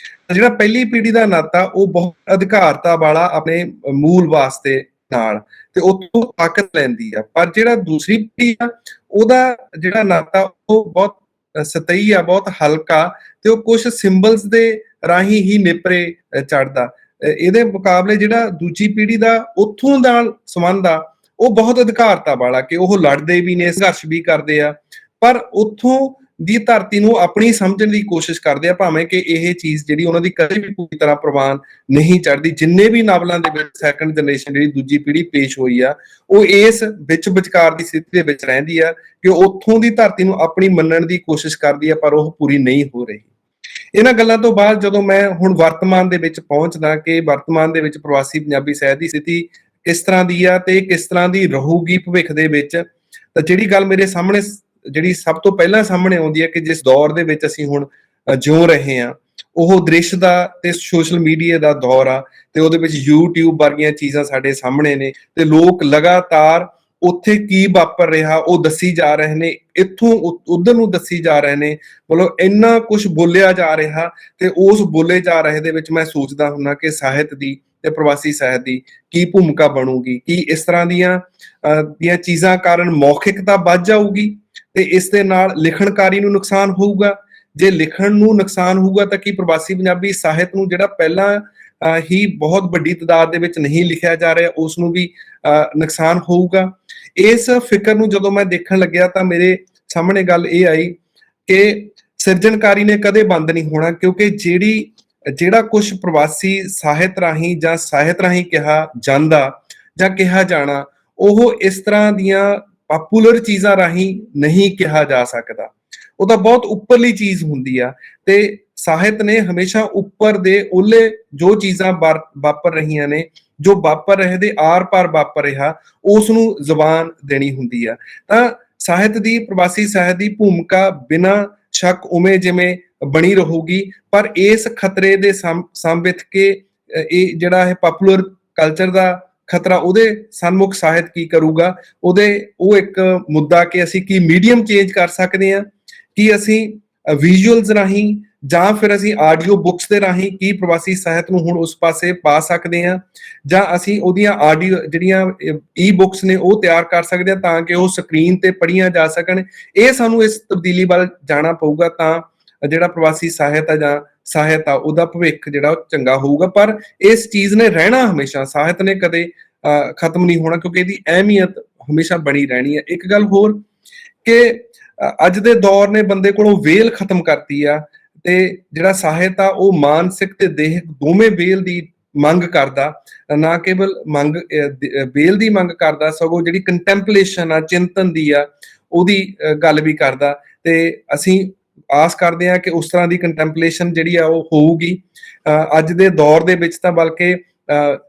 ਜਿਹੜਾ ਪਹਿਲੀ ਪੀੜ੍ਹੀ ਦਾ ਨਾਤਾ ਉਹ ਬਹੁਤ ਅਧਿਕਾਰਤਾ ਵਾਲਾ ਆਪਣੇ ਮੂਲ ਵਾਸਤੇ ਨਾਲ ਤੇ ਉੱਥੋਂ ਤਾਕਤ ਲੈਂਦੀ ਆ, ਪਰ ਜਿਹੜਾ ਦੂਸਰੀ ਪੀੜ੍ਹੀ ਆ ਉਹਦਾ ਜਿਹੜਾ ਨਾਤਾ ਉਹ ਬਹੁਤ ਸਤਹੀ ਆ, ਬਹੁਤ ਹਲਕਾ ਤੇ ਉਹ ਕੁਝ ਸਿੰਬਲਸ ਦੇ ਰਾਹੀਂ ਹੀ ਨਿਪਰੇ ਚੜਦਾ। ਇਹਦੇ ਮੁਕਾਬਲੇ ਜਿਹੜਾ ਦੂਜੀ ਪੀੜ੍ਹੀ ਦਾ ਉੱਥੋਂ ਨਾਲ ਸੰਬੰਧ ਆ ਉਹ ਬਹੁਤ ਅਧਿਕਾਰਤਾ ਵਾਲਾ ਕਿ ਉਹ ਲੜਦੇ ਵੀ ਨੇ, ਸੰਘਰਸ਼ ਵੀ ਕਰਦੇ ਆ, ਪਰ ਉੱਥੋਂ ਦੀ ਧਰਤੀ ਨੂੰ ਆਪਣੀ ਸਮਝਣ ਦੀ ਕੋਸ਼ਿਸ਼ ਕਰਦੇ ਆ, ਭਾਵੇਂ ਕਿ ਇਹ ਚੀਜ਼ ਜਿਹੜੀ ਉਹਨਾਂ ਦੀ ਕਦੇ ਵੀ ਪੂਰੀ ਤਰ੍ਹਾਂ ਪ੍ਰਵਾਨ ਨਹੀਂ ਚੜ੍ਹਦੀ। ਜਿੰਨੇ ਵੀ ਨਾਵਲਾਂ ਦੇ ਵਿੱਚ ਸੈਕੰਡ ਜਨਰੇਸ਼ਨ ਜਿਹੜੀ ਦੂਜੀ ਪੀੜ੍ਹੀ ਪੇਸ਼ ਹੋਈ ਆ ਉਹ ਇਸ ਵਿਚਕਾਰ ਦੀ ਸਥਿਤੀ ਦੇ ਵਿੱਚ ਰਹਿੰਦੀ ਆ ਕਿ ਉੱਥੋਂ ਦੀ ਧਰਤੀ ਨੂੰ ਆਪਣੀ ਮੰਨਣ ਦੀ ਕੋਸ਼ਿਸ਼ ਕਰਦੀ ਆ, ਪਰ ਉਹ ਪੂਰੀ ਨਹੀਂ ਹੋ ਰਹੀ। ਇਹਨਾਂ ਗੱਲਾਂ ਤੋਂ ਬਾਅਦ ਜਦੋਂ ਮੈਂ ਹੁਣ ਵਰਤਮਾਨ ਦੇ ਵਿੱਚ ਪਹੁੰਚਦਾ ਕਿ ਵਰਤਮਾਨ ਦੇ ਵਿੱਚ ਪ੍ਰਵਾਸੀ ਪੰਜਾਬੀ ਸਾਹਿਤ ਦੀ ਸਥਿਤੀ ਕਿਸ ਤਰ੍ਹਾਂ ਦੀ ਆ ਤੇ ਕਿਸ ਤਰ੍ਹਾਂ ਦੀ ਰਹੂਗੀ ਭਵਿੱਖ ਦੇ ਵਿੱਚ, ਤਾਂ ਜਿਹੜੀ ਗੱਲ ਮੇਰੇ ਸਾਹਮਣੇ ਜਿਹੜੀ ਸਭ ਤੋਂ ਪਹਿਲਾਂ ਸਾਹਮਣੇ ਆਉਂਦੀ ਹੈ ਕਿ ਜਿਸ ਦੌਰ ਦੇ ਵਿੱਚ ਅਸੀਂ ਹੁਣ ਜਿਉ ਰਹੇ ਹਾਂ ਉਹ ਦ੍ਰਿਸ਼ ਦਾ ਤੇ ਸੋਸ਼ਲ ਮੀਡੀਆ ਦਾ ਦੌਰ ਆ, ਤੇ ਉਹਦੇ ਵਿੱਚ YouTube ਵਰਗੀਆਂ ਚੀਜ਼ਾਂ ਸਾਡੇ ਸਾਹਮਣੇ ਨੇ ਤੇ ਲੋਕ ਲਗਾਤਾਰ ਉੱਥੇ ਕੀ ਵਾਪਰ ਰਿਹਾ ਉਹ ਦੱਸੀ ਜਾ ਰਹੇ ਨੇ, ਇੱਥੋਂ ਉਧਰ ਨੂੰ ਦੱਸੀ ਜਾ ਰਹੇ ਨੇ, ਮਤਲਬ ਇੰਨਾ ਕੁਝ ਬੋਲਿਆ ਜਾ ਰਿਹਾ ਤੇ ਉਸ ਬੋਲੇ ਜਾ ਰਹੇ ਦੇ ਵਿੱਚ ਮੈਂ ਸੋਚਦਾ ਹੁੰਦਾ ਕਿ ਸਾਹਿਤ ਦੀ ਤੇ ਪ੍ਰਵਾਸੀ ਸਾਹਿਤ ਦੀ ਕੀ ਭੂਮਿਕਾ ਬਣੂਗੀ। ਕੀ ਇਸ ਤਰ੍ਹਾਂ ਦੀਆਂ ਚੀਜ਼ਾਂ ਕਾਰਨ ਮੌਖਿਕਤਾ ਵੱਧ ਜਾਊਗੀ ਤੇ ਇਸ ਦੇ ਨਾਲ ਲਿਖਣਕਾਰੀ ਨੂੰ ਨੁਕਸਾਨ ਹੋਊਗਾ? ਜੇ ਲਿਖਣ ਨੂੰ ਨੁਕਸਾਨ ਹੋਊਗਾ ਤਾਂ ਕੀ ਪ੍ਰਵਾਸੀ ਪੰਜਾਬੀ ਸਾਹਿਤ ਨੂੰ ਜਿਹੜਾ ਪਹਿਲਾਂ ਹੀ ਬਹੁਤ ਵੱਡੀ ਤਾਦਾਦ ਦੇ ਵਿੱਚ ਨਹੀਂ ਲਿਖਿਆ ਜਾ ਰਿਹਾ ਉਸ ਨੂੰ ਵੀ ਨੁਕਸਾਨ ਹੋਊਗਾ? ਇਸ ਫਿਕਰ ਨੂੰ ਜਦੋਂ ਮੈਂ ਦੇਖਣ ਲੱਗਿਆ ਤਾਂ ਮੇਰੇ ਸਾਹਮਣੇ ਗੱਲ ਇਹ ਆਈ ਕਿ ਸਿਰਜਣਕਾਰੀ ਨੇ ਕਦੇ ਬੰਦ ਨਹੀਂ ਹੋਣਾ, ਕਿਉਂਕਿ ਜਿਹੜਾ ਕੁਝ ਪ੍ਰਵਾਸੀ ਸਾਹਿਤ ਰਾਹੀਂ ਜਾਂ ਸਾਹਿਤ ਰਾਹੀਂ ਕਿਹਾ ਜਾਂਦਾ ਜਾਂ ਕਿਹਾ ਜਾਣਾ ਉਹ ਇਸ ਤਰ੍ਹਾਂ ਦੀਆਂ ਪਾਪੂਲਰ ਚੀਜ਼ਾਂ ਰਾਹੀਂ ਨਹੀਂ ਕਿਹਾ ਜਾ ਸਕਦਾ। ਉਹ ਤਾਂ ਬਹੁਤ ਉੱਪਰਲੀ ਚੀਜ਼ ਹੁੰਦੀ ਆ ਤੇ ਸਾਹਿਤ ਨੇ ਹਮੇਸ਼ਾ ਉੱਪਰ ਦੇ ਉਹਲੇ ਜੋ ਚੀਜ਼ਾਂ ਵਾਪਰ ਰਹੀਆਂ ਨੇ, ਜੋ ਵਾਪਰ ਰਹੇ ਦੇ ਆਰ-ਪਾਰ ਵਾਪਰ ਰਿਹਾ, ਉਸ ਨੂੰ ਜ਼ੁਬਾਨ ਦੇਣੀ ਹੁੰਦੀ ਆ। ਤਾਂ ਸਾਹਿਤ ਦੀ, ਪ੍ਰਵਾਸੀ ਸਾਹਿਤ ਦੀ ਭੂਮਿਕਾ ਬਿਨਾਂ ਸ਼ੱਕ ਉਵੇਂ ਜਿਵੇਂ ਬਣੀ ਰਹੂਗੀ, ਪਰ ਇਸ ਖਤਰੇ ਦੇ ਸੰਵਿਤ ਕੇ ਇਹ ਜਿਹੜਾ ਹੈ ਪਾਪੂਲਰ ਕਲਚਰ ਦਾ ਖਤਰਾ, ਉਹਦੇ ਸਨਮੁਖ ਸਾਹਿਤ ਕੀ ਕਰੂਗਾ, ਉਹ ਇੱਕ ਮੁੱਦਾ ਕਿ ਅਸੀਂ ਕੀ ਮੀਡੀਅਮ ਚੇਂਜ ਕਰ ਸਕਦੇ ਹਾਂ, ਕੀ ਅਸੀਂ ਵਿਜ਼ੂਅਲਸ ਰਾਹੀਂ ਜਾਂ ਫਿਰ ਅਸੀਂ ਆਡੀਓ ਬੁੱਕਸ ਦੇ ਰਾਹੀਂ ਕੀ ਪ੍ਰਵਾਸੀ ਸਾਹਿਤ ਨੂੰ ਹੁਣ ਉਸ ਪਾਸੇ ਪਾ ਸਕਦੇ ਹਾਂ, ਜਾਂ ਅਸੀਂ ਉਹਦੀਆਂ ਆਡੀਓ ਜਿਹੜੀਆਂ ਈ ਬੁੱਕਸ ਨੇ ਉਹ ਤਿਆਰ ਕਰ ਸਕਦੇ ਹਾਂ ਤਾਂ ਕਿ ਉਹ ਸਕਰੀਨ ਤੇ ਪੜ੍ਹੀਆਂ ਜਾ ਸਕਣ। ਇਹ ਸਾਨੂੰ ਇਸ ਤਬਦੀਲੀ ਵੱਲ ਜਾਣਾ ਪਊਗਾ ਤਾਂ ਜਿਹੜਾ ਪ੍ਰਵਾਸੀ ਸਾਹਿਤ ਆ ਜਾਂ ਸਾਹਿਤ ਆ ਉਹਦਾ ਭਵਿੱਖ ਜਿਹੜਾ ਉਹ ਚੰਗਾ ਹੋਊਗਾ। ਪਰ ਇਸ ਚੀਜ਼ ਨੇ ਰਹਿਣਾ ਹਮੇਸ਼ਾ, ਸਾਹਿਤ ਨੇ ਕਦੇ ਖਤਮ ਨਹੀਂ ਹੋਣਾ, ਕਿਉਂਕਿ ਇਹਦੀ ਅਹਿਮੀਅਤ ਹਮੇਸ਼ਾ ਬਣੀ ਰਹਿਣੀ ਹੈ। ਇੱਕ ਗੱਲ ਹੋਰ ਕਿ ਅੱਜ ਦੇ ਦੌਰ ਨੇ ਬੰਦੇ ਕੋਲੋਂ ਵੇਲ ਖਤਮ ਕਰਤੀ ਆ, ਤੇ ਜਿਹੜਾ ਸਾਹਿਤ ਆ ਉਹ ਮਾਨਸਿਕ ਤੇ ਦੇਹਿਕ ਦੋਵੇਂ ਵੇਲ ਦੀ ਮੰਗ ਕਰਦਾ, ਨਾ ਕੇਵਲ ਵੇਲ ਦੀ ਮੰਗ ਕਰਦਾ, ਸਗੋਂ ਜਿਹੜੀ ਕੰਟੈਂਪਲੇਸ਼ਨ ਆ, ਚਿੰਤਨ ਦੀ ਆ, ਉਹਦੀ ਗੱਲ ਵੀ ਕਰਦਾ। ਤੇ ਅਸੀਂ ਆਸ ਕਰਦੇ ਹਾਂ ਕਿ ਉਸ ਤਰ੍ਹਾਂ ਦੀ ਕੰਟੈਂਪਲੇਸ਼ਨ ਜਿਹੜੀ ਆ ਉਹ ਹੋਊਗੀ। ਅੱਜ ਦੇ ਦੌਰ ਦੇ ਵਿੱਚ ਤਾਂ ਬਲਕਿ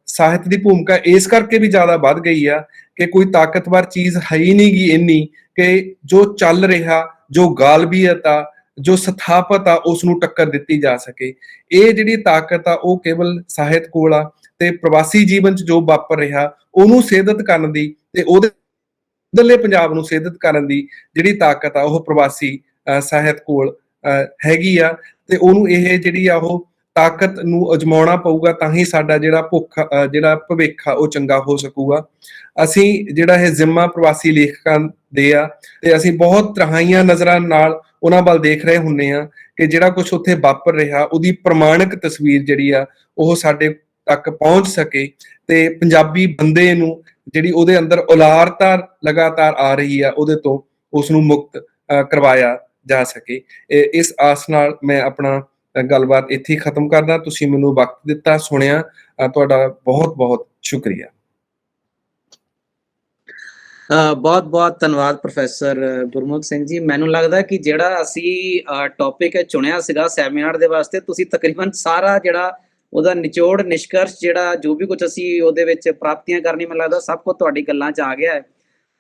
ਸਾਹਿਤ ਦੀ ਭੂਮਿਕਾ ਇਸ ਕਰਕੇ ਵੀ ਜ਼ਿਆਦਾ ਵੱਧ ਗਈ ਆ ਕਿ ਕੋਈ ਤਾਕਤਵਰ ਚੀਜ਼ ਹੈ ਹੀ ਨਹੀਂ ਗੀ ਇੰਨੀ ਕਿ ਜੋ ਚੱਲ ਰਿਹਾ, ਜੋ ਗਾਲਬੀਅਤ ਆ, ਜੋ ਸਥਾਪਤ ਆ, ਉਸ ਨੂੰ ਟੱਕਰ ਦਿੱਤੀ ਜਾ ਸਕੇ। ਇਹ ਜਿਹੜੀ ਤਾਕਤ ਆ ਉਹ ਕੇਵਲ ਸਾਹਿਤ ਕੋਲ ਆ, ਤੇ ਪ੍ਰਵਾਸੀ ਜੀਵਨ 'ਚ ਜੋ ਵਾਪਰ ਰਿਹਾ ਉਹਨੂੰ ਸੇਧਤ ਕਰਨ ਦੀ ਤੇ ਉਹਦੇ ਪੰਜਾਬ ਨੂੰ ਸੇਧਤ ਕਰਨ ਦੀ ਜਿਹੜੀ ਤਾਕਤ ਆ ਉਹ ਪ੍ਰਵਾਸੀ ਸਾਹਿਤ ਕੋਲ ਹੈਗੀ ਆ। ਤੇ ਉਹਨੂੰ ਇਹ ਜਿਹੜੀ ਆ ਉਹ ਤਾਕਤ ਨੂੰ ਅਜਮਾਉਣਾ ਪਊਗਾ, ਤਾਂ ਹੀ ਸਾਡਾ ਜਿਹੜਾ ਭਵਿੱਖ ਆ ਉਹ ਚੰਗਾ ਹੋ ਸਕੂਗਾ। ਅਸੀਂ ਜਿਹੜਾ ਇਹ ਜ਼ਿੰਮਾ ਪ੍ਰਵਾਸੀ ਲੇਖਕਾਂ ਦੇ ਆ, ਤੇ ਅਸੀਂ ਬਹੁਤ ਤਰਾਹੀਆਂ ਨਜ਼ਰਾਂ ਨਾਲ ਉਹਨਾਂ ਵੱਲ ਦੇਖ ਰਹੇ ਹੁੰਦੇ ਆ ਕਿ ਜਿਹੜਾ ਕੁਝ ਉੱਥੇ ਵਾਪਰ ਰਿਹਾ ਉਹਦੀ ਪ੍ਰਮਾਣਿਕ ਤਸਵੀਰ ਜਿਹੜੀ ਆ ਉਹ ਸਾਡੇ ਤੱਕ ਪਹੁੰਚ ਸਕੇ, ਤੇ ਪੰਜਾਬੀ ਬੰਦੇ ਨੂੰ ਜਿਹੜੀ ਉਹਦੇ ਅੰਦਰ ਉਲਾਰਤਾ ਲਗਾਤਾਰ ਆ ਰਹੀ ਆ ਉਹਦੇ ਤੋਂ ਉਸ ਨੂੰ ਮੁਕਤ ਕਰਵਾਇਆ ਜਾ ਸਕੇ। ਇਸ ਆਸ ਨਾਲ ਮੈਂ ਆਪਣਾ ਗੱਲਬਾਤ ਇੱਥੇ ਖਤਮ ਕਰਦਾ। ਤੁਸੀਂ ਮੈਨੂੰ ਵਕਤ ਦਿੱਤਾ, ਸੁਣਿਆ, ਤੁਹਾਡਾ ਬਹੁਤ ਬਹੁਤ ਸ਼ੁਕਰੀਆ। ਬਹੁਤ ਬਹੁਤ ਧੰਨਵਾਦ ਪ੍ਰੋਫੈਸਰ ਗੁਰਮੁਖ ਸਿੰਘ ਜੀ। ਮੈਨੂੰ ਲੱਗਦਾ ਕਿ ਜਿਹੜਾ ਅਸੀਂ ਟੌਪਿਕ ਚੁਣਿਆ ਸੀਗਾ ਸੈਮੀਨਾਰ ਦੇ ਵਾਸਤੇ, ਤੁਸੀਂ ਤਕਰੀਬਨ ਸਾਰਾ ਜਿਹੜਾ ਉਹਦਾ ਨਿਚੋੜ ਨਿਸ਼ਕਰਸ਼ ਜਿਹੜਾ ਜੋ ਵੀ ਕੁਝ ਅਸੀਂ ਉਹਦੇ ਵਿੱਚ ਪ੍ਰਾਪਤੀਆਂ ਕਰਨੀ, ਮੈਨੂੰ ਲੱਗਦਾ ਸਭ ਕੁਝ ਤੁਹਾਡੀ ਗੱਲਾਂ 'ਚ ਆ ਗਿਆ ਹੈ,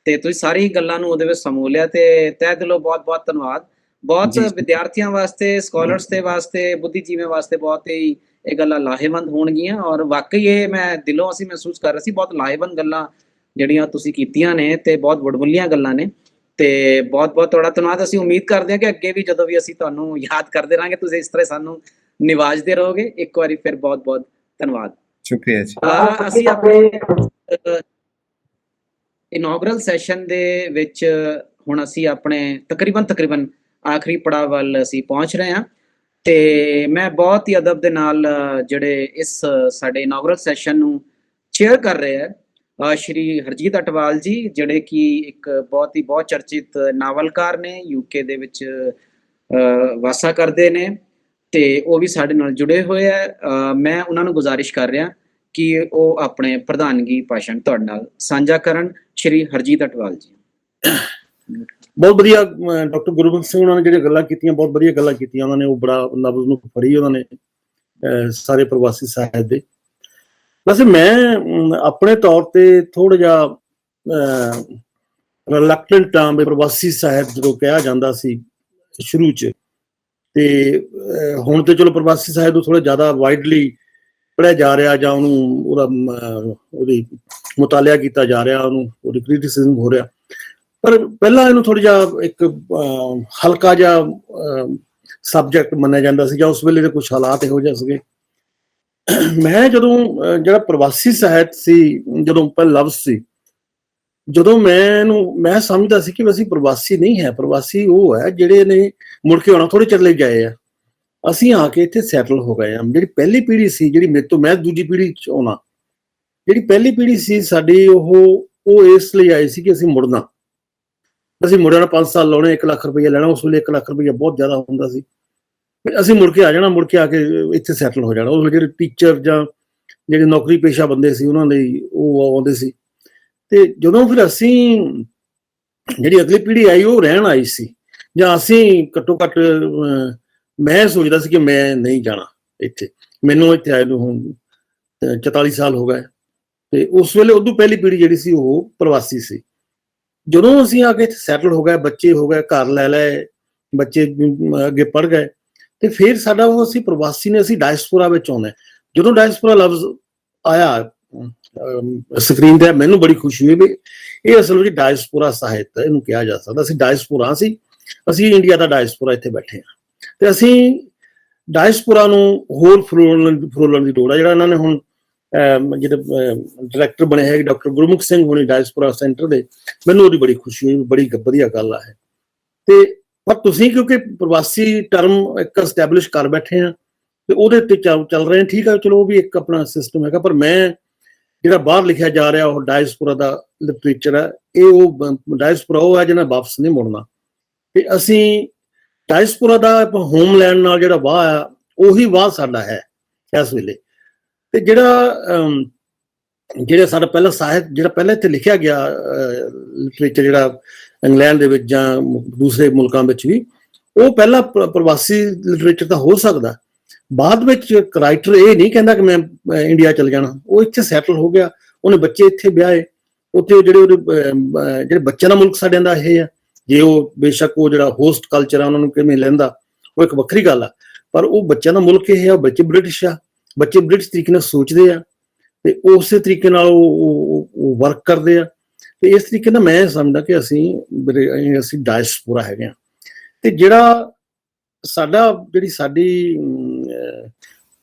ਤੇ ਤੁਸੀਂ ਸਾਰੀ ਗੱਲਾਂ ਨੂੰ ਉਹਦੇ ਵਿੱਚ ਸਮੋ ਲਿਆ, ਤੇ ਤਹਿ ਦਿਲੋਂ ਬਹੁਤ ਬਹੁਤ ਧੰਨਵਾਦ। ਬਹੁਤ ਵਿਦਿਆਰਥੀਆਂ ਵਾਸਤੇ, ਸਕਾਲਰਸ ਦੇ ਵਾਸਤੇ, ਬੁੱਧੀਜੀਵੀਆਂ ਵਾਸਤੇ ਬਹੁਤ ਹੀ ਇਹ ਗੱਲਾਂ ਲਾਹੇਵੰਦ ਹੋਣਗੀਆਂ, ਔਰ ਵਾਕਈ ਇਹ ਮੈਂ ਦਿਲੋਂ ਅਸੀਂ ਮਹਿਸੂਸ ਕਰ ਰਹੇ ਸੀ, ਬਹੁਤ ਲਾਹੇਵੰਦ ਗੱਲਾਂ ਜਿਹੜੀਆਂ ਤੁਸੀਂ ਕੀਤੀਆਂ ਨੇ ਤੇ ਬਹੁਤ ਵਡਮੁੱਲੀਆਂ ਗੱਲਾਂ ਨੇ, ਤੇ ਬਹੁਤ ਬਹੁਤ ਤੁਹਾਡਾ ਧੰਨਵਾਦ। ਅਸੀਂ ਉਮੀਦ ਕਰਦੇ ਹਾਂ ਕਿ ਅੱਗੇ ਵੀ ਜਦੋਂ ਵੀ ਅਸੀਂ ਤੁਹਾਨੂੰ ਯਾਦ ਕਰਦੇ ਰਹਾਂਗੇ ਤੁਸੀਂ ਇਸ ਤਰ੍ਹਾਂ ਸਾਨੂੰ ਨਿਵਾਜਦੇ ਰਹੋਗੇ। ਇੱਕ ਵਾਰੀ ਫਿਰ ਬਹੁਤ ਬਹੁਤ ਧੰਨਵਾਦ। ਸ਼ੁਕਰੀਆ ਜੀ। ਅਸੀਂ ਆਪਣੇ ਇਨੌਗਰਲ ਸੈਸ਼ਨ ਦੇ ਵਿੱਚ ਹੁਣ ਅਸੀਂ ਆਪਣੇ ਤਕਰੀਬਨ ਆਖਰੀ ਪੜਾਅ ਵੱਲ ਅਸੀਂ ਪਹੁੰਚ ਰਹੇ ਹਾਂ, ਤੇ ਮੈਂ ਬਹੁਤ ਹੀ ਅਦਬ ਦੇ ਨਾਲ ਜਿਹੜੇ ਇਸ ਸਾਡੇ ਇਨੌਗਰਲ ਸੈਸ਼ਨ ਨੂੰ ਚੇਅਰ ਕਰ ਰਹੇ ਆ ਸ਼੍ਰੀ ਹਰਜੀਤ ਅਟਵਾਲ ਜੀ, ਜਿਹੜੇ ਕਿ ਇੱਕ ਬਹੁਤ ਚਰਚਿਤ ਨਾਵਲਕਾਰ ਨੇ, UK ਦੇ ਵਿੱਚ ਵਾਸਾ ਕਰਦੇ ਨੇ, ਤੇ ਉਹ ਵੀ ਸਾਡੇ ਨਾਲ ਜੁੜੇ ਹੋਏ ਆ। ਮੈਂ ਉਹਨਾਂ ਨੂੰ ਗੁਜ਼ਾਰਿਸ਼ ਕਰ ਰਿਹਾ ਕਿ ਉਹ ਆਪਣੇ ਪ੍ਰਧਾਨਗੀ ਭਾਸ਼ਣ ਤੁਹਾਡੇ ਨਾਲ ਸਾਂਝਾ ਕਰਨ। ਸ਼੍ਰੀ ਹਰਜੀਤ ਅਟਵਾਲ ਜੀ। ਬਹੁਤ ਵਧੀਆ ਡਾਕਟਰ ਗੁਰਮੁਖ ਸਿੰਘ ਉਹਨਾਂ ਨੇ ਜਿਹੜੀਆਂ ਗੱਲਾਂ ਕੀਤੀਆਂ, ਬਹੁਤ ਵਧੀਆ ਗੱਲਾਂ ਕੀਤੀਆਂ ਉਹਨਾਂ ਨੇ। ਉਹ ਬੜਾ ਲਫ਼ਜ਼ ਨੂੰ ਫੜੀ ਉਹਨਾਂ ਨੇ ਸਾਰੇ ਪ੍ਰਵਾਸੀ ਸਾਹਿਤ ਦੇ। ਵੈਸੇ ਮੈਂ ਆਪਣੇ ਤੌਰ ਤੇ ਥੋੜਾ ਜਿਹਾ ਰਿਲੈਕਟੈਂਟ ਹਾਂ ਵੀ ਪ੍ਰਵਾਸੀ ਸਾਹਿਤ ਜਦੋਂ ਕਿਹਾ ਜਾਂਦਾ ਸੀ ਸ਼ੁਰੂ 'ਚ, ਤੇ ਹੁਣ ਤੇ ਚਲੋ ਪ੍ਰਵਾਸੀ ਸਾਹਿਤ ਨੂੰ ਥੋੜਾ ਜ਼ਿਆਦਾ ਵਾਈਡਲੀ ਪੜ੍ਹਿਆ ਜਾ ਰਿਹਾ, ਜਾਂ ਉਹਦੀ ਮੁਤਾਲਿਆ ਕੀਤਾ ਜਾ ਰਿਹਾ, ਉਹਦੀ ਕ੍ਰਿਟਿਸਿਜ਼ਮ ਹੋ ਰਿਹਾ। ਪਰ ਪਹਿਲਾਂ ਇਹਨੂੰ ਥੋੜਾ ਜਿਹਾ ਇੱਕ ਹਲਕਾ ਜਿਹਾ ਸਬਜੈਕਟ ਮੰਨਿਆ ਜਾਂਦਾ ਸੀ, ਜਾਂ ਉਸ ਵੇਲੇ ਦੇ ਕੁਝ ਹਾਲਾਤ ਇਹੋ ਜਿਹੇ ਸੀਗੇ। ਮੈਂ ਜਦੋਂ ਜਿਹੜਾ ਪ੍ਰਵਾਸੀ ਸਾਹਿਤ ਸੀ, ਜਦੋਂ ਪਹਿਲਾ ਲਫ਼ਜ਼ ਸੀ, ਜਦੋਂ ਮੈਂ ਸਮਝਦਾ ਸੀ ਕਿ ਅਸੀਂ ਪ੍ਰਵਾਸੀ ਨਹੀਂ ਹੈ, ਪ੍ਰਵਾਸੀ ਉਹ ਹੈ ਜਿਹੜੇ ਨੇ ਮੁੜ ਕੇ ਆਉਣਾ, ਥੋੜੇ ਚਿਰ ਲਈ ਗਏ ਆ, ਅਸੀਂ ਆ ਕੇ ਇੱਥੇ ਸੈਟਲ ਹੋ ਗਏ ਆ। ਜਿਹੜੀ ਪਹਿਲੀ ਪੀੜ੍ਹੀ ਸੀ, ਜਿਹੜੀ ਮੇਰੇ ਤੋਂ ਮੈਂ ਦੂਜੀ ਪੀੜ੍ਹੀ 'ਚ ਆਉਣਾ, ਜਿਹੜੀ ਪਹਿਲੀ ਪੀੜ੍ਹੀ ਸੀ ਸਾਡੀ, ਉਹ ਇਸ ਲਈ ਆਈ ਸੀ ਕਿ ਅਸੀਂ ਮੁੜਨਾ, ਅਸੀਂ ਮੁੜਿਆ 5 ਸਾਲ ਲਾਉਣੇ, 1 ਲੱਖ ਰੁਪਈਆ ਲੈਣਾ। ਉਸ ਵੇਲੇ 1 ਲੱਖ ਰੁਪਈਆ ਬਹੁਤ ਜ਼ਿਆਦਾ ਹੁੰਦਾ ਸੀ। ਅਸੀਂ ਮੁੜ ਕੇ ਆ ਜਾਣਾ, ਮੁੜ ਕੇ ਆ ਕੇ ਇੱਥੇ ਸੈਟਲ ਹੋ ਜਾਣਾ। ਉਹ ਜਿਹੜੇ ਟੀਚਰ ਜਾਂ ਜਿਹੜੇ ਨੌਕਰੀ ਪੇਸ਼ਾ ਬੰਦੇ ਸੀ ਉਹਨਾਂ ਲਈ ਉਹ ਆਉਂਦੇ ਸੀ। ਤੇ ਜਦੋਂ ਫਿਰ ਅਸੀਂ ਜਿਹੜੀ ਅਗਲੀ ਪੀੜ੍ਹੀ ਆਈ ਉਹ ਰਹਿਣ ਆਈ ਸੀ, ਜਾਂ ਅਸੀਂ ਘੱਟੋ ਘੱਟ ਮੈਂ ਸੋਚਦਾ ਸੀ ਕਿ ਮੈਂ ਨਹੀਂ ਜਾਣਾ ਇੱਥੇ। ਮੈਨੂੰ ਇੱਥੇ ਆਏ ਨੂੰ ਹੁਣ 44 ਸਾਲ ਹੋ ਗਏ, ਤੇ ਉਸ ਵੇਲੇ ਉਦੋਂ ਪਹਿਲੀ ਪੀੜ੍ਹੀ ਜਿਹੜੀ ਸੀ ਉਹ ਪ੍ਰਵਾਸੀ ਸੀ। ਜਦੋਂ ਅਸੀਂ ਆ ਕੇ ਇੱਥੇ ਸੈਟਲ ਹੋ ਗਏ, ਬੱਚੇ ਹੋ ਗਏ, ਘਰ ਲੈ ਲਏ, ਬੱਚੇ ਅੱਗੇ ਪੜ੍ਹ ਗਏ, ਤੇ ਫਿਰ ਸਾਡਾ ਉਹ ਅਸੀਂ ਪ੍ਰਵਾਸੀ ਨੇ, ਅਸੀਂ ਡਾਇਸਪੋਰਾ ਵਿੱਚ ਆਉਂਦੇ। ਜਦੋਂ ਡਾਇਸਪੋਰਾ ਲਫ਼ਜ਼ ਆਇਆ ਸਕਰੀਨ ਤੇ, ਮੈਨੂੰ ਬੜੀ ਖੁਸ਼ੀ ਹੋਈ ਵੀ ਇਹ ਅਸਲ ਵਿੱਚ ਡਾਇਸਪੋਰਾ ਸਾਹਿਤ ਇਹਨੂੰ ਕਿਹਾ ਜਾ ਸਕਦਾ। ਅਸੀਂ ਡਾਇਸਪੋਰਾ ਸੀ, ਅਸੀਂ ਇੰਡੀਆ ਦਾ ਡਾਇਸਪੋਰਾ ਇੱਥੇ ਬੈਠੇ ਹਾਂ, ਤੇ ਅਸੀਂ ਡਾਇਸਪੋਰਾ ਨੂੰ ਹੋਰ ਫਰੋਲਣ ਦੀ ਲੋੜ ਆ। ਜਿਹੜਾ ਇਹਨਾਂ ਨੇ ਹੁਣ ਜਿਹੜੇ ਡਾਇਰੈਕਟਰ ਬਣੇ ਹੈਗੇ ਡਾਕਟਰ ਗੁਰਮੁਖ ਸਿੰਘ ਹੋਣੀ ਡਾਇਸਪੋਰਾ ਸੈਂਟਰ ਦੇ, ਮੈਨੂੰ ਉਹਦੀ ਬੜੀ ਖੁਸ਼ੀ ਹੋਈ, ਬੜੀ ਵਧੀਆ ਗੱਲ ਆ ਹੈ। ਤੇ ਪਰ ਤੁਸੀਂ ਕਿਉਂਕਿ ਪ੍ਰਵਾਸੀ ਟਰਮ ਇੱਕ ਐਸਟੈਬਲਿਸ਼ ਕਰ ਬੈਠੇ ਆ ਤੇ ਉਹਦੇ ਉੱਤੇ ਚੱਲ ਰਹੇ, ਠੀਕ ਆ, ਚਲੋ ਉਹ ਵੀ ਇੱਕ ਆਪਣਾ ਸਿਸਟਮ ਹੈਗਾ। ਪਰ ਮੈਂ ਜਿਹੜਾ ਬਾਹਰ ਲਿਖਿਆ ਜਾ ਰਿਹਾ ਉਹ ਡਾਇਸਪੋਰਾ ਦਾ ਲਿਟਰੇਚਰ ਹੈ, ਇਹ ਉਹ ਡਾਇਸਪੋਰਾ ਉਹ ਹੈ ਜਿਹਨਾਂ ਵਾਪਸ ਨਹੀਂ ਮੁੜਨਾ। ਤੇ ਅਸੀਂ ਡਾਇਸਪੋਰਾ ਦਾ ਹੋਮਲੈਂਡ ਨਾਲ ਜਿਹੜਾ ਵਾਹ ਆ, ਉਹੀ ਵਾਹ ਸਾਡਾ ਹੈ ਇਸ ਵੇਲੇ। ਤੇ ਜਿਹੜਾ ਸਾਡਾ ਪਹਿਲਾ ਸਾਹਿਤ ਜਿਹੜਾ ਪਹਿਲਾਂ ਇੱਥੇ ਲਿਖਿਆ ਗਿਆ ਲਿਟਰੇਚਰ, ਜਿਹੜਾ ਇੰਗਲੈਂਡ ਦੇ ਵਿੱਚ ਜਾਂ ਦੂਸਰੇ ਮੁਲਕਾਂ ਵਿੱਚ ਵੀ, ਉਹ ਪਹਿਲਾ ਪ੍ਰਵਾਸੀ ਲਿਟਰੇਚਰ ਤਾਂ ਹੋ ਸਕਦਾ। ਬਾਅਦ ਵਿੱਚ ਰਾਈਟਰ ਇਹ ਨਹੀਂ ਕਹਿੰਦਾ ਕਿ ਮੈਂ ਇੰਡੀਆ ਚਲ ਜਾਣਾ, ਉਹ ਇੱਥੇ ਸੈਟਲ ਹੋ ਗਿਆ, ਉਹਨੇ ਬੱਚੇ ਇੱਥੇ ਵਿਆਹੇ, ਉੱਥੇ ਜਿਹੜੇ ਬੱਚਿਆਂ ਦਾ ਮੁਲਕ ਸਾਡਿਆਂ ਦਾ ਇਹ ਆ। ਜੇ ਉਹ ਬੇਸ਼ੱਕ ਉਹ ਜਿਹੜਾ ਹੋਸਟ ਕਲਚਰ ਆ ਉਹਨਾਂ ਨੂੰ ਕਿਵੇਂ ਲੈਂਦਾ, ਉਹ ਇੱਕ ਵੱਖਰੀ ਗੱਲ ਆ, ਪਰ ਉਹ ਬੱਚਿਆਂ ਦਾ ਮੁਲਕ ਇਹ ਆ, ਬੱਚੇ ਬ੍ਰਿਟਿਸ਼ ਆ, ਬੱਚੇ ਬ੍ਰਿਟਿਸ਼ ਤਰੀਕੇ ਨਾਲ ਸੋਚਦੇ ਆ, ਤੇ ਉਸੇ ਤਰੀਕੇ ਨਾਲ ਉਹ ਵਰਕ ਕਰਦੇ ਆ। ਤੇ ਇਸ ਤਰੀਕੇ ਨਾਲ ਮੈਂ ਸਮਝਦਾ ਕਿ ਅਸੀਂ ਡਾਇਸਪੋਰਾ ਹੈਗੇ ਆ। ਤੇ ਜਿਹੜਾ ਜਿਹੜੀ ਸਾਡੀ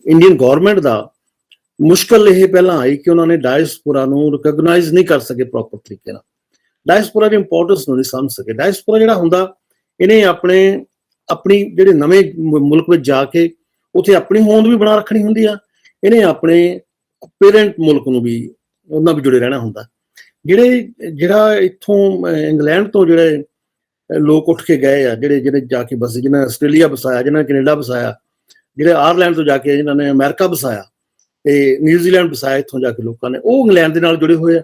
ਇੰਡੀਅਨ ਗਵਰਨਮੈਂਟ ਦਾ ਮੁਸ਼ਕਲ ਇਹ ਪਹਿਲਾਂ ਆਈ ਕਿ ਉਹਨਾਂ ਨੇ ਡਾਇਸਪੋਰਾ ਨੂੰ ਰਿਕਗਨਾਈਜ਼ ਨਹੀਂ ਕਰ ਸਕੇ ਪ੍ਰੋਪਰ ਤਰੀਕੇ ਨਾਲ, ਡਾਇਸਪੋਰਾ ਦੀ ਇੰਪੋਰਟੈਂਸ ਨੂੰ ਨਹੀਂ ਸਮਝ ਸਕੇ। ਡਾਇਸਪੋਰਾ ਜਿਹੜਾ ਹੁੰਦਾ, ਇਹਨੇ ਆਪਣੀ ਜਿਹੜੇ ਨਵੇਂ ਮੁਲਕ ਵਿੱਚ ਜਾ ਕੇ ਉੱਥੇ ਆਪਣੀ ਹੋਂਦ ਵੀ ਬਣਾ ਰੱਖਣੀ ਹੁੰਦੀ ਆ, ਇਹਨੇ ਆਪਣੇ ਪੇਰੈਂਟ ਮੁਲਕ ਨੂੰ ਵੀ ਉਹਨਾਂ ਵੀ ਜੁੜੇ ਰਹਿਣਾ ਹੁੰਦਾ। ਜਿਹੜਾ ਇੱਥੋਂ ਇੰਗਲੈਂਡ ਤੋਂ ਜਿਹੜੇ ਲੋਕ ਉੱਠ ਕੇ ਗਏ ਆ, ਜਿਹੜੇ ਜਾ ਕੇ ਬਸੇ, ਜਿਹਨਾਂ ਨੇ ਆਸਟ੍ਰੇਲੀਆ ਵਸਾਇਆ, ਜਿਹਨਾਂ ਨੇ ਕੈਨੇਡਾ ਵਸਾਇਆ, ਜਿਹੜੇ ਆਇਰਲੈਂਡ ਤੋਂ ਜਾ ਕੇ ਜਿਹਨਾਂ ਨੇ ਅਮਰੀਕਾ ਵਸਾਇਆ ਤੇ ਨਿਊਜ਼ੀਲੈਂਡ ਵਸਾਇਆ, ਇੱਥੋਂ ਜਾ ਕੇ ਲੋਕਾਂ ਨੇ, ਉਹ ਇੰਗਲੈਂਡ ਦੇ ਨਾਲ ਜੁੜੇ ਹੋਏ ਆ,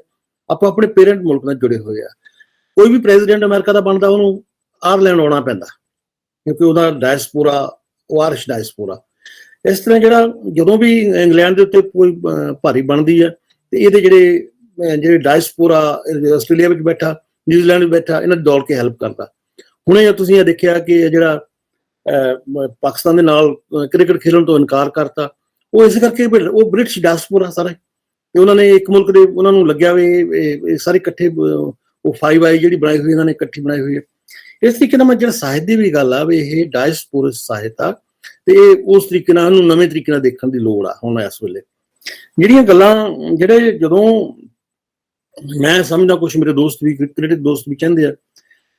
ਆਪਾਂ ਆਪਣੇ ਪੇਰੈਂਟ ਮੁਲਕ ਨਾਲ ਜੁੜੇ ਹੋਏ ਆ। ਕੋਈ ਵੀ ਪ੍ਰੈਜ਼ੀਡੈਂਟ ਅਮਰੀਕਾ ਦਾ ਬਣਦਾ, ਉਹਨੂੰ ਆਇਰਲੈਂਡ ਆਉਣਾ ਪੈਂਦਾ, ਕਿਉਂਕਿ ਉਹਦਾ ਡਾਇਸਪੋਰਾ ਉਹ ਆਇਰਿਸ਼ ਡਾਇਸਪੋਰਾ। ਇਸ ਤਰ੍ਹਾਂ ਜਦੋਂ ਵੀ ਇੰਗਲੈਂਡ ਦੇ ਉੱਤੇ ਕੋਈ ਭਾਰੀ ਬਣਦੀ ਹੈ, ਤੇ ਇਹਦੇ ਜਿਹੜੇ ਡਾਇਸਪੋਰਾ ਆਸਟ੍ਰੇਲੀਆ ਵਿੱਚ ਬੈਠਾ, ਨਿਊਜ਼ੀਲੈਂਡ ਵਿੱਚ ਬੈਠਾ, ਇਹਨਾਂ ਦੀ ਦੌੜ ਕੇ ਹੈਲਪ ਕਰਦਾ। ਹੁਣੇ ਤੁਸੀਂ ਇਹ ਦੇਖਿਆ ਕਿ ਜਿਹੜਾ ਪਾਕਿਸਤਾਨ ਦੇ ਨਾਲ ਕ੍ਰਿਕਟ ਖੇਡਣ ਤੋਂ ਇਨਕਾਰ ਕਰਤਾ, ਉਹ ਇਸ ਕਰਕੇ ਉਹ ਬ੍ਰਿਟਿਸ਼ ਡਾਇਸਪੋਰਾ ਸਾਰਾ, ਤੇ ਉਹਨਾਂ ਨੇ ਇੱਕ ਮੁਲਕ ਦੇ ਉਹਨਾਂ ਨੂੰ ਲੱਗਿਆ ਵੀ ਸਾਰੇ ਇਕੱਠੇ, ਉਹ 5i ਜਿਹੜੀ ਬਣਾਈ ਹੋਈ ਇਹਨਾਂ ਨੇ ਇਕੱਠੀ ਬਣਾਈ ਹੋਈ ਹੈ। ਇਸ ਤਰੀਕੇ ਨਾਲ ਮੈਂ ਜਿਹੜਾ ਸਾਹਿਤ ਦੀ ਵੀ ਗੱਲ ਆ ਵੀ ਇਹ ਡਾਇਸਪੋਰਾ ਸਾਹਿਤ ਆ, ਤੇ ਉਸ ਤਰੀਕੇ ਨਾਲ ਉਹਨੂੰ ਨਵੇਂ ਤਰੀਕੇ ਨਾਲ ਦੇਖਣ ਦੀ ਲੋੜ ਆ ਹੁਣ ਇਸ ਵੇਲੇ। ਜਿਹੜੀਆਂ ਗੱਲਾਂ ਜਦੋਂ ਮੈਂ ਸਮਝਦਾ, ਕੁਛ ਮੇਰੇ ਦੋਸਤ ਵੀ ਕ੍ਰਿਟਿਕ ਦੋਸਤ ਵੀ ਕਹਿੰਦੇ ਆ,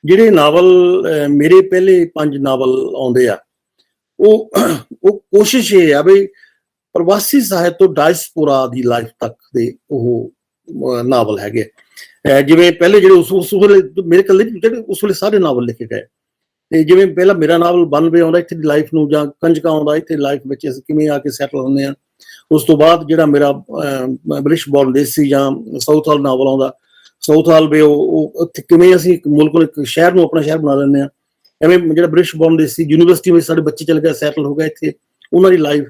ਜਿਹੜੇ ਨਾਵਲ ਮੇਰੇ ਪਹਿਲੇ 5 ਨਾਵਲ ਆਉਂਦੇ ਆ, ਉਹ ਕੋਸ਼ਿਸ਼ ਇਹ ਆ ਵੀ ਪ੍ਰਵਾਸੀ ਸਾਹਿਤ ਤੋਂ ਡਾਇਸਪੋਰਾ ਦੀ ਲਾਈਫ ਤੱਕ ਦੇ ਉਹ ਨਾਵਲ ਹੈਗੇ। ਜਿਵੇਂ ਪਹਿਲੇ ਜਿਹੜੇ ਉਸ ਵੇਲੇ ਮੇਰੇ ਕੱਲੇ ਜਿਹੜੇ ਉਸ ਵੇਲੇ ਸਾਰੇ ਨਾਵਲ ਲਿਖੇ ਗਏ, ਤੇ ਜਿਵੇਂ ਪਹਿਲਾ ਮੇਰਾ ਨਾਵਲ 92 ਆਉਂਦਾ ਇੱਥੇ ਦੀ ਲਾਈਫ ਨੂੰ, ਜਾਂ ਕੰਜਕਾ ਆਉਂਦਾ ਇੱਥੇ ਲਾਈਫ ਵਿੱਚ ਅਸੀਂ ਕਿਵੇਂ ਆ ਕੇ ਸੈਟਲ ਹੁੰਦੇ ਆ। ਉਸ ਤੋਂ ਬਾਅਦ ਜਿਹੜਾ ਮੇਰਾ ਬ੍ਰਿਟਿਸ਼ ਬੌਰਨ ਦੇਸੀ ਜਾਂ ਸਾਊਥ ਹਾਲ ਨਾਵਲ ਆਉਂਦਾ, ਸਾਊਥ ਹਾਲ ਵੀ ਉਹ ਉੱਥੇ ਕਿਵੇਂ ਅਸੀਂ ਇੱਕ ਮੁਲਕ ਨੂੰ, ਇੱਕ ਸ਼ਹਿਰ ਨੂੰ ਆਪਣਾ ਸ਼ਹਿਰ ਬਣਾ ਲੈਂਦੇ ਹਾਂ। ਐਵੇਂ ਜਿਹੜਾ ਬ੍ਰਿਟਿਸ਼ ਬੌਰਨ ਦੇਸੀ ਯੂਨੀਵਰਸਿਟੀ ਵਿੱਚ ਸਾਡੇ ਬੱਚੇ ਚਲੇ ਗਏ, ਸੈਟਲ ਹੋ ਗਏ ਇੱਥੇ, ਉਹਨਾਂ ਦੀ ਲਾਈਫ।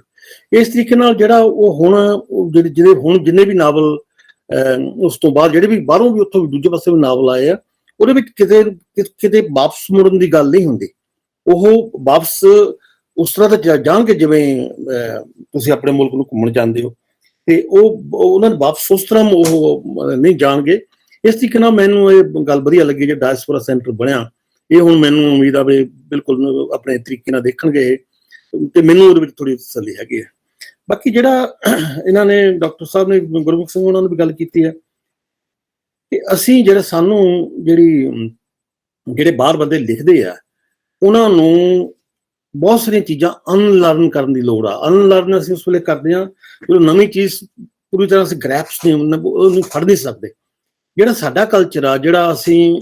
ਇਸ ਤਰੀਕੇ ਨਾਲ ਜਿਹੜਾ ਉਹ ਹੁਣ ਜਿੰਨੇ ਵੀ ਨਾਵਲ ਉਸ ਤੋਂ ਬਾਅਦ ਜਿਹੜੇ ਵੀ ਬਾਹਰੋਂ ਵੀ ਉੱਥੋਂ ਦੂਜੇ ਪਾਸੇ ਵੀ ਨਾਵਲ ਆਏ ਆ, ਉਹਦੇ ਵਿੱਚ ਕਿਤੇ ਵਾਪਸ ਮੁੜਨ ਦੀ ਗੱਲ ਨਹੀਂ ਹੁੰਦੀ। ਉਹ ਵਾਪਸ ਉਸ ਤਰ੍ਹਾਂ ਤਾਂ ਜਾਣਗੇ ਜਿਵੇਂ ਤੁਸੀਂ ਆਪਣੇ ਮੁਲਕ ਨੂੰ ਘੁੰਮਣ ਜਾਂਦੇ ਹੋ, ਤੇ ਉਹਨਾਂ ਨੇ ਵਾਪਸ ਉਸ ਤਰ੍ਹਾਂ ਉਹ ਨਹੀਂ ਜਾਣਗੇ। ਇਸ ਤਰੀਕੇ ਨਾਲ ਮੈਨੂੰ ਇਹ ਗੱਲ ਵਧੀਆ ਲੱਗੀ ਜੇ ਡਾਇਸਪੋਰਾ ਸੈਂਟਰ ਬਣਿਆ। ਇਹ ਹੁਣ ਮੈਨੂੰ ਉਮੀਦ ਆ ਵੀ ਬਿਲਕੁਲ ਆਪਣੇ ਤਰੀਕੇ ਨਾਲ ਦੇਖਣਗੇ, ਤੇ ਮੈਨੂੰ ਉਹਦੇ ਵਿੱਚ ਥੋੜੀ ਤਸੱਲੀ ਹੈਗੀ ਹੈ। ਬਾਕੀ ਜਿਹੜਾ ਇਹਨਾਂ ਨੇ ਡਾਕਟਰ ਸਾਹਿਬ ਨੇ, ਗੁਰਮੁਖ ਸਿੰਘ ਉਹਨਾਂ ਨੇ ਵੀ ਗੱਲ ਕੀਤੀ ਹੈ ਕਿ ਅਸੀਂ ਸਾਨੂੰ ਜਿਹੜੇ ਬਾਹਰ ਬੰਦੇ ਲਿਖਦੇ ਆ, ਉਹਨਾਂ ਨੂੰ ਬਹੁਤ ਸਾਰੀਆਂ ਚੀਜ਼ਾਂ ਅਨਲਰਨ ਕਰਨ ਦੀ ਲੋੜ ਆ। ਅਨਲਰਨ ਅਸੀਂ ਉਸ ਵੇਲੇ ਕਰਦੇ ਹਾਂ ਜਦੋਂ ਨਵੀਂ ਚੀਜ਼ ਪੂਰੀ ਤਰ੍ਹਾਂ ਅਸੀਂ ਗ੍ਰੈਸਪ ਉਹਨੂੰ ਫੜ ਨਹੀਂ ਸਕਦੇ। ਜਿਹੜਾ ਸਾਡਾ ਕਲਚਰ ਆ, ਜਿਹੜਾ ਅਸੀਂ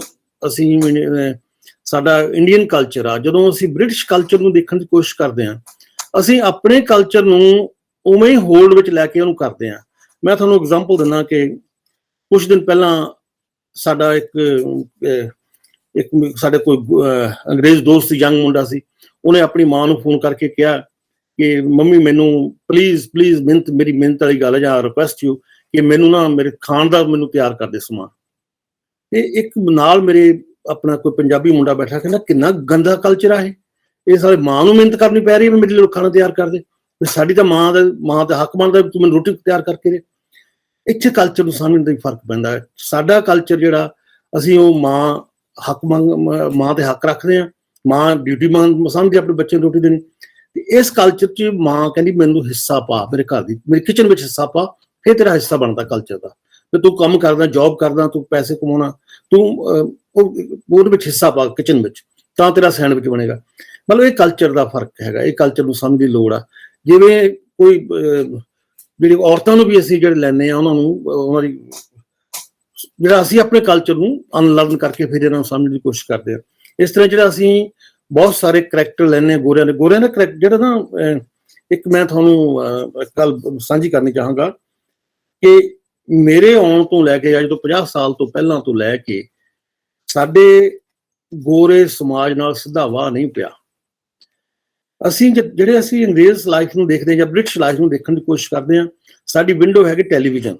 ਸਾਡਾ ਇੰਡੀਅਨ ਕਲਚਰ ਆ, ਜਦੋਂ ਅਸੀਂ ਬ੍ਰਿਟਿਸ਼ ਕਲਚਰ ਨੂੰ ਦੇਖਣ ਦੀ ਕੋਸ਼ਿਸ਼ ਕਰਦੇ ਹਾਂ, ਅਸੀਂ ਆਪਣੇ ਕਲਚਰ ਨੂੰ ਉਵੇਂ ਹੀ ਹੋਲਡ ਵਿੱਚ ਲੈ ਕੇ ਉਹਨੂੰ ਕਰਦੇ ਹਾਂ। ਮੈਂ ਤੁਹਾਨੂੰ ਐਗਜ਼ਾਮਪਲ ਦਿੰਦਾ ਕਿ ਕੁਝ ਦਿਨ ਪਹਿਲਾਂ ਸਾਡਾ ਇੱਕ ਇੱਕ ਸਾਡੇ ਕੋਈ ਅੰਗਰੇਜ਼ ਦੋਸਤ ਸੀ, ਯੰਗ ਮੁੰਡਾ ਸੀ, ਉਹਨੇ ਆਪਣੀ ਮਾਂ ਨੂੰ ਫੋਨ ਕਰਕੇ ਕਿਹਾ ਕਿ ਮੰਮੀ ਮੈਨੂੰ ਪਲੀਜ਼ ਪਲੀਜ਼ ਮਿਹਨਤ, ਮੇਰੀ ਮਿਹਨਤ ਵਾਲੀ ਗੱਲ ਹੈ ਜਾਂ ਰਿਕੁਐਸਟ ਯੂ ਕਿ ਮੈਨੂੰ ਨਾ ਮੇਰੇ ਖਾਣ ਦਾ ਮੈਨੂੰ ਤਿਆਰ ਕਰ ਦੇ ਸਮਾਨ। ਤੇ ਇੱਕ ਨਾਲ ਮੇਰੇ ਆਪਣਾ ਕੋਈ ਪੰਜਾਬੀ ਮੁੰਡਾ ਬੈਠਾ, ਕਹਿੰਦਾ ਕਿੰਨਾ ਗੰਦਾ ਕਲਚਰ ਆ ਇਹ ਸਾਰੇ ਮਾਂ ਨੂੰ ਮਿਹਨਤ ਕਰਨੀ ਪੈ ਰਹੀ ਹੈ ਮੇਰੇ ਲਈ ਖਾਣਾ ਤਿਆਰ ਕਰ ਦੇ, ਸਾਡੀ ਤਾਂ ਮਾਂ ਦਾ ਹੱਕ ਬਣਦਾ ਤੂੰ ਮੈਨੂੰ ਰੋਟੀ ਤਿਆਰ ਕਰਕੇ ਦੇ। ਇੱਥੇ ਕਲਚਰ ਨੂੰ ਸਮਝਣ ਦਾ ਹੀ ਫਰਕ ਪੈਂਦਾ ਹੈ। ਸਾਡਾ ਕਲਚਰ ਜਿਹੜਾ ਅਸੀਂ ਉਹ ਮਾਂ ਤੇ ਹੱਕ ਰੱਖਦੇ ਹਾਂ, ਮਾਂ ਡਿਊਟੀ ਸਮਝਦੇ ਆਪਣੇ ਬੱਚੇ ਨੂੰ ਰੋਟੀ ਦੇਣੀ। ਤੇ ਇਸ ਕਲਚਰ 'ਚ ਮਾਂ ਕਹਿੰਦੀ ਮੈਨੂੰ ਹਿੱਸਾ ਪਾ, ਮੇਰੇ ਘਰ ਦੀ ਮੇਰੇ ਕਿਚਨ ਵਿੱਚ ਹਿੱਸਾ ਪਾ, ਫਿਰ ਤੇਰਾ ਹਿੱਸਾ ਬਣਦਾ ਕਲਚਰ ਦਾ। ਤੇ ਤੂੰ ਕੰਮ ਕਰਦਾ, ਜੌਬ ਕਰਦਾ, ਤੂੰ ਪੈਸੇ ਕਮਾਉਣਾ, ਤੂੰ ਉਹਦੇ ਵਿੱਚ ਹਿੱਸਾ ਪਾ ਕਿਚਨ ਵਿੱਚ, ਤਾਂ ਤੇਰਾ ਸੈਂਡਵਿਚ ਬਣੇਗਾ। ਮਤਲਬ ਇਹ ਕਲਚਰ ਦਾ ਫਰਕ ਹੈਗਾ, ਇਹ ਕਲਚਰ ਨੂੰ ਸਮਝਣ ਦੀ ਲੋੜ ਆ। ਜਿਵੇਂ ਕੋਈ ਜਿਹੜੀ ਔਰਤਾਂ ਨੂੰ ਵੀ ਅਸੀਂ ਜਿਹੜੇ ਲੈਂਦੇ ਹਾਂ, ਉਹਨਾਂ ਦੀ ਜਿਹੜਾ ਅਸੀਂ ਆਪਣੇ ਕਲਚਰ ਨੂੰ ਅਨਲਰਨ ਕਰਕੇ ਫਿਰ ਇਹਨਾਂ ਨੂੰ ਸਮਝਣ ਦੀ ਕੋਸ਼ਿਸ਼ ਕਰਦੇ ਹਾਂ। ਇਸ ਤਰ੍ਹਾਂ ਜਿਹੜਾ ਅਸੀਂ ਬਹੁਤ ਸਾਰੇ ਕਰੈਕਟਰ ਲੈਂਦੇ ਹਾਂ ਗੋਰਿਆਂ ਦਾ ਕਰੈਕਟਰ ਜਿਹੜਾ ਨਾ, ਇੱਕ ਮੈਂ ਤੁਹਾਨੂੰ ਗੱਲ ਸਾਂਝੀ ਕਰਨੀ ਚਾਹਾਂਗਾ ਕਿ ਮੇਰੇ ਆਉਣ ਤੋਂ ਲੈ ਕੇ ਅੱਜ ਤੋਂ 50 ਸਾਲ ਤੋਂ ਪਹਿਲਾਂ ਤੋਂ ਲੈ ਕੇ ਸਾਡੇ ਗੋਰੇ ਸਮਾਜ ਨਾਲ ਸਿੱਧਾ ਵਾਹ ਨਹੀਂ ਪਿਆ। ਅਸੀਂ ਜਿਹੜੇ ਅਸੀਂ ਅੰਗਰੇਜ਼ ਲਾਈਫ ਨੂੰ ਦੇਖਦੇ ਜਾਂ ਬ੍ਰਿਟਿਸ਼ ਲਾਈਫ ਨੂੰ ਦੇਖਣ ਦੀ ਕੋਸ਼ਿਸ਼ ਕਰਦੇ ਹਾਂ, ਸਾਡੀ ਵਿੰਡੋ ਹੈਗੀ ਟੈਲੀਵਿਜ਼ਨ।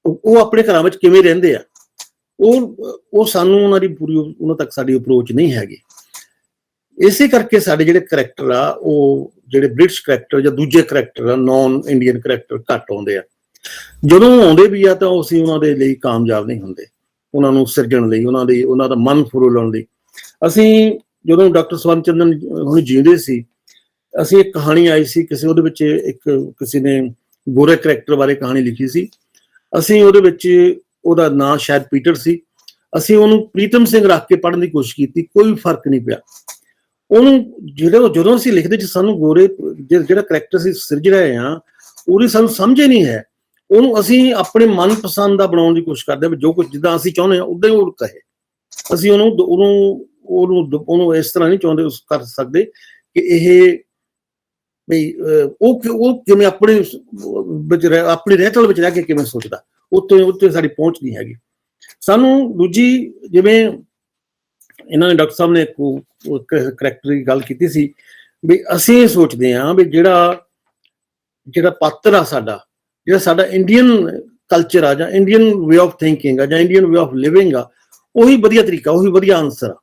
ਉਹ ਆਪਣੇ ਘਰਾਂ ਵਿੱਚ ਕਿਵੇਂ ਰਹਿੰਦੇ ਆ, ਉਹ ਸਾਨੂੰ ਉਹਨਾਂ ਤੱਕ ਸਾਡੀ ਅਪਰੋਚ ਨਹੀਂ ਹੈਗੀ। ਇਸੇ ਕਰਕੇ ਸਾਡੇ ਜਿਹੜੇ ਕਰੈਕਟਰ ਆ, ਉਹ ਜਿਹੜੇ ਬ੍ਰਿਟਿਸ਼ ਕਰੈਕਟਰ ਜਾਂ ਦੂਜੇ ਕਰੈਕਟਰ ਆ, ਨਾਨ ਇੰਡੀਅਨ ਕਰੈਕਟਰ ਘੱਟ ਆਉਂਦੇ ਆ। ਜਦੋਂ ਆਉਂਦੇ ਵੀ ਆ ਤਾਂ ਅਸੀਂ ਉਹਨਾਂ ਦੇ ਲਈ ਕਾਮਯਾਬ ਨਹੀਂ ਹੁੰਦੇ, ਉਹਨਾਂ ਨੂੰ ਸਿਰਜਣ ਲਈ, ਉਹਨਾਂ ਦਾ ਮਨ ਫਰੋਲਣ ਲਈ। ਅਸੀਂ ਜਦੋਂ ਡਾਕਟਰ ਸਵਰਨ ਚੰਦਨ ਹੁਣ ਜਿਉਂਦੇ ਸੀ, ਅਸੀਂ ਇੱਕ ਕਹਾਣੀ ਆਈ ਸੀ ਉਹਦੇ ਵਿੱਚ ਕਿਸੇ ਨੇ ਗੋਰੇ ਕਰੈਕਟਰ ਬਾਰੇ ਕਹਾਣੀ ਲਿਖੀ ਸੀ। ਅਸੀਂ ਉਹਦੇ ਵਿੱਚ, ਉਹਦਾ ਨਾਂ ਸ਼ਾਇਦ ਪੀਟਰ ਸੀ, ਅਸੀਂ ਉਹਨੂੰ ਪ੍ਰੀਤਮ ਸਿੰਘ ਰੱਖ ਕੇ ਪੜ੍ਹਨ ਦੀ ਕੋਸ਼ਿਸ਼ ਕੀਤੀ, ਕੋਈ ਫਰਕ ਨਹੀਂ ਪਿਆ ਉਹਨੂੰ। ਜਦੋਂ ਅਸੀਂ ਲਿਖਦੇ ਚ ਸਾਨੂੰ ਗੋਰੇ ਜਿਹੜਾ ਕਰੈਕਟਰ ਅਸੀਂ ਸਿਰਜ ਰਹੇ ਹਾਂ, ਉਹਦੀ ਸਾਨੂੰ ਸਮਝ ਹੀ ਨਹੀਂ ਹੈ। ਉਹਨੂੰ ਅਸੀਂ ਆਪਣੇ ਮਨਪਸੰਦ ਦਾ ਬਣਾਉਣ ਦੀ ਕੋਸ਼ਿਸ਼ ਕਰਦੇ ਹਾਂ, ਜੋ ਕੁਝ ਜਿੱਦਾਂ ਅਸੀਂ ਚਾਹੁੰਦੇ ਹਾਂ ਉਦਾਂ ਹੀ ਉਹ ਕਹੇ। ਅਸੀਂ ਉਹਨੂੰ ਇਸ ਤਰ੍ਹਾਂ ਨਹੀਂ ਚਾਹੁੰਦੇ ਕਰ ਸਕਦੇ ਕਿ ਇਹ ਬਈ ਉਹ ਕਿਵੇਂ ਆਪਣੀ ਰਹਿਤਲ ਵਿੱਚ ਰਹਿ ਕੇ ਕਿਵੇਂ ਸੋਚਦਾ, ਉੱਤੇ ਸਾਡੀ ਪਹੁੰਚ ਨਹੀਂ ਹੈਗੀ ਸਾਨੂੰ। ਦੂਜੀ, ਜਿਵੇਂ ਇਹਨਾਂ ਨੇ ਡਾਕਟਰ ਸਾਹਿਬ ਨੇ ਇੱਕ ਕਰੈਕਟਰ ਦੀ ਗੱਲ ਕੀਤੀ ਸੀ ਵੀ ਅਸੀਂ ਸੋਚਦੇ ਹਾਂ ਵੀ ਜਿਹੜਾ ਪਾਤਰ ਆ ਸਾਡਾ ਇੰਡੀਅਨ ਕਲਚਰ ਆ, ਜਾਂ ਇੰਡੀਅਨ ਵੇ ਆਫ ਥਿੰਕਿੰਗ ਆ, ਜਾਂ ਇੰਡੀਅਨ ਵੇ ਆਫ ਲਿਵਿੰਗ ਆ, ਉਹੀ ਵਧੀਆ ਤਰੀਕਾ, ਉਹੀ ਵਧੀਆ ਆਨਸਰ ਆ।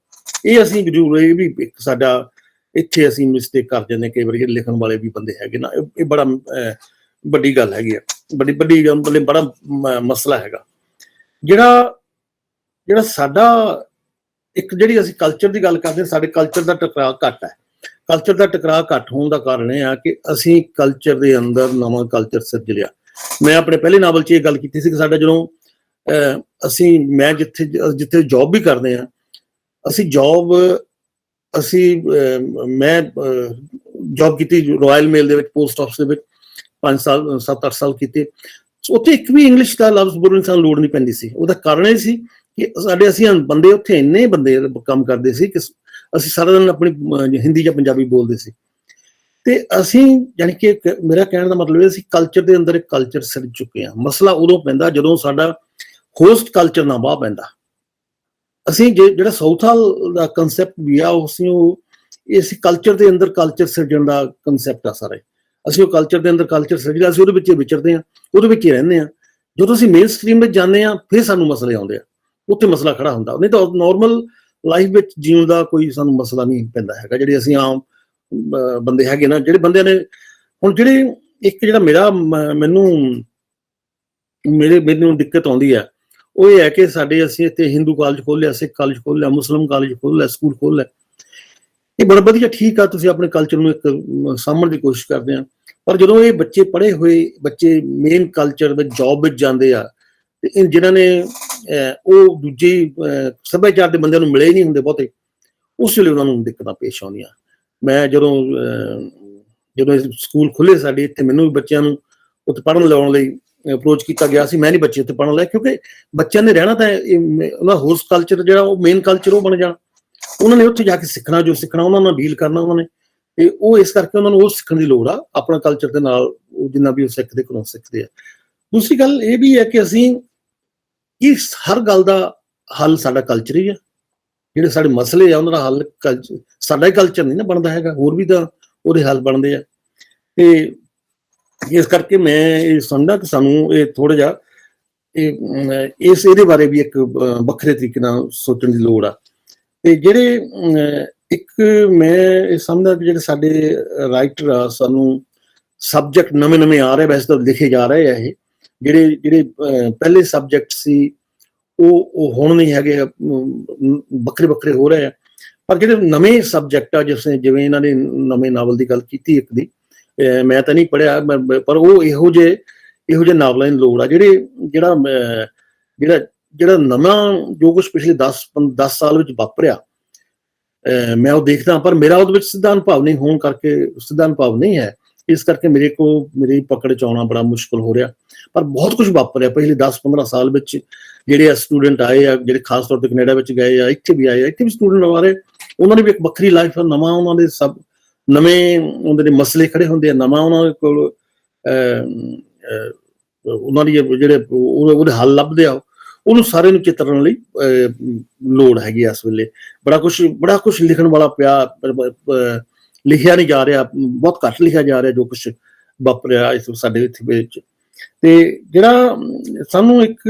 ਇਹ ਅਸੀਂ ਜ਼ਰੂਰ, ਇਹ ਵੀ ਇੱਕ ਸਾਡਾ ਇੱਥੇ ਅਸੀਂ ਮਿਸਟੇਕ ਕਰ ਜਾਂਦੇ ਕਈ ਵਾਰੀ, ਜਿਹੜੇ ਲਿਖਣ ਵਾਲੇ ਵੀ ਬੰਦੇ ਹੈਗੇ ਨਾ, ਇਹ ਬੜਾ ਵੱਡੀ ਗੱਲ ਹੈਗੀ ਆ, ਬੜਾ ਮਸਲਾ ਹੈਗਾ। ਜਿਹੜਾ ਸਾਡਾ ਇੱਕ ਜਿਹੜੀ ਅਸੀਂ ਕਲਚਰ ਦੀ ਗੱਲ ਕਰਦੇ ਹਾਂ, ਸਾਡੇ ਕਲਚਰ ਦਾ ਟਕਰਾਅ ਘੱਟ ਹੈ। ਕਲਚਰ ਦਾ ਟਕਰਾਅ ਘੱਟ ਹੋਣ ਦਾ ਕਾਰਨ ਇਹ ਆ ਕਿ ਅਸੀਂ ਕਲਚਰ ਦੇ ਅੰਦਰ ਨਵਾਂ ਕਲਚਰ ਸਿਰਜ ਲਿਆ। ਮੈਂ ਆਪਣੇ ਪਹਿਲੇ ਨਾਵਲ 'ਚ ਇਹ ਗੱਲ ਕੀਤੀ ਸੀ ਕਿ ਸਾਡਾ ਜਦੋਂ ਮੈਂ ਜਿੱਥੇ ਜੌਬ ਵੀ ਕਰਦੇ ਹਾਂ, ਮੈਂ ਜੌਬ ਕੀਤੀ ਰੋਇਲ ਮੇਲ ਦੇ ਵਿੱਚ, ਪੋਸਟ ਆਫਿਸ ਦੇ ਵਿੱਚ 5 ਸਾਲ 7-8 ਸਾਲ ਕੀਤੇ। ਉੱਥੇ ਇੱਕ ਵੀ ਇੰਗਲਿਸ਼ ਦਾ ਲਫ਼ਜ਼ ਬੋਲਣ ਦੀ ਸਾਨੂੰ ਲੋੜ ਨਹੀਂ ਪੈਂਦੀ ਸੀ। ਉਹਦਾ ਕਾਰਨ ਇਹ ਸੀ ਕਿ ਅਸੀਂ ਬੰਦੇ ਉੱਥੇ ਇੰਨੇ ਬੰਦੇ ਕੰਮ ਕਰਦੇ ਸੀ ਕਿ ਅਸੀਂ ਸਾਰਾ ਦਿਨ ਆਪਣੀ ਹਿੰਦੀ ਜਾਂ ਪੰਜਾਬੀ ਬੋਲਦੇ ਸੀ। ਤੇ ਅਸੀਂ ਜਾਣੀ ਕਿ ਮੇਰਾ ਕਹਿਣ ਦਾ ਮਤਲਬ ਇਹ ਸੀ ਕਲਚਰ ਦੇ ਅੰਦਰ ਇੱਕ ਕਲਚਰ ਸਿਰਜ ਚੁੱਕੇ ਹਾਂ। ਮਸਲਾ ਉਦੋਂ ਪੈਂਦਾ ਜਦੋਂ ਸਾਡਾ ਹੋਸਟ ਕਲਚਰ ਨਾ ਬਾਹ ਪੈਂਦਾ। ਅਸੀਂ ਜਿਹੜਾ ਸਾਊਥ ਹਾਲ ਦਾ ਕੰਸੈਪਟ ਵੀ ਆ, ਇਸ ਕਲਚਰ ਦੇ ਅੰਦਰ ਕਲਚਰ ਸਿਰਜਣ ਦਾ ਕੰਸੈਪਟ ਆ ਸਾਰੇ। ਅਸੀਂ ਉਹ ਕਲਚਰ ਦੇ ਅੰਦਰ ਕਲਚਰ ਸਿਰਜਦਾ, ਅਸੀਂ ਉਹਦੇ ਵਿੱਚ ਵਿਚਰਦੇ ਹਾਂ, ਉਹਦੇ ਵਿੱਚ ਹੀ ਰਹਿੰਦੇ ਹਾਂ। ਜਦੋਂ ਅਸੀਂ ਮੇਨ ਸਟਰੀਮ ਵਿੱਚ ਜਾਂਦੇ ਹਾਂ, ਫਿਰ ਸਾਨੂੰ ਮਸਲੇ ਆਉਂਦੇ ਆ, ਉੱਥੇ ਮਸਲਾ ਖੜਾ ਹੁੰਦਾ। ਨਹੀਂ ਤਾਂ ਨਾਰਮਲ ਲਾਈਫ ਵਿੱਚ ਜੀਉਣ ਦਾ ਕੋਈ ਸਾਨੂੰ ਮਸਲਾ ਨਹੀਂ ਪੈਂਦਾ ਹੈਗਾ। ਜਿਹੜੇ ਅਸੀਂ ਆਮ ਬੰਦੇ ਹੈਗੇ ਨਾ, ਜਿਹੜੇ ਬੰਦਿਆਂ ਨੇ ਹੁਣ ਜਿਹੜਾ ਮੈਨੂੰ ਦਿੱਕਤ ਆਉਂਦੀ ਹੈ, ਉਹ ਇਹ ਹੈ ਕਿ ਅਸੀਂ ਇੱਥੇ ਹਿੰਦੂ ਕਾਲਜ ਖੋਲ੍ਹਿਆ, ਸਿੱਖ ਕਾਲਜ ਖੋਲ੍ਹਿਆ, ਮੁਸਲਿਮ ਕਾਲਜ ਖੋਲ੍ਹਿਆ, ਸਕੂਲ ਖੋਲ੍ਹਿਆ। ਇਹ ਬੜਾ ਵਧੀਆ, ਠੀਕ ਆ, ਤੁਸੀਂ ਆਪਣੇ ਕਲਚਰ ਨੂੰ ਇੱਕ ਸਾਂਭਣ ਦੀ ਕੋਸ਼ਿਸ਼ ਕਰਦੇ ਆ। ਪਰ ਜਦੋਂ ਇਹ ਬੱਚੇ ਪੜ੍ਹੇ ਹੋਏ ਬੱਚੇ ਮੇਨ ਕਲਚਰ ਵਿੱਚ ਜੌਬ ਵਿੱਚ ਜਾਂਦੇ ਆ, ਤੇ ਜਿਨ੍ਹਾਂ ਨੇ ਉਹ ਦੂਜੇ ਸੱਭਿਆਚਾਰ ਦੇ ਬੰਦਿਆਂ ਨੂੰ ਮਿਲੇ ਨਹੀਂ ਹੁੰਦੇ ਬਹੁਤੇ, ਉਸ ਵੇਲੇ ਉਹਨਾਂ ਨੂੰ ਦਿੱਕਤਾਂ ਪੇਸ਼ ਆਉਂਦੀਆਂ। ਮੈਂ ਜਦੋਂ ਸਕੂਲ ਖੁੱਲੇ ਸਾਡੇ ਇੱਥੇ, ਮੈਨੂੰ ਵੀ ਬੱਚਿਆਂ ਨੂੰ ਉੱਥੇ ਪੜ੍ਹਨ ਲਾਉਣ ਲਈ ਅਪਰੋਚ ਕੀਤਾ ਗਿਆ ਸੀ। ਮੈਂ ਨਹੀਂ ਬੱਚੇ ਉੱਥੇ ਪੜ੍ਹਨ ਲਾਇਆ, ਕਿਉਂਕਿ ਬੱਚਿਆਂ ਨੇ ਰਹਿਣਾ ਤਾਂ ਉਹਦਾ ਹੋਸਟ ਕਲਚਰ ਜਿਹੜਾ ਉਹ ਮੇਨ ਕਲਚਰ ਉਹ ਬਣ ਜਾਣਾ। ਉਹਨਾਂ ਨੇ ਉੱਥੇ ਜਾ ਕੇ ਸਿੱਖਣਾ, ਜੋ ਸਿੱਖਣਾ ਉਹਨਾਂ ਨਾਲ ਡੀਲ ਕਰਨਾ ਉਹਨਾਂ ਨੇ, ਤੇ ਉਹ ਇਸ ਕਰਕੇ ਉਹਨਾਂ ਨੂੰ ਉਹ ਸਿੱਖਣ ਦੀ ਲੋੜ ਆ ਆਪਣਾ ਕਲਚਰ ਦੇ ਨਾਲ, ਉਹ ਜਿੰਨਾ ਵੀ ਉਹ ਸਿੱਖਦੇ ਕੋਲੋਂ ਸਿੱਖਦੇ ਆ। ਦੂਸਰੀ ਗੱਲ ਇਹ ਵੀ ਹੈ ਕਿ ਹਰ ਗੱਲ ਦਾ ਹੱਲ ਸਾਡਾ ਕਲਚਰ ਹੀ ਆ। ਜਿਹੜੇ ਸਾਡੇ ਮਸਲੇ ਆ ਉਹਨਾਂ ਦਾ ਹੱਲ ਸਾਡਾ ਹੀ ਕਲਚਰ ਨਹੀਂ ਨਾ ਬਣਦਾ ਹੈਗਾ, ਹੋਰ ਵੀ ਤਾਂ ਉਹਦੇ ਹੱਲ ਬਣਦੇ ਆ। ਤੇ ਇਸ ਕਰਕੇ ਮੈਂ ਇਹ ਸਮਝਦਾ ਕਿ ਸਾਨੂੰ ਇਹ ਥੋੜਾ ਜਿਹਾ ਇਹਦੇ ਬਾਰੇ ਵੀ ਇੱਕ ਵੱਖਰੇ ਤਰੀਕੇ ਨਾਲ ਸੋਚਣ ਦੀ ਲੋੜ ਆ। ਤੇ ਜਿਹੜੇ ਇੱਕ ਮੈਂ ਇਹ ਸਮਝਦਾ ਕਿ ਜਿਹੜੇ ਸਾਡੇ ਰਾਈਟਰ ਆ, ਸਾਨੂੰ ਸਬਜੈਕਟ ਨਵੇਂ ਆ ਰਹੇ, ਵੈਸੇ ਤਾਂ ਲਿਖੇ ਜਾ ਰਹੇ ਆ ਇਹ, ਜਿਹੜੇ ਪਹਿਲੇ ਸਬਜੈਕਟ ਸੀ ਉਹ ਹੁਣ ਨਹੀਂ ਹੈਗੇ, ਵੱਖਰੇ ਹੋ ਰਹੇ ਆ। ਪਰ ਜਿਹੜੇ ਨਵੇਂ ਸਬਜੈਕਟ ਆ, ਜਿਵੇਂ ਇਹਨਾਂ ਨੇ ਨਵੇਂ ਨਾਵਲ ਦੀ ਗੱਲ ਕੀਤੀ ਇੱਕ ਦੀ, ਮੈਂ ਤਾਂ ਨਹੀਂ ਪੜ੍ਹਿਆ, ਪਰ ਉਹ ਇਹੋ ਜਿਹੇ ਨਾਵਲਾਂ ਦੀ ਲੋੜ ਆ ਜਿਹੜਾ ਨਵਾਂ ਜੋ ਕੁਛ ਪਿਛਲੇ 10 ਸਾਲ ਵਿੱਚ ਵਾਪਰਿਆ, ਮੈਂ ਉਹ ਦੇਖਦਾ। ਪਰ ਮੇਰਾ ਉਹਦੇ ਵਿੱਚ ਸਿੱਧਾ ਅਨੁਭਵ ਨਹੀਂ ਹੋਣ ਕਰਕੇ, ਸਿੱਧਾ ਅਨੁਭਵ ਨਹੀਂ ਹੈ, ਇਸ ਕਰਕੇ ਮੇਰੀ ਪਕੜ ਚ ਆਉਣਾ ਬੜਾ ਮੁਸ਼ਕਲ ਹੋ ਰਿਹਾ। ਪਰ ਬਹੁਤ ਕੁਝ ਵਾਪਰਿਆ ਪਿਛਲੇ 10-15 ਸਾਲ ਵਿੱਚ। ਜਿਹੜੇ ਸਟੂਡੈਂਟ ਆਏ ਆ, ਜਿਹੜੇ ਖਾਸ ਤੌਰ ਤੇ ਕੈਨੇਡਾ ਵਿੱਚ ਗਏ ਆ, ਇੱਥੇ ਵੀ ਆਏ ਆ, ਇੱਥੇ ਵੀ ਸਟੂਡੈਂਟ ਆ ਰਹੇ, ਉਹਨਾਂ ਦੀ ਵੀ ਇੱਕ ਵੱਖਰੀ ਲਾਈਫ ਆ, ਨਵਾਂ ਉਹਨਾਂ ਦੇ ਸਭ ਨਵੇਂ ਉਹਨਾਂ ਦੇ ਮਸਲੇ ਖੜੇ ਹੁੰਦੇ ਆ, ਨਵਾਂ ਉਹਨਾਂ ਦੇ ਕੋਲ ਉਹਨਾਂ ਦੀ ਜਿਹੜੇ ਉਹਦੇ ਹੱਲ ਲੱਭਦੇ ਆ, ਉਹਨੂੰ ਸਾਰੇ ਨੂੰ ਚਿਤਰਨ ਲਈ ਲੋੜ ਹੈਗੀ ਆ। ਇਸ ਵੇਲੇ ਬੜਾ ਕੁਛ ਲਿਖਣ ਵਾਲਾ ਪਿਆ, ਲਿਖਿਆ ਨਹੀਂ ਜਾ ਰਿਹਾ, ਬਹੁਤ ਘੱਟ ਲਿਖਿਆ ਜਾ ਰਿਹਾ ਜੋ ਕੁਛ ਵਾਪਰਿਆ ਇਸ ਸਾਡੇ ਇੱਥੇ ਵਿੱਚ। ਤੇ ਜਿਹੜਾ ਸਾਨੂੰ ਇੱਕ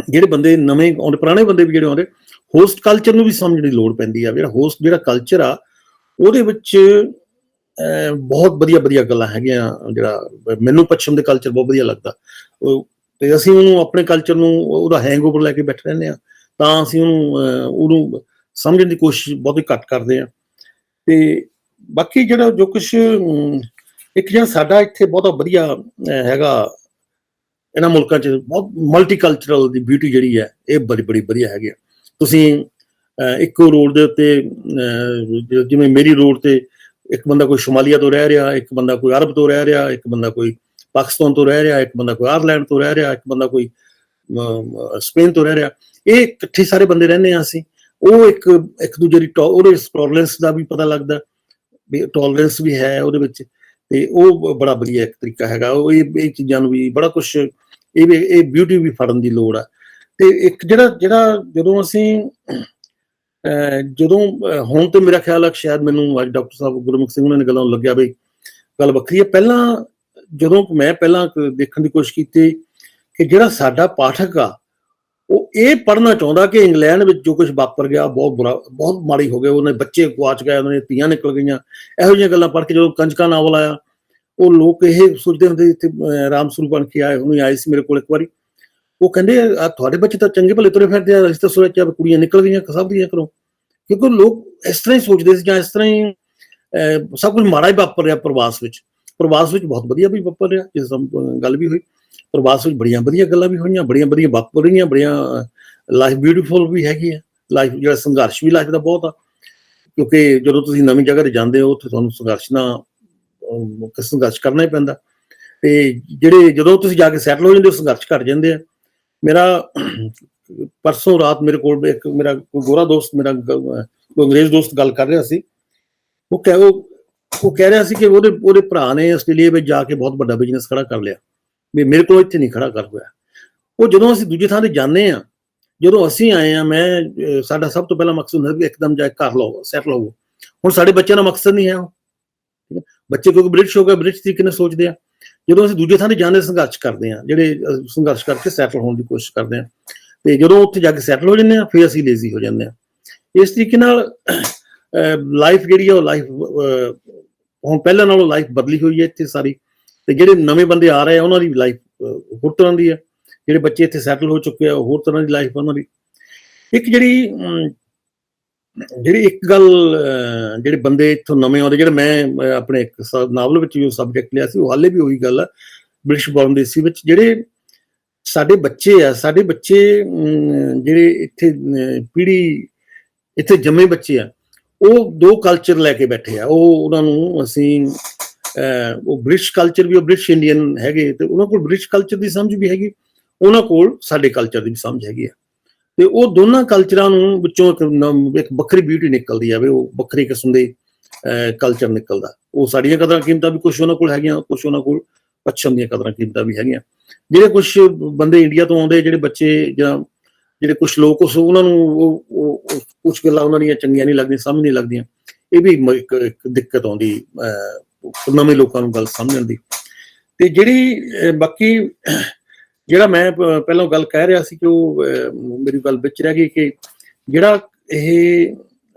ਜਿਹੜੇ ਬੰਦੇ ਨਵੇਂ ਆਉਂਦੇ, ਪੁਰਾਣੇ ਬੰਦੇ ਵੀ ਜਿਹੜੇ ਆਉਂਦੇ, ਹੋਸਟ ਕਲਚਰ ਨੂੰ ਵੀ ਸਮਝਣ ਦੀ ਲੋੜ ਪੈਂਦੀ ਆ। ਜਿਹੜਾ ਕਲਚਰ ਆ ਉਹਦੇ ਵਿੱਚ ਬਹੁਤ ਵਧੀਆ ਗੱਲਾਂ ਹੈਗੀਆਂ। ਜਿਹੜਾ ਮੈਨੂੰ ਪੱਛਮ ਦੇ ਕਲਚਰ ਬਹੁਤ ਵਧੀਆ ਲੱਗਦਾ, ਤੇ ਅਸੀਂ ਉਹਨੂੰ ਆਪਣੇ ਕਲਚਰ ਨੂੰ ਉਹਦਾ ਹੈਂਗਓਵਰ ਲੈ ਕੇ ਬੈਠੇ ਰਹਿੰਦੇ ਆ, ਤਾਂ ਅਸੀਂ ਉਹਨੂੰ ਸਮਝਣ ਦੀ ਕੋਸ਼ਿਸ਼ ਬਹੁਤ ਘੱਟ ਕਰਦੇ ਆ। ਤੇ ਬਾਕੀ ਜਿਹੜਾ ਜੋ ਕੁਛ ਇੱਕ ਜਿਹੜਾ ਸਾਡਾ ਇੱਥੇ ਬਹੁਤ ਵਧੀਆ ਹੈਗਾ, ਇਹਨਾਂ ਮੁਲਕਾਂ 'ਚ ਬਹੁਤ ਮਲਟੀਕਲਚਰਲ ਦੀ ਬਿਊਟੀ ਜਿਹੜੀ ਹੈ, ਇਹ ਬੜੀ ਵਧੀਆ ਹੈਗੀ ਆ। ਤੁਸੀਂ ਇੱਕੋ ਰੋਡ ਦੇ ਉੱਤੇ, ਜਿਵੇਂ ਮੇਰੀ ਰੋਡ ਤੇ ਇੱਕ ਬੰਦਾ ਕੋਈ ਸ਼ਮਾਲੀਆ ਤੋਂ ਰਹਿ ਰਿਹਾ, ਇੱਕ ਬੰਦਾ ਕੋਈ ਅਰਬ ਤੋਂ ਰਹਿ ਰਿਹਾ, ਇੱਕ ਬੰਦਾ ਕੋਈ ਪਾਕਿਸਤਾਨ ਤੋਂ ਰਹਿ ਰਿਹਾ, ਇੱਕ ਬੰਦਾ ਕੋਈ ਆਇਰਲੈਂਡ ਤੋਂ ਰਹਿ ਰਿਹਾ, ਇੱਕ ਬੰਦਾ ਕੋਈ ਸਪੇਨ ਤੋਂ ਰਹਿ ਰਿਹਾ, ਇਹ ਇਕੱਠੇ ਸਾਰੇ ਬੰਦੇ ਰਹਿੰਦੇ ਆ ਅਸੀਂ। ਉਹ ਇੱਕ ਦੂਜੇ ਦੀ ਉਹਦੇ ਟੋਲਰੈਂਸ ਦਾ ਵੀ ਪਤਾ ਲੱਗਦਾ, ਟੋਲਰੈਂਸ ਵੀ ਹੈ ਉਹਦੇ ਵਿੱਚ, ਤੇ ਉਹ ਬੜਾ ਵਧੀਆ ਇੱਕ ਤਰੀਕਾ ਹੈਗਾ। ਉਹ ਇਹ ਚੀਜ਼ਾਂ ਨੂੰ ਵੀ ਬੜਾ ਕੁਛ, ਇਹ ਬਿਊਟੀ ਵੀ ਫੜਨ ਦੀ ਲੋੜ ਆ। ਤੇ ਇੱਕ ਜਿਹੜਾ ਜਦੋਂ ਹੁਣ ਤੇ ਮੇਰਾ ਖਿਆਲ ਹੈ ਸ਼ਾਇਦ ਮੈਨੂੰ ਅੱਜ ਡਾਕਟਰ ਸਾਹਿਬ ਗੁਰਮੁਖ ਸਿੰਘ ਉਹਨਾਂ ਨੇ ਗੱਲਾਂ ਲੱਗਿਆ ਵੀ ਗੱਲ ਵੱਖਰੀ ਹੈ। ਜਦੋਂ ਮੈਂ ਦੇਖਣ ਦੀ ਕੋਸ਼ਿਸ਼ ਕੀਤੀ ਕਿ ਜਿਹੜਾ ਸਾਡਾ ਪਾਠਕ ਆ ਉਹ ਇਹ ਪੜ੍ਹਨਾ ਚਾਹੁੰਦਾ ਕਿ ਇੰਗਲੈਂਡ ਵਿੱਚ ਜੋ ਕੁਝ ਵਾਪਰ ਗਿਆ ਬਹੁਤ ਬੁਰਾ, ਬਹੁਤ ਮਾੜੀ ਹੋ ਗਿਆ, ਉਹਨੇ ਬੱਚੇ ਗੁਆਚ ਗਏ, ਉਹਨਾਂ ਦੀਆਂ ਧੀਆਂ ਨਿਕਲ ਗਈਆਂ, ਇਹੋ ਜਿਹੀਆਂ ਗੱਲਾਂ ਪੜ੍ਹ ਕੇ ਜਦੋਂ ਕੰਜਕਾਂ ਨਾਵਲ ਆਇਆ, ਉਹ ਲੋਕ ਇਹ ਸੋਚਦੇ ਹੁੰਦੇ, ਇੱਥੇ ਰਾਮ ਸਰੂਪ ਬਣ ਕੇ ਆਏ ਸੀ ਮੇਰੇ ਕੋਲ ਇੱਕ ਵਾਰੀ, ਉਹ ਕਹਿੰਦੇ ਤੁਹਾਡੇ ਬੱਚੇ ਤਾਂ ਚੰਗੇ ਭਲੇ ਤੁਰੇ ਫਿਰਦੇ ਆ, ਅਸੀਂ ਤਾਂ ਸੋਚਿਆ ਕੁੜੀਆਂ ਨਿਕਲ ਗਈਆਂ ਸਭ ਦੀਆਂ ਘਰੋਂ, ਕਿਉਂਕਿ ਲੋਕ ਇਸ ਤਰ੍ਹਾਂ ਹੀ ਸੋਚਦੇ ਸੀ, ਜਾਂ ਇਸ ਤਰ੍ਹਾਂ ਹੀ ਸਭ ਕੁਝ ਮਾੜਾ ਹੀ ਵਾਪਰ ਰਿਹਾ। ਪ੍ਰਵਾਸ ਵਿੱਚ ਬਹੁਤ ਵਧੀਆ ਵੀ ਵਾਪਰ ਰਿਹਾ, ਜਿਸ ਗੱਲ ਵੀ ਹੋਈ, ਪ੍ਰਵਾਸ ਵਿੱਚ ਬੜੀਆਂ ਵਧੀਆ ਗੱਲਾਂ ਵੀ ਹੋਈਆਂ, ਬੜੀਆਂ ਵਧੀਆ ਵਾਪਰ ਰਹੀਆਂ, ਬੜੀਆਂ ਲਾਈਫ ਬਿਊਟੀਫੁਲ ਵੀ ਹੈਗੀ ਆ। ਲਾਈਫ ਜਿਹੜਾ ਸੰਘਰਸ਼ ਵੀ ਲਾਈਫ ਦਾ ਬਹੁਤ ਆ, ਕਿਉਂਕਿ ਜਦੋਂ ਤੁਸੀਂ ਨਵੀਂ ਜਗ੍ਹਾ ਤੇ ਜਾਂਦੇ ਹੋ ਉੱਥੇ ਤੁਹਾਨੂੰ ਸੰਘਰਸ਼ ਕਰਨਾ ਹੀ ਪੈਂਦਾ। ਤੇ ਜਦੋਂ ਤੁਸੀਂ ਜਾ ਕੇ ਸੈਟਲ ਹੋ ਜਾਂਦੇ ਹੋ, ਸੰਘਰਸ਼ ਘੱਟ ਜਾਂਦੇ ਆ। ਮੇਰਾ ਪਰਸੋਂ ਰਾਤ ਮੇਰੇ ਕੋਲ ਇੱਕ ਮੇਰਾ ਗੋਰਾ ਦੋਸਤ, ਮੇਰਾ ਅੰਗਰੇਜ਼ ਦੋਸਤ ਗੱਲ ਕਰ ਰਿਹਾ ਸੀ, ਉਹ ਕਹਿ ਰਿਹਾ ਸੀ ਕਿ ਉਹਦੇ ਭਰਾ ਨੇ ਆਸਟ੍ਰੇਲੀਆ ਵਿੱਚ ਜਾ ਕੇ ਬਹੁਤ ਵੱਡਾ ਬਿਜ਼ਨਸ ਖੜਾ ਕਰ ਲਿਆ, ਵੀ ਮੇਰੇ ਕੋਲ ਇੱਥੇ ਨਹੀਂ ਖੜਾ ਕਰ ਹੋਇਆ। ਉਹ ਜਦੋਂ ਅਸੀਂ ਦੂਜੇ ਥਾਂ ਤੇ ਜਾਂਦੇ ਆ, ਜਦੋਂ ਅਸੀਂ ਆਏ ਆ, ਸਾਡਾ ਸਭ ਤੋਂ ਪਹਿਲਾ ਮਕਸਦ ਹੁੰਦਾ ਵੀ ਇੱਕਦਮ ਜਾ ਕੇ ਘਰ ਲਓ, ਸੈਟਲ ਹੋਵੋ। ਹੁਣ ਸਾਡੇ ਬੱਚਿਆਂ ਦਾ ਮਕਸਦ ਨਹੀਂ ਹੈ ਉਹ, ਬੱਚੇ ਕਿਉਂਕਿ ਬ੍ਰਿਟਿਸ਼ ਹੋ ਗਏ, ਬ੍ਰਿਟਿਸ਼ ਤਰੀਕੇ ਨਾਲ ਸੋਚਦੇ ਆ। ਜਦੋਂ ਅਸੀਂ ਦੂਜੇ ਥਾਂ ਤੇ ਜਾਂਦੇ ਸੰਘਰਸ਼ ਕਰਦੇ ਆ, ਸੰਘਰਸ਼ ਕਰਕੇ ਸੈਟਲ ਹੋਣ ਦੀ ਕੋਸ਼ਿਸ਼ ਕਰਦੇ ਆ, ਤੇ ਜਦੋਂ ਉੱਥੇ ਜਾ ਕੇ ਸੈਟਲ ਹੋ ਜਾਂਦੇ ਆ ਫਿਰ ਅਸੀਂ ਲੇਜ਼ੀ ਹੋ ਜਾਂਦੇ ਆ। ਇਸ ਤਰੀਕੇ ਨਾਲ ਲਾਈਫ ਜਿਹੜੀ ਆ ਉਹ ਲਾਈਫ ਹੁਣ ਪਹਿਲਾਂ ਨਾਲੋਂ ਲਾਈਫ ਬਦਲੀ ਹੋਈ ਹੈ ਇੱਥੇ ਸਾਰੀ। ਤੇ ਜਿਹੜੇ ਨਵੇਂ ਬੰਦੇ ਆ ਰਹੇ ਆ ਉਹਨਾਂ ਦੀ ਲਾਈਫ ਹੋਰ ਤਰ੍ਹਾਂ ਦੀ ਆ, ਜਿਹੜੇ ਬੱਚੇ ਇੱਥੇ ਸੈਟਲ ਹੋ ਚੁੱਕੇ ਆ ਹੋਰ ਤਰ੍ਹਾਂ ਦੀ ਲਾਈਫ ਉਹਨਾਂ ਦੀ। ਇੱਕ ਜਿਹੜੀ ਇੱਕ ਗੱਲ, ਜਿਹੜੇ ਬੰਦੇ ਇੱਥੋਂ ਨਵੇਂ ਆਉਂਦੇ, ਜਿਹੜੇ ਮੈਂ ਆਪਣੇ ਇੱਕ ਨਾਵਲ ਵਿੱਚ ਵੀ ਸਬਜੈਕਟ ਲਿਆ ਸੀ, ਉਹ ਹਾਲੇ ਵੀ ਉਹੀ ਗੱਲ ਆ ਬ੍ਰਿਟਿਸ਼ ਬੌਰਨ ਦੇਸੀ ਵਿੱਚ। ਜਿਹੜੇ ਸਾਡੇ ਬੱਚੇ ਜਿਹੜੇ ਇੱਥੇ ਪੀੜ੍ਹੀ ਇੱਥੇ ਜੰਮੇ ਬੱਚੇ ਆ, ਉਹ ਦੋ ਕਲਚਰ ਲੈ ਕੇ ਬੈਠੇ ਆ। ਉਹਨਾਂ ਨੂੰ ਅਸੀਂ ਉਹ ਬ੍ਰਿਟਿਸ਼ ਕਲਚਰ ਵੀ, ਉਹ ਬ੍ਰਿਟਿਸ਼ ਇੰਡੀਅਨ ਹੈਗੇ, ਤੇ ਉਹਨਾਂ ਕੋਲ ਬ੍ਰਿਟਿਸ਼ ਕਲਚਰ ਦੀ ਸਮਝ ਵੀ ਹੈਗੀ, ਉਹਨਾਂ ਕੋਲ ਸਾਡੇ ਕਲਚਰ ਦੀ ਵੀ ਸਮਝ ਹੈਗੀ ਆ। ਤੇ ਉਹ ਦੋਨਾਂ ਕਲਚਰਾਂ ਨੂੰ ਵਿੱਚੋਂ ਇੱਕ ਵੱਖਰੀ ਬਿਊਟੀ ਨਿਕਲਦੀ ਆ, ਵੀ ਉਹ ਵੱਖਰੀ ਕਿਸਮ ਦੇ ਕਲਚਰ ਨਿਕਲਦਾ। ਉਹ ਸਾਡੀਆਂ ਕਦਰਾਂ ਕੀਮਤਾਂ ਵੀ ਕੁਛ ਉਹਨਾਂ ਕੋਲ ਹੈਗੀਆਂ, ਕੁਛ ਉਹਨਾਂ ਕੋਲ ਪੱਛਮ ਦੀਆਂ ਕਦਰਾਂ ਕੀਮਤਾਂ ਵੀ ਹੈਗੀਆਂ। ਜਿਹੜੇ ਕੁਛ ਬੰਦੇ ਇੰਡੀਆ ਤੋਂ ਆਉਂਦੇ, ਜਿਹੜੇ ਬੱਚੇ ਜਾਂ ਜਿਹੜੇ ਕੁਝ ਲੋਕ ਉਹਨਾਂ ਨੂੰ ਕੁਝ ਗੱਲਾਂ ਉਹਨਾਂ ਦੀਆਂ ਚੰਗੀਆਂ ਨਹੀਂ ਲੱਗਦੀਆਂ, ਸਮਝ ਨਹੀਂ ਲੱਗਦੀਆਂ। ਇਹ ਵੀ ਇੱਕ ਦਿੱਕਤ ਆਉਂਦੀ ਨਵੇਂ ਲੋਕਾਂ ਨੂੰ ਗੱਲ ਸਮਝਣ ਦੀ। ਤੇ ਜਿਹੜੀ ਬਾਕੀ ਜਿਹੜਾ ਮੈਂ ਪਹਿਲਾਂ ਗੱਲ ਕਹਿ ਰਿਹਾ ਸੀ ਕਿ ਉਹ ਮੇਰੀ ਗੱਲ ਵਿੱਚ ਰਹਿ ਗਈ ਕਿ ਜਿਹੜਾ ਇਹ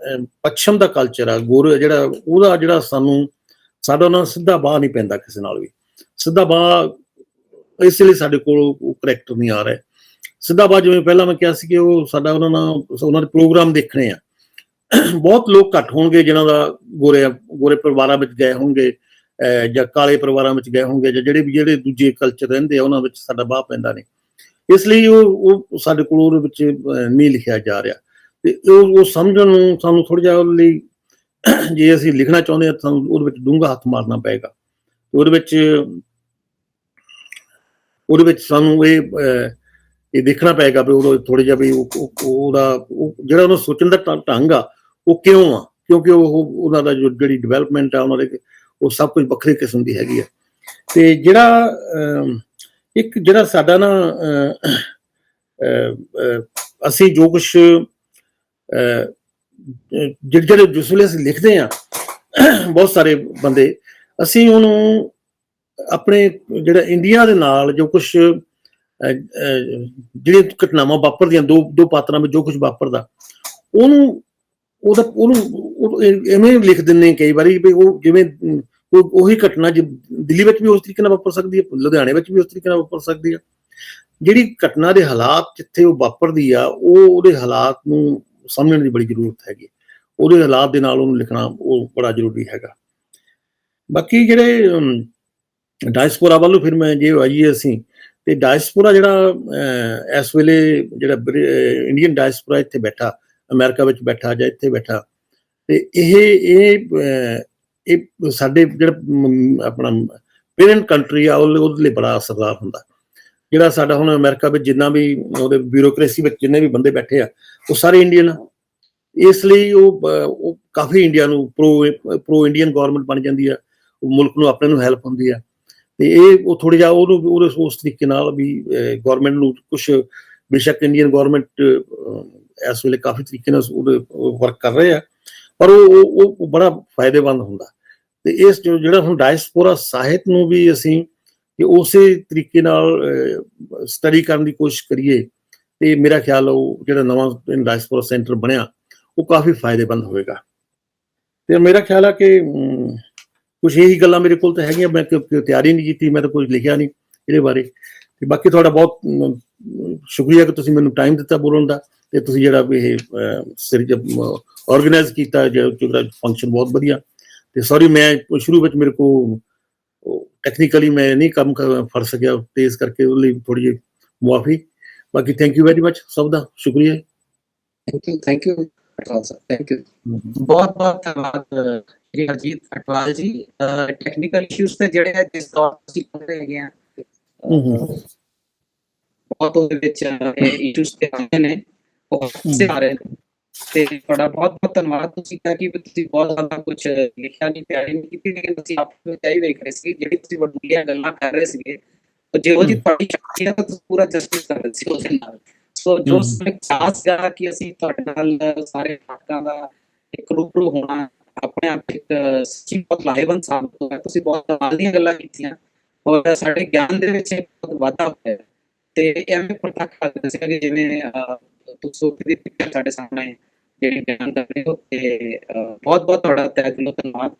ਪੱਛਮ ਦਾ ਕਲਚਰ ਆ ਗੋਰੇ ਉਹਦਾ ਜਿਹੜਾ ਸਾਡਾ ਨਾਲ ਸਿੱਧਾ ਬਾਹ ਨਹੀਂ ਪੈਂਦਾ ਕਿਸੇ ਨਾਲ ਵੀ। ਸਿੱਧਾ ਬਾਹ ਇਸ ਲਈ ਸਾਡੇ ਕੋਲ ਉਹ ਕਰੈਕਟਰ ਨਹੀਂ ਆ ਰਿਹਾ। ਸਿੱਧਾ ਬਾਹ ਜਿਵੇਂ ਪਹਿਲਾਂ ਮੈਂ ਕਿਹਾ ਸੀ ਕਿ ਉਹ ਸਾਡਾ ਉਹਨਾਂ ਦੇ ਪ੍ਰੋਗਰਾਮ ਦੇਖਣੇ ਆ। ਬਹੁਤ ਲੋਕ ਘੱਟ ਹੋਣਗੇ ਜਿਨ੍ਹਾਂ ਦਾ ਗੋਰੇ ਪਰਿਵਾਰਾਂ ਵਿੱਚ ਗਏ ਹੋਣਗੇ ਜਾਂ ਕਾਲੇ ਪਰਿਵਾਰਾਂ ਵਿੱਚ ਗਏ ਹੋਣਗੇ ਜਾਂ ਜਿਹੜੇ ਦੂਜੇ ਕਲਚਰ ਰਹਿੰਦੇ ਆ ਉਹਨਾਂ ਵਿੱਚ ਸਾਡਾ ਬਾਹ ਪੈਂਦਾ ਨਹੀਂ। ਇਸ ਲਈ ਉਹ ਸਾਡੇ ਕੋਲ ਉਹਦੇ ਵਿੱਚ ਨਹੀਂ ਲਿਖਿਆ ਜਾ ਰਿਹਾ। ਤੇ ਉਹ ਸਮਝਣ ਨੂੰ ਸਾਨੂੰ ਥੋੜ੍ਹਾ ਜਿਹਾ ਉਹਦੇ ਲਈ ਜੇ ਅਸੀਂ ਲਿਖਣਾ ਚਾਹੁੰਦੇ ਹਾਂ ਸਾਨੂੰ ਉਹਦੇ ਵਿੱਚ ਡੂੰਘਾ ਹੱਥ ਮਾਰਨਾ ਪਏਗਾ। ਉਹਦੇ ਵਿੱਚ ਸਾਨੂੰ ਇਹ ਦੇਖਣਾ ਪਏਗਾ ਵੀ ਉਦੋਂ ਥੋੜ੍ਹਾ ਜਿਹਾ ਵੀ ਉਹਦਾ ਜਿਹੜਾ ਉਹਨੂੰ ਸੋਚਣ ਦਾ ਢੰਗ ਆ ਉਹ ਕਿਉਂ ਆ, ਕਿਉਂਕਿ ਉਹਨਾਂ ਦਾ ਜਿਹੜੀ ਡਿਵੈਲਪਮੈਂਟ ਆ ਉਹਨਾਂ ਦੇ ਉਹ ਸਭ ਕੁਝ ਵੱਖਰੀ ਕਿਸਮ ਦੀ ਹੈਗੀ ਆ। ਤੇ ਜਿਹੜਾ ਸਾਡਾ ਨਾ ਅਸੀਂ ਜੋ ਕੁਛ ਜਿਹੜੇ ਜਿਸ ਵੇਲੇ ਅਸੀਂ ਲਿਖਦੇ ਹਾਂ ਬਹੁਤ ਸਾਰੇ ਬੰਦੇ ਅਸੀਂ ਉਹਨੂੰ ਆਪਣੇ ਜਿਹੜਾ ਇੰਡੀਆ ਦੇ ਨਾਲ ਜੋ ਕੁਛ ਜਿਹੜੀਆਂ ਘਟਨਾਵਾਂ ਵਾਪਰਦੀਆਂ ਦੋ ਪਾਤਰਾਂ ਵਿੱਚ ਜੋ ਕੁਛ ਵਾਪਰਦਾ ਉਹਨੂੰ ਐਵੇਂ ਲਿਖ ਦਿੰਦੇ ਕਈ ਵਾਰੀ ਵੀ ਉਹ ਜਿਵੇਂ ਉਹੀ ਘਟਨਾ ਦਿੱਲੀ ਵਿੱਚ ਵੀ ਉਸ ਤਰੀਕੇ ਨਾਲ ਵਾਪਰ ਸਕਦੀ ਹੈ, ਲੁਧਿਆਣੇ ਵਿੱਚ ਵੀ ਉਸ ਤਰੀਕੇ ਨਾਲ ਵਾਪਰ ਸਕਦੀ ਹੈ। ਜਿਹੜੀ ਘਟਨਾ ਦੇ ਹਾਲਾਤ ਜਿੱਥੇ ਉਹ ਵਾਪਰਦੀ ਆ ਉਹਦੇ ਹਾਲਾਤ ਨੂੰ ਸਮਝਣ ਦੀ ਬੜੀ ਜ਼ਰੂਰਤ ਹੈਗੀ। ਉਹਦੇ ਹਾਲਾਤ ਦੇ ਨਾਲ ਉਹਨੂੰ ਲਿਖਣਾ ਉਹ ਬੜਾ ਜ਼ਰੂਰੀ ਹੈਗਾ। ਬਾਕੀ ਜਿਹੜੇ ਡਾਇਸਪੋਰਾ ਵੱਲੋਂ ਫਿਰ ਮੈਂ ਜੇ ਆਈਏ ਅਸੀਂ ਤੇ ਡਾਇਸਪੋਰਾ ਜਿਹੜਾ ਇਸ ਵੇਲੇ ਜਿਹੜਾ ਇੰਡੀਅਨ ਡਾਇਸਪੋਰਾ ਇੱਥੇ ਬੈਠਾ ਅਮਰੀਕਾ ਵਿੱਚ ਬੈਠਾ ਜਾਂ ਇੱਥੇ ਬੈਠਾ ਤੇ ਇਹ ਸਾਡੇ ਜਿਹੜਾ ਆਪਣਾ ਪੇਰੈਂਟ ਕੰਟਰੀ ਆ ਉਹਦੇ ਲਈ ਬੜਾ ਅਸਰਦਾਰ ਹੁੰਦਾ। ਜਿਹੜਾ ਸਾਡਾ ਹੁਣ ਅਮਰੀਕਾ ਵਿੱਚ ਜਿੰਨਾ ਵੀ ਉਹਦੇ ਬਿਊਰੋਕ੍ਰੇਸੀ ਵਿੱਚ ਜਿੰਨੇ ਵੀ ਬੰਦੇ ਬੈਠੇ ਆ ਉਹ ਸਾਰੇ ਇੰਡੀਅਨ ਆ। ਇਸ ਲਈ ਉਹ ਕਾਫੀ ਇੰਡੀਆ ਨੂੰ ਪ੍ਰੋ ਇੰਡੀਅਨ ਗੌਰਮੈਂਟ ਬਣ ਜਾਂਦੀ ਆ। ਉਹ ਮੁਲਕ ਨੂੰ ਆਪਣੇ ਨੂੰ ਹੈਲਪ ਹੁੰਦੀ ਆ। ਤੇ ਉਹ ਥੋੜ੍ਹਾ ਜਿਹਾ ਉਹਨੂੰ ਉਸ ਤਰੀਕੇ ਨਾਲ ਵੀ ਗੌਰਮੈਂਟ ਨੂੰ ਕੁਛ ਬੇਸ਼ੱਕ ਇੰਡੀਅਨ ਗੌਰਮੈਂਟ ਇਸ ਵੇਲੇ ਕਾਫੀ ਤਰੀਕੇ ਨਾਲ ਉਹਦੇ ਵਰਕ ਕਰ ਰਹੇ ਆ ਪਰ ਉਹ ਬੜਾ ਫਾਇਦੇਮੰਦ ਹੁੰਦਾ। ਤੇ ਇਸ ਜਿਹੜਾ ਹੁਣ ਡਾਇਸਪੋਰਾ ਸਾਹਿਤ ਨੂੰ ਵੀ ਅਸੀਂ ਕਿ ਉਸੇ ਤਰੀਕੇ ਨਾਲ ਸਟੱਡੀ ਕਰਨ ਦੀ ਕੋਸ਼ਿਸ਼ ਕਰੀਏ ਤੇ ਮੇਰਾ ਖਿਆਲ ਉਹ ਜਿਹੜਾ ਨਵਾਂ ਡਾਇਸਪੋਰਾ ਸੈਂਟਰ ਬਣਿਆ ਉਹ ਕਾਫੀ ਫਾਇਦੇਮੰਦ ਹੋਏਗਾ। ਤੇ ਮੇਰਾ ਖਿਆਲ ਆ ਕਿ ਕੁਛ ਇਹੀ ਗੱਲਾਂ ਮੇਰੇ ਕੋਲ ਤਾਂ ਹੈਗੀਆਂ। ਮੈਂ ਤਿਆਰੀ ਨਹੀਂ ਕੀਤੀ, ਮੈਂ ਤਾਂ ਕੁਝ ਲਿਖਿਆ ਨਹੀਂ ਇਹਦੇ ਬਾਰੇ। ਤੇ ਬਾਕੀ ਤੁਹਾਡਾ ਬਹੁਤ ਸ਼ੁਕਰੀਆ ਕਿ ਤੁਸੀਂ ਮੈਨੂੰ ਟਾਈਮ ਦਿੱਤਾ ਬੋਲਣ ਦਾ ਤੇ ਤੁਸੀਂ ਜਿਹੜਾ ਇਹ ਆਰਗੇਨਾਈਜ਼ ਕੀਤਾ ਜਿਹੜਾ ਫੰਕਸ਼ਨ ਬਹੁਤ ਵਧੀਆ। ਤੇ ਸੌਰੀ ਮੈਂ ਸ਼ੁਰੂ ਵਿੱਚ ਮੇਰੇ ਕੋਲ ਟੈਕਨੀਕਲੀ ਮੈਂ ਨਹੀਂ ਕੰਮ ਫੜ ਸਕਿਆ ਤੇ ਇਸ ਕਰਕੇ ਉਹਦੇ ਲਈ ਥੋੜੀ ਜਿਹੀ ਮੁਆਫੀ। ਬਾਕੀ ਥੈਂਕ ਯੂ ਵੈਰੀ ਮਚ, ਸਭ ਦਾ ਸ਼ੁਕਰੀਆ। ਥੈਂਕ ਯੂ ਥੈਂਕ ਯੂ ਬਹੁਤ ਬਹੁਤ ਧੰਨਵਾਦ ਜੀ ਹਰਜੀਤ ਅਟਵਾਲ ਜੀ। ਟੈਕਨੀਕਲ ਇਸ਼ੂਜ਼ ਤੇ ਜਿਹੜੇ ਜਿਸ ਦੌਰ ਤੁਸੀਂ ਕਰ ਰਹੇ ਆ ਬਹੁਤ ਉਹਦੇ ਵਿੱਚ ਇਸ਼ੂਜ਼ ਤੇ ਆਉਂਦੇ ਨੇ ਉਹ ਆ ਰਹੇ ਨੇ ਤੇ ਤੁਹਾਡਾ ਬਹੁਤ ਬਹੁਤ ਧੰਨਵਾਦ। ਤੁਸੀਂ ਕਿਹਾ ਕਿ ਤੁਸੀਂ ਬਹੁਤ ਜ਼ਿਆਦਾ ਕੁਝ ਲਿਖਿਆ ਨਹੀਂ, ਤਿਆਰੀ ਨਹੀਂ ਕੀਤੀ, ਲੇਕਿਨ ਤੁਸੀਂ ਆਪ ਨੂੰ ਤਿਆਰੀ ਵੇਖ ਰਹੇ ਸੀ ਜਿਹੜੀ ਤੁਸੀਂ ਵੱਡੀਆਂ ਗੱਲਾਂ ਕਰ ਰਹੇ ਸੀਗੇ ਜਿਹੋ ਜਿਹੀ ਤੁਹਾਡੀ ਸ਼ਖਸੀਅਤ ਤੁਸੀਂ ਪੂਰਾ ਜਸਟਿਸ ਕਰ ਰਹੇ ਸੀ ਉਹਦੇ ਨਾਲ। ਸੋ ਜੋ ਖਾਸ ਗਾ ਕਿ ਅਸੀਂ ਤੁਹਾਡੇ ਨਾਲ ਸਾਰੇ ਪਾਠਕਾਂ ਦਾ ਇੱਕ ਰੂਬਰੂ ਹੋਣਾ ਆਪਣੇ ਆਪ ਇੱਕ ਸੱਚੀ ਬਹੁਤ ਲਾਹੇਵੰਦ ਸਾਬਤ ਹੋਇਆ। ਤੁਸੀਂ ਬਹੁਤ ਕਮਾਲ ਦੀਆਂ ਗੱਲਾਂ ਕੀਤੀਆਂ ਔਰ ਸਾਡੇ ਗਿਆਨ ਦੇ ਵਿੱਚ ਬਹੁਤ ਵਾਧਾ ਹੋਇਆ ਤੇ ਐਵੇਂ ਪ੍ਰਤੱਖ ਕਰਦੇ ਸੀਗਾ ਕਿ ਜਿਵੇਂ ਤੁਸੀਂ ਸਾਡੇ ਸਾਹਮਣੇ ਜਿਹੜੀ ਬਿਆਨ ਕਰ ਰਹੇ ਹੋ ਤੇ ਬਹੁਤ ਬਹੁਤ ਤੁਹਾਡਾ ਤਹਿ ਦਿਲੋਂ ਧੰਨਵਾਦ।